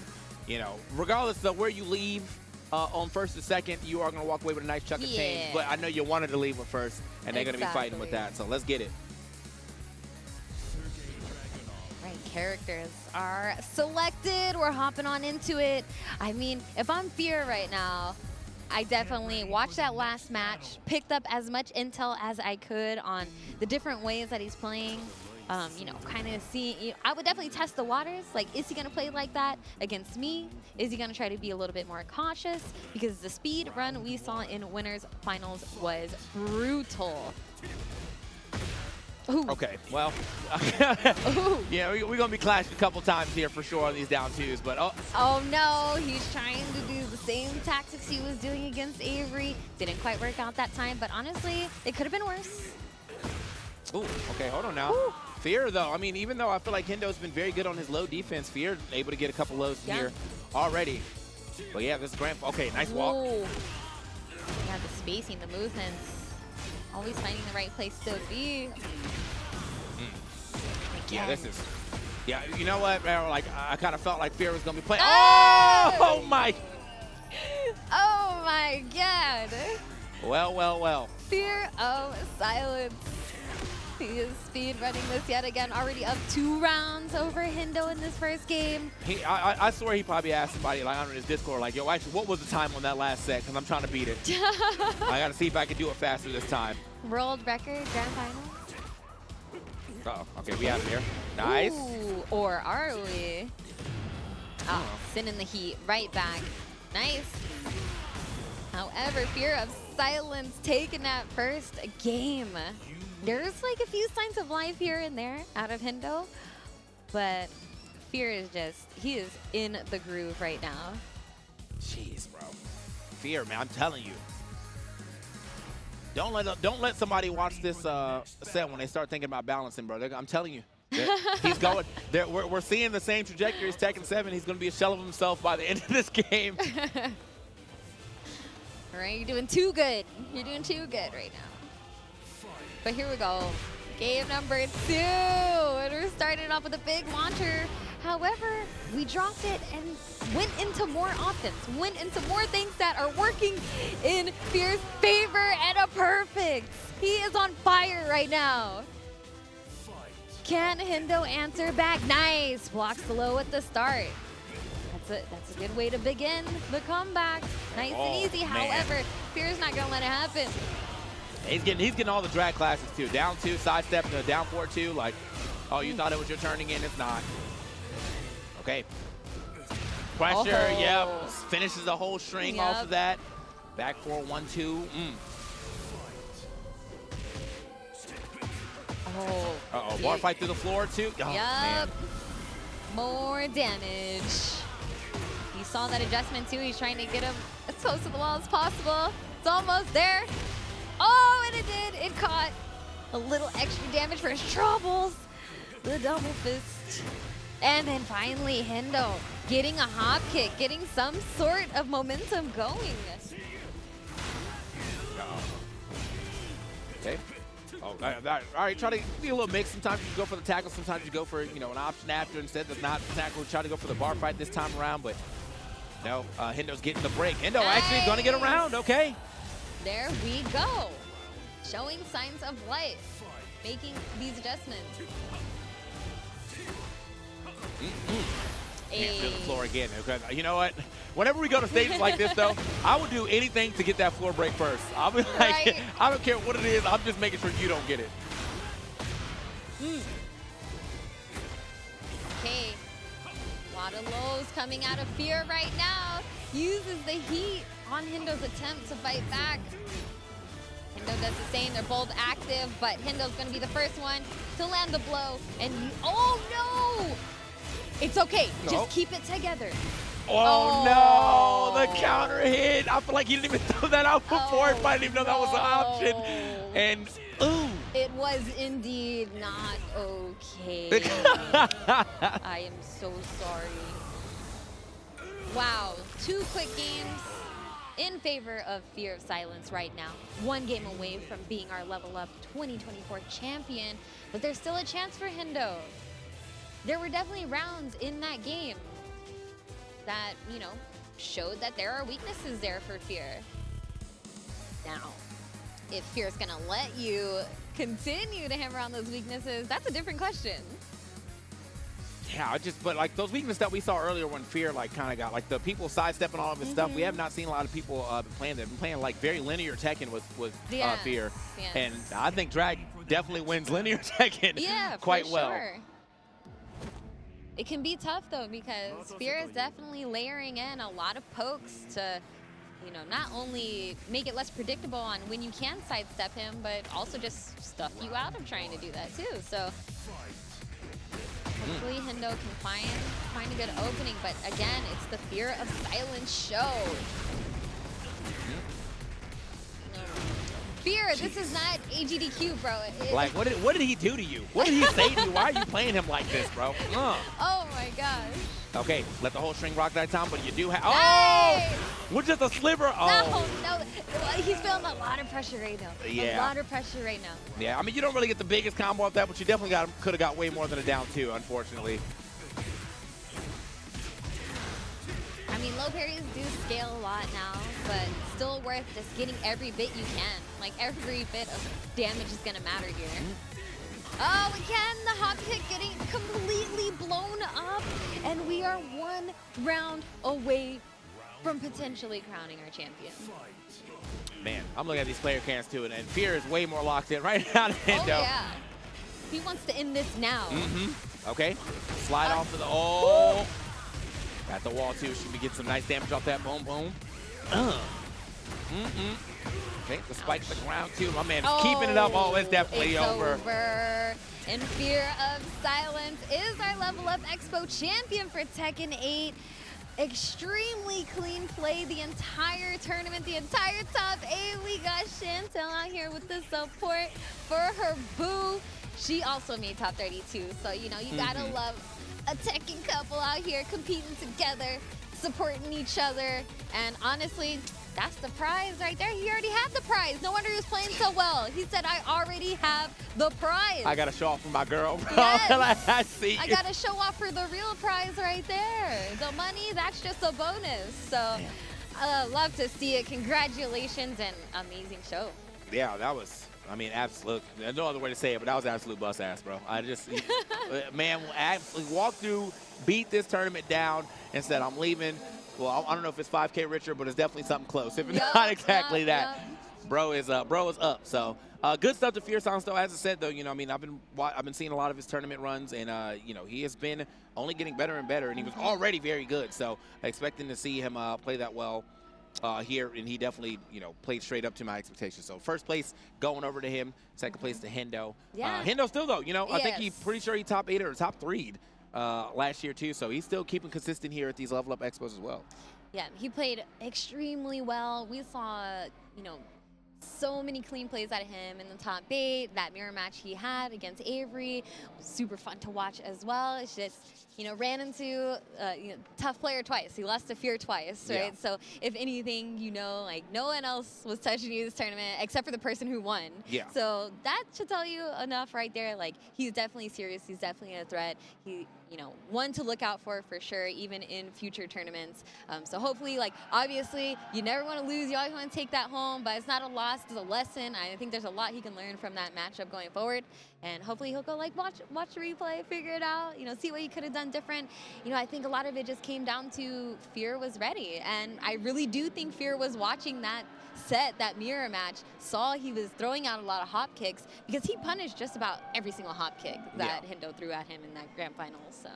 you know, regardless of where you leave on first and second, you are going to walk away with a nice chunk of change. But I know you wanted to leave with first, and they're going to be fighting with that. So let's get it. Right, characters are selected. We're hopping on into it. I mean, if I'm Fear right now, I definitely watched that last match, picked up as much intel as I could on the different ways that he's playing. You know, kind of seeing, you know, I would definitely test the waters. Like, is he going to play like that against me? Is he going to try to be a little bit more cautious? Because the speed run we saw in winners finals was brutal. Ooh. Okay, well, yeah, we're going to be clashing a couple times here for sure on these down twos, but oh no, he's trying to do the same tactics he was doing against Avery. Didn't quite work out that time, but honestly, it could have been worse. Ooh, okay, hold on now. Ooh. Fear, though, I mean, even though I feel like Hendo's been very good on his low defense, Fear able to get a couple lows here already. But yeah, this grand, okay, nice walk. Ooh. Yeah, the spacing, the movements. Always finding the right place to be. Yeah, this is, yeah, you know what, like, I kind of felt like Fear was going to be playing. Oh! Oh, my. Oh my God. Well. Fear of silence. He is speed running this yet again, already up 2 rounds over Hendo in this first game. I swear he probably asked somebody like on his Discord, like, yo, actually, what was the time on that last set? Because I'm trying to beat it. I got to see if I can do it faster this time. World record, grand final. Uh-oh, okay, we out of here. Nice. Ooh, or are we? Oh, Sin in the heat, right back. Nice. However, Fear of silence taking that first game. There's like a few signs of life here and there out of Hendo, but Fear is just, he is in the groove right now. Jeez, bro. Fear, man, I'm telling you. Don't let somebody watch this set when they start thinking about balancing, bro. I'm telling you. He's going, we're seeing the same trajectory as Tekken 7. He's going to be a shell of himself by the end of this game. All right, you're doing too good. You're doing too good right now. But here we go. Game number 2. And we're starting off with a big launcher. However, we dropped it and went into more offense, went into more things that are working in Fear's favor, and a perfect. He is on fire right now. Can Hendo answer back? Nice. Blocks the low at the start. That's a good way to begin the comeback. Nice and easy. Man. However, Fear's not going to let it happen. He's getting all the drag classes too. Down 2, sidestep, down 4-2. Like, oh, you thought it was your turning in? It's not. Okay. Pressure, yep. Finishes the whole string off of that. Back 4, 1-2. Oh. Uh-oh, bar fight through the floor too. Oh, man. More damage. He saw that adjustment too. He's trying to get him as close to the wall as possible. It's almost there. Oh, and it did. It caught a little extra damage for his troubles. The double fist. And then finally, Hendo getting a hop kick, getting some sort of momentum going. Okay. Oh, all right, try to be a little mix. Sometimes you go for the tackle, sometimes you go for, you know, an option after instead of not tackle. Try to go for the bar fight this time around, but no, Hendo's getting the break. Hendo actually going to get around, okay. There we go. Showing signs of life, making these adjustments. Can't feel the floor again. Okay. You know what? Whenever we go to stages like this, though, I would do anything to get that floor break first. I'll be like, I don't care what it is. I'm just making sure you don't get it. Okay. A lot of lows coming out of Fear right now. Uses the heat on Hendo's attempt to fight back. Hendo does the same. They're both active, but Hendo's going to be the first one to land the blow. And oh no! It's okay. Just keep it together. Oh, no! The counter hit. I feel like he didn't even throw that out before. He might even know that was an option. And ooh. It was indeed not okay. I am so sorry. Wow, 2 quick games. in favor of Fear of Silence right now. 1 game away from being our Level Up 2024 champion, but there's still a chance for Hendo. There were definitely rounds in that game that, you know, showed that there are weaknesses there for Fear. Now, if Fear's gonna let you continue to hammer on those weaknesses, that's a different question. Yeah, but like those weaknesses that we saw earlier when Fear like kind of got like the people sidestepping all of his stuff. We have not seen a lot of people playing that. They've been playing like very linear Tekken with Fear, and I think Drag definitely wins linear Tekken quite well. Sure. It can be tough though because Fear is definitely layering in a lot of pokes to, you know, not only make it less predictable on when you can sidestep him, but also just stuff you out of trying to do that too. So hopefully Hendo can find a good opening, but again, it's the Fear of Silence show. Fear, this is not AGDQ, bro. Like, what did he do to you? What did he say to you? Why are you playing him like this, bro? Oh my gosh. Okay, let the whole string rock that time, but you do have. Nice. Oh! We're just a sliver. Oh. No. He's feeling a lot of pressure right now. Yeah. A lot of pressure right now. Yeah, I mean, you don't really get the biggest combo off that, but you definitely could have got way more than a down two, unfortunately. I mean, low parries do scale a lot now, but still worth just getting every bit you can. Like, every bit of damage is going to matter here. Oh, again, the hop kick getting completely blown up, and we are 1 round away from potentially crowning our champion. Man, I'm looking at these player cans too, and Fear is way more locked in right now than Hendo. Oh, yeah. He wants to end this now. Okay, slide off to the, oh. Got the wall too, should we get some nice damage off that, boom, boom. Okay, the spike to the ground too. My man is keeping it up. Oh, it's definitely over. And Fear of Silence is our Level Up Expo champion for Tekken 8. Extremely clean play the entire tournament, the entire top 8. We got Chantel out here with the support for her boo. She also made top 32, so you know, you gotta love a Tekken couple out here competing together, supporting each other, and honestly, that's the prize right there. He already had the prize. No wonder he was playing so well. He said, I already have the prize. I got to show off for my girl. Yes. I see. I got to show off for the real prize right there. The money, that's just a bonus. So I love to see it. Congratulations and amazing show. Yeah, that was, I mean, absolute. There's no other way to say it, but that was absolute bust ass, bro. I just, man, absolutely walked through, beat this tournament down, and said, I'm leaving. Well, I don't know if it's 5K richer, but it's definitely something close. If not exactly that, bro is up. So good stuff to Fear Silence, though. As I said, though, you know, I mean, I've been seeing a lot of his tournament runs, and you know, he has been only getting better and better, and he was already very good. So expecting to see him play that well here, and he definitely, you know, played straight up to my expectations. So first place going over to him, second place to Hendo. Yeah. Hendo still, though, you know, I think he's pretty sure he top 8 or top 3'd. Last year too, so he's still keeping consistent here at these Level Up Expos as well. Yeah, he played extremely well. We saw, you know, so many clean plays out of him in the top 8. That mirror match he had against Avery was super fun to watch as well. It's just, you know, ran into you know, tough player twice. He lost to Fear twice, right? Yeah. So if anything, you know, like no one else was touching you this tournament except for the person who won. Yeah. So that should tell you enough right there. Like, he's definitely serious. He's definitely a threat. He, you know, one to look out for sure, even in future tournaments. So hopefully, like, obviously, you never want to lose. You always want to take that home, but it's not a loss. It's a lesson. I think there's a lot he can learn from that matchup going forward. And hopefully he'll go, like, watch the replay, figure it out, you know, see what he could have done different. You know, I think a lot of it just came down to Fear was ready. And I really do think Fear was watching that set, that mirror match, saw he was throwing out a lot of hop kicks because he punished just about every single hop kick that Hendo threw at him in that grand final. So,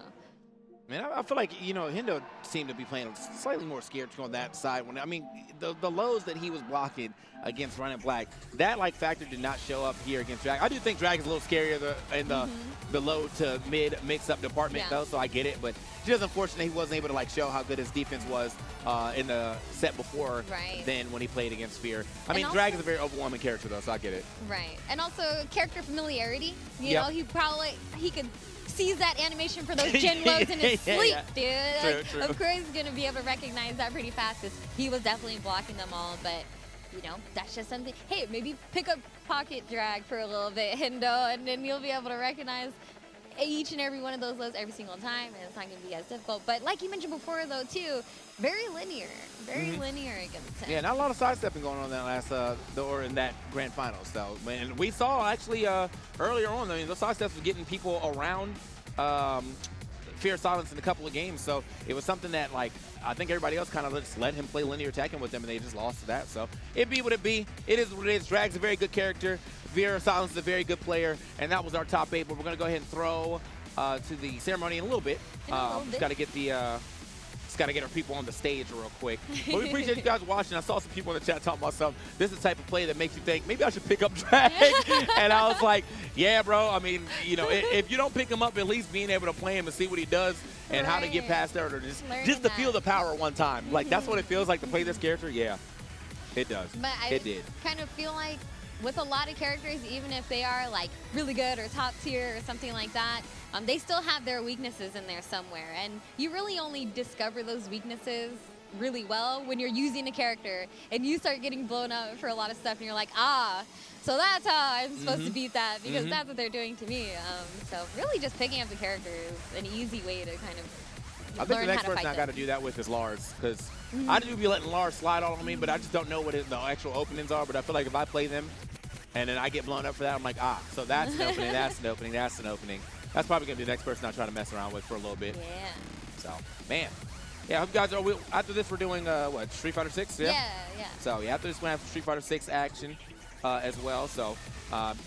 man, I feel like, you know, Hendo seemed to be playing slightly more scared to go on that side. When I mean, the lows that he was blocking against Running Black, that like factor did not show up here against Drag. I do think Drag is a little scarier in the low to mid mix-up department though, so I get it. But just unfortunate he wasn't able to like show how good his defense was in the set before than when he played against Fear. I mean, Drag is a very overwhelming character though, so I get it. Right, and also character familiarity. You know, he could sees that animation for those Jin lows in his sleep, dude. True, Like, true. Of course he's going to be able to recognize that pretty fast because he was definitely blocking them all, but you know, that's just something. Hey, maybe pick up pocket drag for a little bit, Hendo, and then you'll be able to recognize each and every one of those lows every single time, and it's not going to be as difficult. But like you mentioned before, though, too, very linear linear against him. Yeah, not a lot of sidestepping going on in that last or in that grand finals, though. And we saw actually earlier on, I mean, those sidesteps were getting people around Fear of Silence in a couple of games. So it was something that, like, I think everybody else kind of just let him play linear Tekken with them, and they just lost to that. So it be what it be. It is what it is. Drag's a very good character. Fear of Silence is a very good player, and that was our top 8. But we're gonna go ahead and throw to the ceremony in a little bit. Just gotta get the. Just got to get our people on the stage real quick. But we appreciate you guys watching. I saw some people in the chat talking about something. This is the type of play that makes you think, maybe I should pick up Drag. And I was like, yeah, bro. I mean, you know, if you don't pick him up, at least being able to play him and see what he does and how to get past there, or just to feel the power one time. Like, that's what it feels like to play this character. Yeah, it does. But it did. Kind of feel like with a lot of characters, even if they are like really good or top tier or something like that, they still have their weaknesses in there somewhere. And you really only discover those weaknesses really well when you're using a character and you start getting blown up for a lot of stuff and you're like, ah, so that's how I'm supposed to beat that because that's what they're doing to me. So really just picking up the character is an easy way to kind of I think the next person I got to do that with is Lars, because I do be letting Lars slide all on me, but I just don't know what the actual openings are. But I feel like if I play them and then I get blown up for that, I'm like, ah, so that's an opening, that's an opening, that's an opening. That's probably going to be the next person I try to mess around with for a little bit. Yeah. So, man. Yeah, I hope you guys are. After this, we're doing, what, Street Fighter 6? Yeah, yeah. So, yeah, after this, we're going to have Street Fighter 6 action as well. So,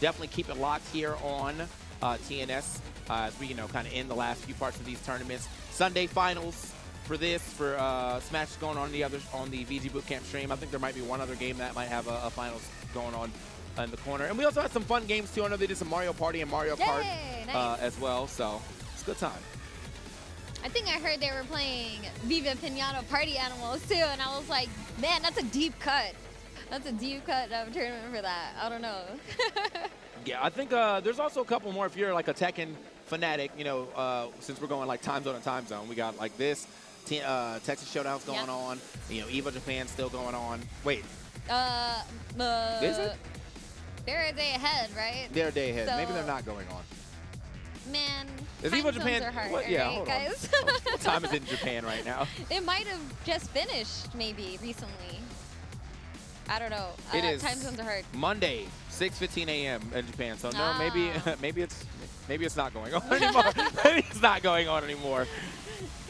definitely keep it locked here on TNS as we, kind of end the last few parts of these tournaments. Sunday finals for this, for Smash going on the VG Bootcamp stream. I think there might be one other game that might have a finals going on in the corner. And we also had some fun games, too. I know they did some Mario Party and Mario Kart nice. as well. So, it's a good time. I think I heard they were playing Viva Pinata Party Animals, too. And I was like, man, that's a deep cut. That's a deep cut tournament for that. I don't know. Yeah, I think there's also a couple more if you're like a Tekken fanatic, since we're going like time zone and time zone. We got like this Texas Showdown's going on. EVO Japan's still going on. Wait. Is it? They're a day ahead, right? They're a day ahead. So, maybe they're not going on. Man, Is time EVO zones Japan? are hard, What, yeah, right, hold guys? on. What time is it in Japan right now? It might have just finished, maybe, recently. I don't know. It is time zones are hard. Monday, 6:15 a.m. in Japan. So no, maybe it's not going on anymore. Maybe it's not going on anymore.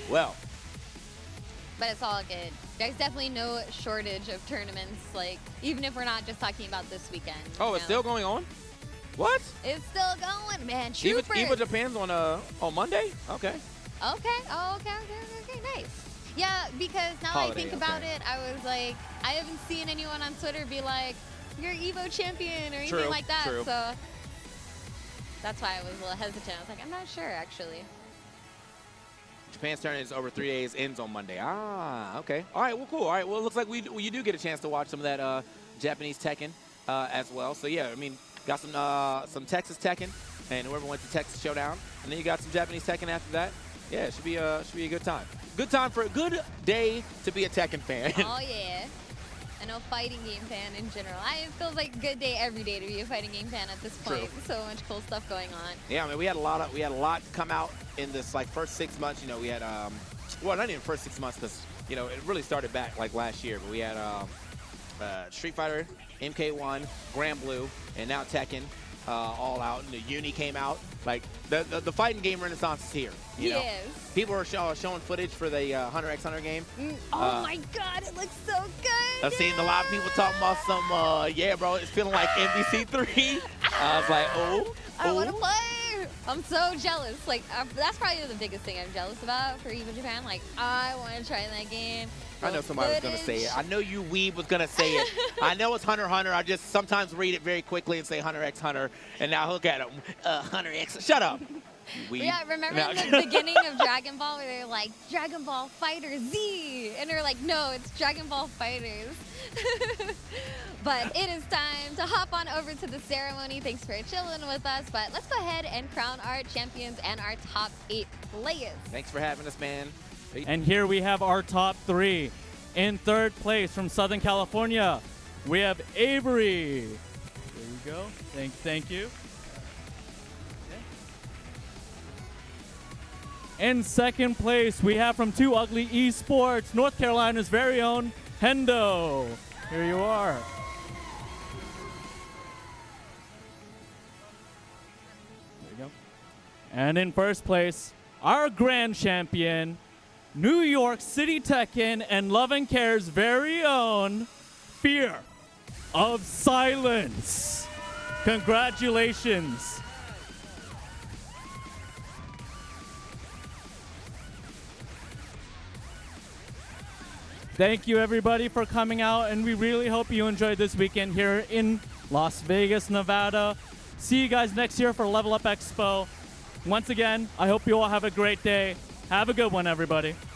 Well. But it's all good. There's definitely no shortage of tournaments, like, even if we're not just talking about this weekend. Oh, it's still going on? What? It's still going, man. Troopers. EVO Japan's on Monday? Okay. Okay. Oh, okay, nice. Yeah, because now Holiday, I think about it, I was like, I haven't seen anyone on Twitter be like, you're EVO champion or anything like that. True. So that's why I was a little hesitant. I was like, I'm not sure, actually. Japan's tournament is over 3 days, ends on Monday. Ah, okay. All right, well, cool. All right, well, it looks like you do get a chance to watch some of that Japanese Tekken as well. So, yeah, I mean, got some Texas Tekken, and whoever went to Texas Showdown. And then you got some Japanese Tekken after that. Yeah, it should be a good time. Good time for a good day to be a Tekken fan. Oh, yeah. I know fighting game fan in general. It feels like a good day every day to be a fighting game fan at this point. True. So much cool stuff going on. Yeah, I mean, we had a lot come out in this like first 6 months. We had well, not even first 6 months because it really started back like last year. But we had Street Fighter, MK1, Grand Blue, and now Tekken all out. And the Uni came out. Like the fighting game renaissance is here. Yes. People are showing footage for the Hunter x Hunter game. Oh my God, it looks so good. I've seen a lot of people talking about some, yeah, bro, it's feeling like NBC3. I was like, oh. I want to play. I'm so jealous. Like, that's probably the biggest thing I'm jealous about for EVO Japan. Like, I want to try that game. I know somebody was going to say it. I know you weeb was going to say it. I know it's Hunter x Hunter. I just sometimes read it very quickly and say Hunter x Hunter. And now look at him. Hunter x. Shut up. weeb. Yeah, remember No. in the beginning of Dragon Ball where they're like, Dragon Ball Fighter Z? And they're like, no, it's Dragon Ball Fighters. But it is time to hop on over to the ceremony. Thanks for chilling with us. But let's go ahead and crown our champions and our top 8 players. Thanks for having us, man. And here we have our top 3. In 3rd place from Southern California, we have Avery. There you go. Thank you. Okay. In 2nd place, we have from Too Ugly Esports, North Carolina's very own Hendo. Here you are. There you go. And in 1st place, our grand champion, New York City Tekken and Love and Care's very own Fear of Silence. Congratulations. Thank you everybody for coming out, and we really hope you enjoyed this weekend here in Las Vegas, Nevada. See you guys next year for Level Up Expo. Once again, I hope you all have a great day. Have a good one, everybody.